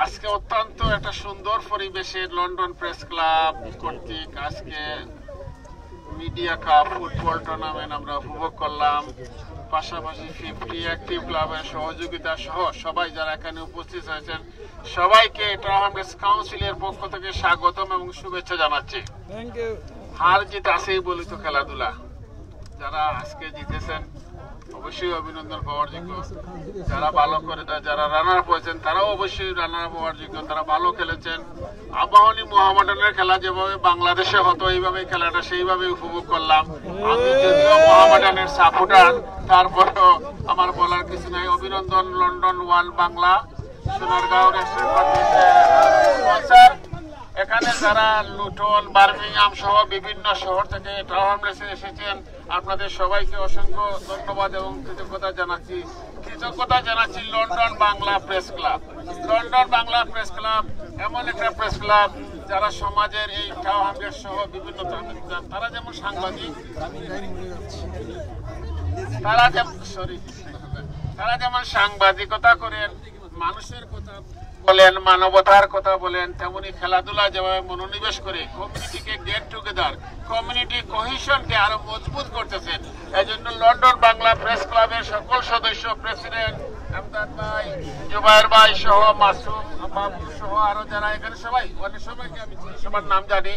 আজকে অত্যন্ত একটা সুন্দর পরিবেশে লন্ডন প্রেস ক্লাব কর্তৃক আজকে মিডিয়া কাপ ফুটবল টুর্নামেন্ট আমরা উপভোগ করলাম। পাশাপাশি 50 অ্যাক্টিভ ক্লাবের সহযোগিতা সহ সবাই যারা এখানে উপস্থিত হয়েছেন সবাইকে ট্রাহাম কাউন্সিলের পক্ষ থেকে স্বাগতম এবং শুভেচ্ছা জানাচ্ছি। হার জিত আছেই বলি তো খেলাধুলা, যারা আজকে জিতেছেন অবশ্যই অভিনন্দন পাওয়ার যোগ্য, যারা ভালো করে যারা রানার আপ হয়েছেন তারাও অবশ্যই রানার আপ হওয়ার যোগ্য, তারা ভালো খেলেছেন। আবাহনী মোহামেডানের খেলা যেভাবে বাংলাদেশে হতো এইভাবে খেলাটা সেইভাবে উপভোগ করলাম। আমি যদিও মোহামেডানের সাপোর্টার, তারপরেও আমার বলার কিছু নাই। অভিনন্দন London one Bangla, Sonargaon restaurant, এখানে যারা লুটন বার্মিংহাম সহ বিভিন্ন শহর থেকে ট্রাহাম রেসে এসেছেন আপনাদের সবাইকে অসংখ্য ধন্যবাদ এবং কৃতজ্ঞতা জানাচ্ছি। London Bangla press club. London Bangla press club এমন একটা প্রেস ক্লাব যারা সমাজের এই ট্রাহাম রেস সহ বিভিন্ন তারা যেমন সাংবাদিক, তারা যেমন সাংবাদিকতা করেন, মানুষের কথা বলেন, মানবতার কথা বলেন, তেমনি খেলাধুলা যেভাবে মনোনিবেশ করে কমিউনিটিকে গেট টুগেদার, কমিউনিটি কোহেশনকে আরো মজবুত করতেছেন। এই জন্য লন্ডন বাংলা প্রেস ক্লাবের সকল সদস্য, প্রেসিডেন্ট আমদাদ ভাই, জুবায়ের ভাই সহ মাসুম বাবু সহ আরো যারা এখানে সবাই, অনেক সবাইকে আমি সবার নাম জানি,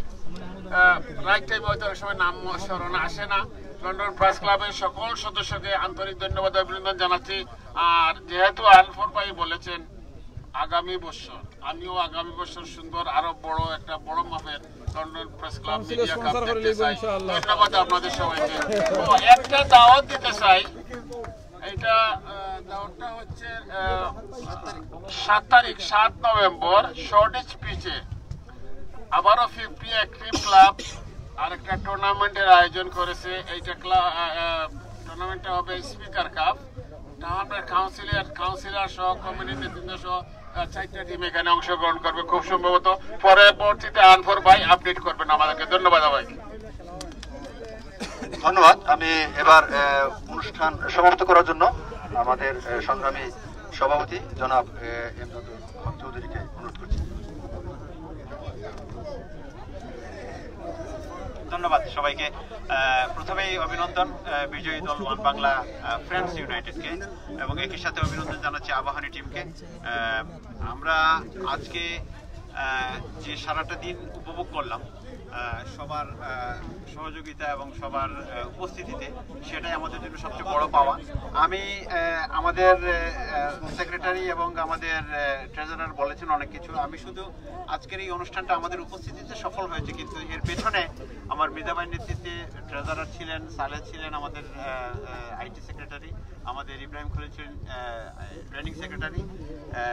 রাইট টাইমে হয়তো অনেক সময় নাম স্মরণ আসে না। লন্ডন প্রেস ক্লাবের সকল সদস্যকে আন্তরিক ধন্যবাদ অভিনন্দন জানাচ্ছি। আর যেহেতু আনফর ভাই বলেছেন আগামী বছর, আমিও আগামী বছর সুন্দর আরো বড় মাপের London press club media cup দেখতে চাই। ধন্যবাদ আপনাদের সবাইকে। একটা দাওয়াত দিতে চাই, এটা দাওয়াতটা হচ্ছে 7 তারিখ 7 নভেম্বর শর্টেজ পিচে আবারও 50 অ্যাক্টিভ ক্লাব আর একটা টুর্নামেন্টের আয়োজন করেছে। এইটা টুর্নামেন্টটা হবে স্পিকার কাপ। আমরা কাউন্সিলর সহ কমিউনিটি নেতৃত্ব সহ 4টা টিম এখানে অংশগ্রহণ করবে খুব সম্ভবত। পরবর্তীতে আনফর ভাই আপডেট করবেন আমাদেরকে। ধন্যবাদ সবাইকে। ধন্যবাদ। আমি এবার অনুষ্ঠান সমাপ্ত করার জন্য আমাদের সংগ্রামী সভাপতি জনাব চৌধুরীকে অনুরোধ করছি। ধন্যবাদ সবাইকে। প্রথমেই অভিনন্দন বিজয়ী দল ওয়ান বাংলা ফ্রেন্ডস ইউনাইটেডকে এবং একই সাথে অভিনন্দন জানাচ্ছি আবাহনী টিমকে। আমরা আজকে যে সারাটা দিন উপভোগ করলাম সবার সহযোগিতা এবং সবার উপস্থিতিতে, সেটাই আমাদের জন্য সবচেয়ে বড় পাওয়া। আমি আমাদের সেক্রেটারি এবং আমাদের ট্রেজারার বলেছেন অনেক কিছু, আমি শুধু আজকের এই অনুষ্ঠানটা আমাদের উপস্থিতিতে সফল হয়েছে, কিন্তু এর পেছনে আমার মৃধাবাইয়ের নেতৃত্বে ট্রেজারার ছিলেন, সালেহ ছিলেন আমাদের আইটি সেক্রেটারি, আমাদের ইব্রাহিম খলিল ছিলেন ট্রেনিং সেক্রেটারি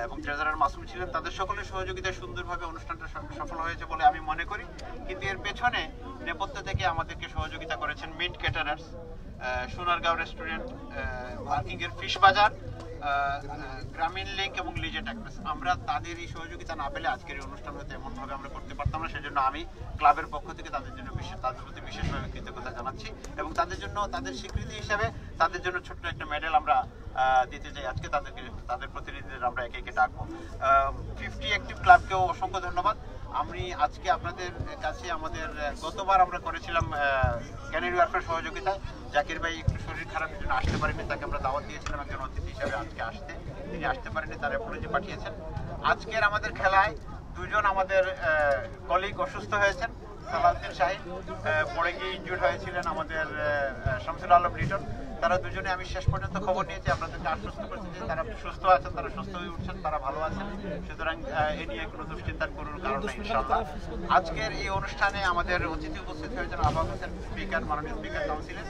এবং ট্রেজারার মাসুম ছিলেন। তাদের সকলের সহযোগিতায় সুন্দরভাবে অনুষ্ঠানটা সফল হয়েছে বলে আমি মনে করি। কিন্তু এর পেছনে নেপথ্য থেকে আমাদেরকে সহযোগিতা করেছেন mint caterers, Sonargaon restaurant, parking এর ফিশ বাজার, গ্রামীণ লিঙ্ক এবং লিজেন্ড এক্সপ্রেস। আমরা তাদের এই সহযোগিতা না পেলে আজকের এই অনুষ্ঠান হয়তো এমনভাবে আমরা করতে পারতাম না। সেজন্য আমি ক্লাবের পক্ষ থেকে তাদের প্রতি বিশেষভাবে কৃতজ্ঞতা জানাচ্ছি এবং তাদের জন্য তাদের স্বীকৃতি হিসাবে তাদের জন্য ছোট্ট একটা মেডেল আমরা দিতে চাই। আজকে তাদের প্রতিনিধিদের আমরা একে একে ডাকবো। 50 অ্যাক্টিভ ক্লাবকেও অসংখ্য ধন্যবাদ। আমি আজকে আপনাদের কাছে আমাদের গতবার আমরা করেছিলাম ক্যানারি ওয়ারফেয়ার সহযোগিতায়, জাকির ভাই একটু শরীর খারাপের জন্য আসতে পারেনি, তাকে আমরা দাওয়াত দিয়েছিলাম একজন অতিথি হিসাবে আজকে আসতে, তিনি আসতে পারেনি, তার অ্যাপোলজি পাঠিয়েছেন। আজকের আমাদের খেলায় দুজন আমাদের কলিগ অসুস্থ হয়েছেন, সালাউদ্দিন শাহিন পড়ে গিয়ে ইনজুর্ড হয়েছিলেন, আমাদের শামসুল আলম লিটন। তারা দুজনে আমি শেষ পর্যন্ত খবর নিয়েছি, আপনাদেরকে আশ্বস্ত করেছি যে তারা সুস্থ আছেন, তারা সুস্থ হয়ে উঠছেন, তারা ভালো আছেন। সুতরাং এ নিয়ে কোনো দুশ্চিন্তার কোনো কারণ নেই ইনশাআল্লাহ। আজকের এই অনুষ্ঠানে আমাদের অতিথি উপস্থিত হয়েছেন আবাহনীর স্পিকার, মাননীয় স্পিকার কাউন্সিলের।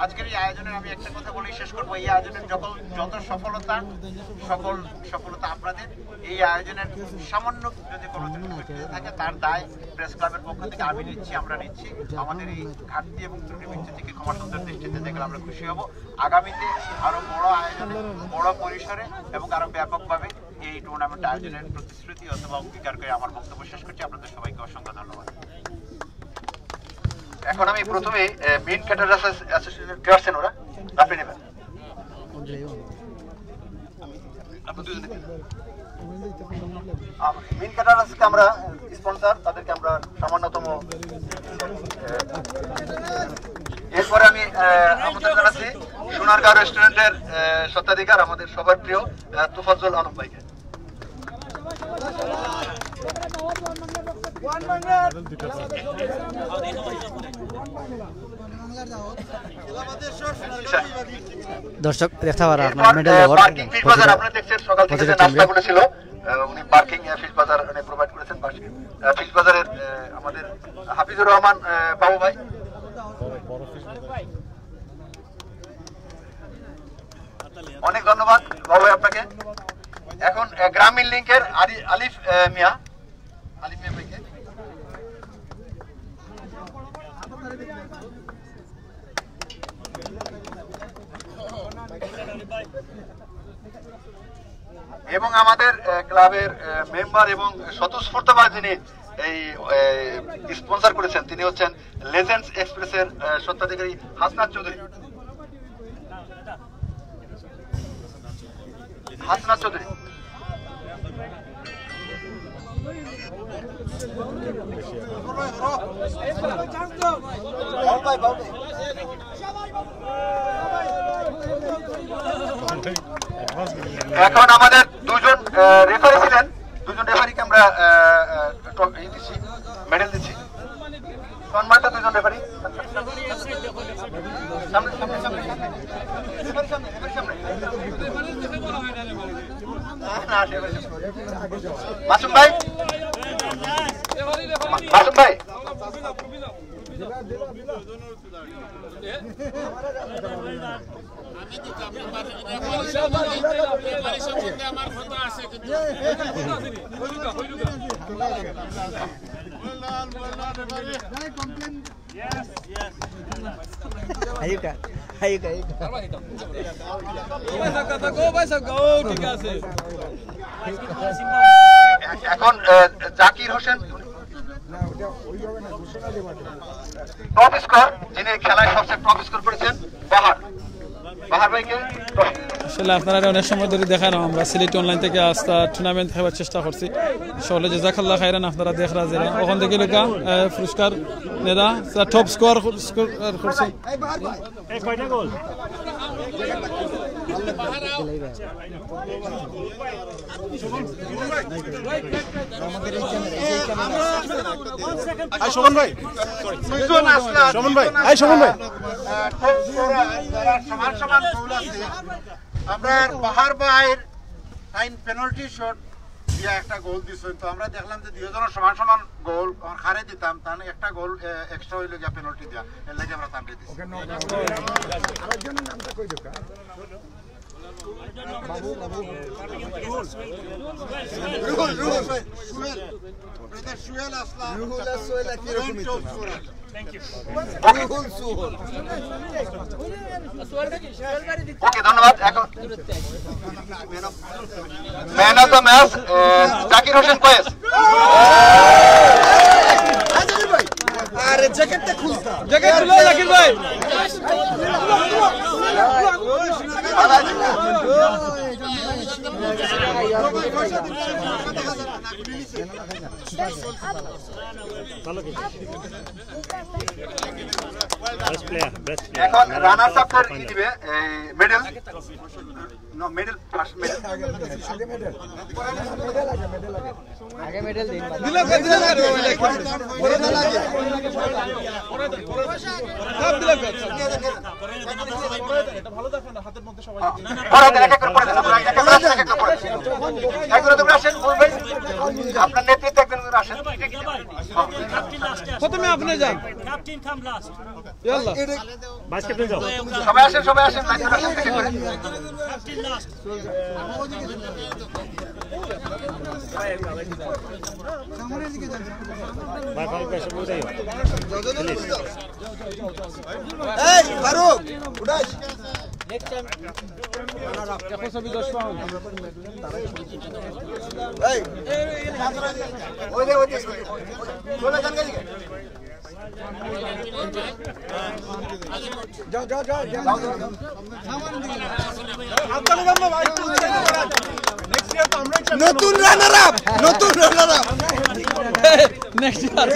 আজকের এই আয়োজনের আমি একটা কথা বলেই শেষ করবো, এই আয়োজনের যত সফলতা, সকল সফলতা আপনাদের। এই আয়োজনের সামান্য যদি কোনো থাকে তার দায় প্রেস ক্লাবের পক্ষ থেকে আমি নিচ্ছি, আমরা নিচ্ছি। আমাদের এই ঘাটতি এবং ত্রুটি বিচ্যুতিকে ক্ষমা সুন্দর দৃষ্টিতে দেখলে আমরা খুশি হব। আগামীতে আরো বড় আয়োজনে, বড় পরিসরে এবং আরো ব্যাপকভাবে এই টুর্নামেন্ট আয়োজনের প্রতিশ্রুতি অথবা অঙ্গীকার করে আমার বক্তব্য শেষ করছি। আপনাদের সবাইকে অসংখ্য ধন্যবাদ। এখন আমি প্রথমে মেইন ক্যাটারার্স অ্যাসোসিয়েশনের কে আছেন, ওরা আপনি নেবেন। মেইন ক্যাটারার্সকে আমরা স্পন্সর, তাদেরকে আমরা সামান্যতম। এরপরে আমি আমন্ত্রণ জানাচ্ছি সোনারগাঁও রেস্টুরেন্টের স্বত্বাধিকার আমাদের সবার প্রিয় পথচল আলম ভাইকে। দর্শক দেখতে পারা আপনার মেডেল পার্কিং ফিশ বাজার আপনারা দেখছেন, সকাল থেকে যে নাস্তাগুলো ছিল উনি পার্কিং ফিশ বাজার প্রোভাইড করেছেন। ফিশ বাজারের আমাদের হাফিজুর রহমান বাবু ভাই, অনেক ধন্যবাদ বাবু ভাই আপনাকে। এখন গ্রামীণ লিঙ্কের আলিফ মিয়া ভাইকে। এবং আমাদের ক্লাবের মেম্বার এবং স্বতঃস্ফূর্তভাবে যিনি এই স্পন্সর করেছেন, তিনি হচ্ছেন লেজেন্ডস এক্সপ্রেসের স্বত্বাধিকারী হাসনাত চৌধুরী। এখন আমাদের দুজন রেফারি ছিলেন, দুজন রেফারিকে আমরা মেডেল দিচ্ছি। সম্মানিত দুজন রেফারি মাসুম ভাই, এখন জাকির হোসেন টপ স্কোর, যিনি খেলায় সবচেয়ে টপ স্কোর করেছেন, বাহার। বাহার ভাইকে আসলে আপনারা অনেক সময় ধরে দেখানো আমরা সিলেটি অনলাইন থেকে আস্থা টুর্নামেন্ট খেলার চেষ্টা করছি সকলে জাযাকাল্লাহ খাইরান আপনারা দেখরা যারা ওখান থেকে লেখা পুরস্কার নেরা টপ স্কোর করছে এই কয়টা গোল শোভন ভাই শোভন ভাই এই শোভন ভাই সমান সমান গোল আছে আমরা বাহার ভাইয়ের টাইম পেনাল্টি শট দিয়া একটা গোল দিছেন তো আমরা দেখলাম যে দুইজনের সমান সমান গোল আর হারে দিতাম তান একটা গোল এক্সট্রা হইল গিয়া পেনাল্টি দিয়া এর লাগি আমরা তানরে দিছি আরেকজনের নামটা কই দেখা বাবু বাবু রুহুল ব্রাদার সুহেল আসলাম রুহুল সোহেল কি রকম thank you Ruhul Sohel okay ধন্যবাদ এখন man of the match Zakir Hossain Koyes আরে জ্যাকেটটা খুলতা জ্যাকেট খুলো জাকির ভাই এখন রানার্স আপের কি দিবে medal no medal first medal আগে মেডেল দিন দিল দিল সব দিল এটা ভালো দেখো না হাতের মধ্যে সবাই আপনার নেতৃত্বে একজন আসেন প্রথমে আপনি যান ক্যাপ্টেন কাম লাস্ট ইয়াল্লা বাস ক্যাপ্টেন যাও সবাই আসেন ক্যাপ্টেন লাস্ট ভাই ভাই পেছে বুঝাই এই ফারুক উঠাস নেক্সট টাইম দেখো সবই 10 পাউন্ড এই ওই দে চলে যান গেলি যাও যাও যাও নতুন রানার আপ নেক্সট ইয়ার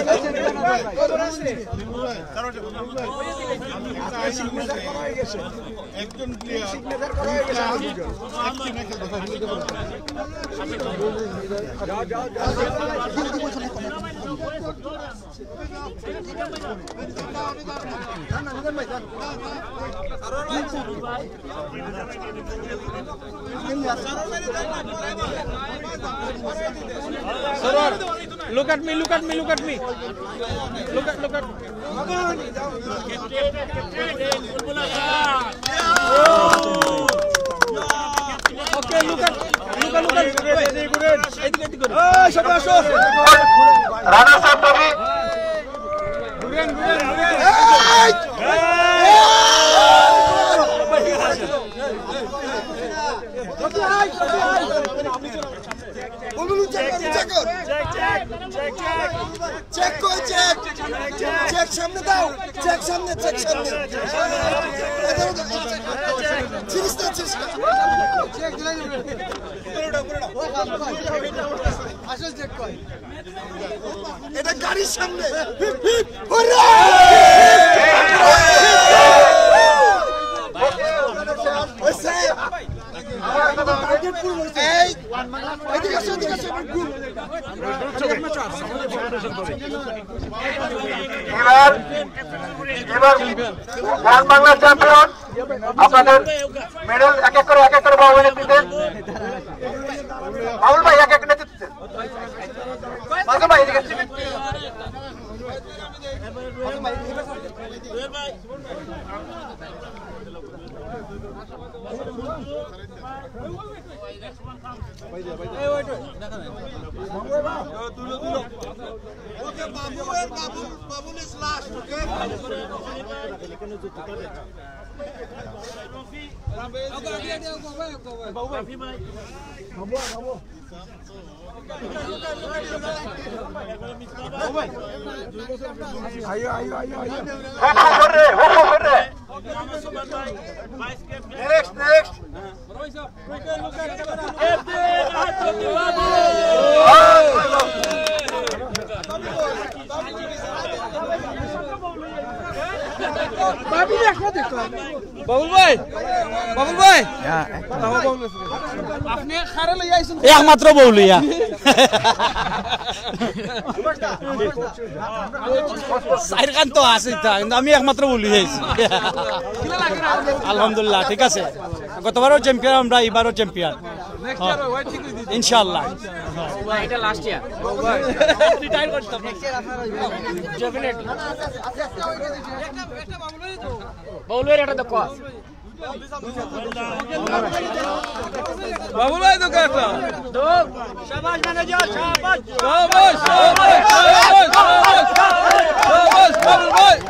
একজন Look at me. Okay, look at. সবাই আসো। রানার্স আপ ট্রফি চেক সামনে দাও চেক সামনে এটা গাড়ির সামনে এবার ওয়ান বাংলা চ্যাম্পিয়ন আপনাদের মেডেল এক এক করে বাবুল নেতৃত্বে বাবুল ভাই এক এক নেতৃত্বে বাবুল ভাই এদিকে Next. বাবুল ভাই আপনি খারে লই আইছেন একমাত্র বউলিয়া সাইর খান তো আছে কিন্তু আমি একমাত্র বউলি আইছি আলহামদুলিল্লাহ ঠিক আছে গতবারও চ্যাম্পিয়ন আমরা এবারও চ্যাম্পিয়ন ইনশাআল্লাহ এটা লাস্ট ইয়ার রিটায়ার করতাম ডেফিনেটলি বাউলের এটা দেখো বাবুল ভাই তো কাটা তো শাবাশ ম্যানেজার শাবাশ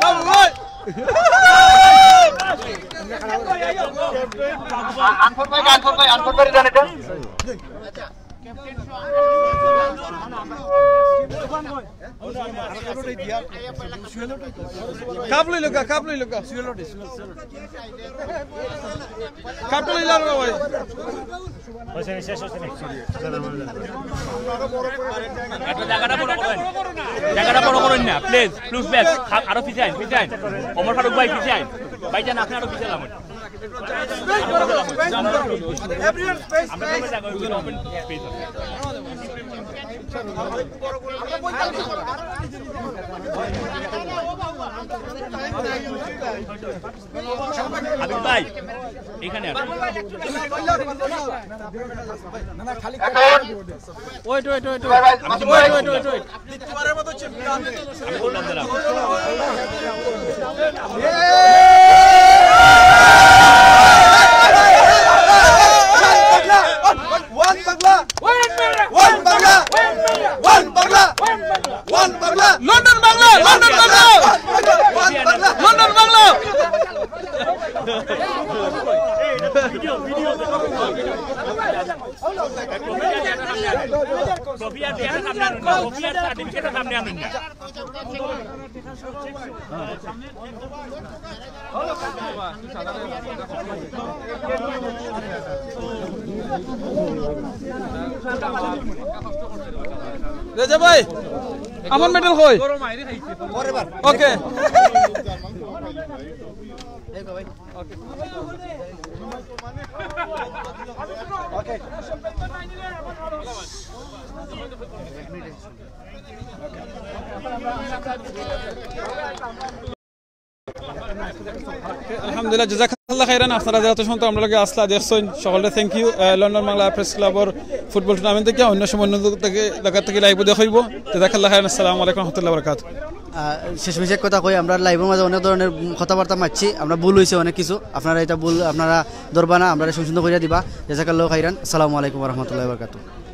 বাবুল ভাই আনফর ভাই জানেন এটা কাপ লই লোকা কাপ লই লার ভাই হইছে শেষ হইছে একটা জায়গাটা বড় করেন না প্লিজ ব্যাক আরো পিছে আইন ওমর ফারুক ভাই পিছে আইন ভাইজান আপনি আরো পিছে লাগুন Everyone space. আবির ভাই এখানে ওয়েট দ্বিতীয়বারের মতো চ্যাম্পিয়ন আমি বললাম দাঁড়াও লন্ডন বাংলা রেজা ভাই আমার মেডেল কই ওকে আলহামদুলিল্লাহ জাযাকাল্লাহ খাইরান আপনারা যারা তো শুনতে আমরা লগে আসলা দেখছেন সকলকে thank you London Bangla press ক্লাবর ফুটবল টুর্নামেন্ট থেকে অন্য সময় অন্য জায়গা থেকে লাইভ দেখাইব জাযাকাল্লাহ খাইরান আসসালামু আলাইকুম ওয়া রাহমাতুল্লাহি ওয়া বারাকাতুহু শেষমেশ এক কথা কই আমরা লাইভের মাঝে অনেক ধরনের কথাবার্তা মারছি আমরা ভুল হয়েছে অনেক কিছু আপনারা এটা ভুল আপনারা ধরবা না আমরা সুন্দর করে দিবা জাযাকাল্লাহ খাইরান আসসালামু আলাইকুম ওয়া রাহমাতুল্লাহি ওয়া বারাকাতুহু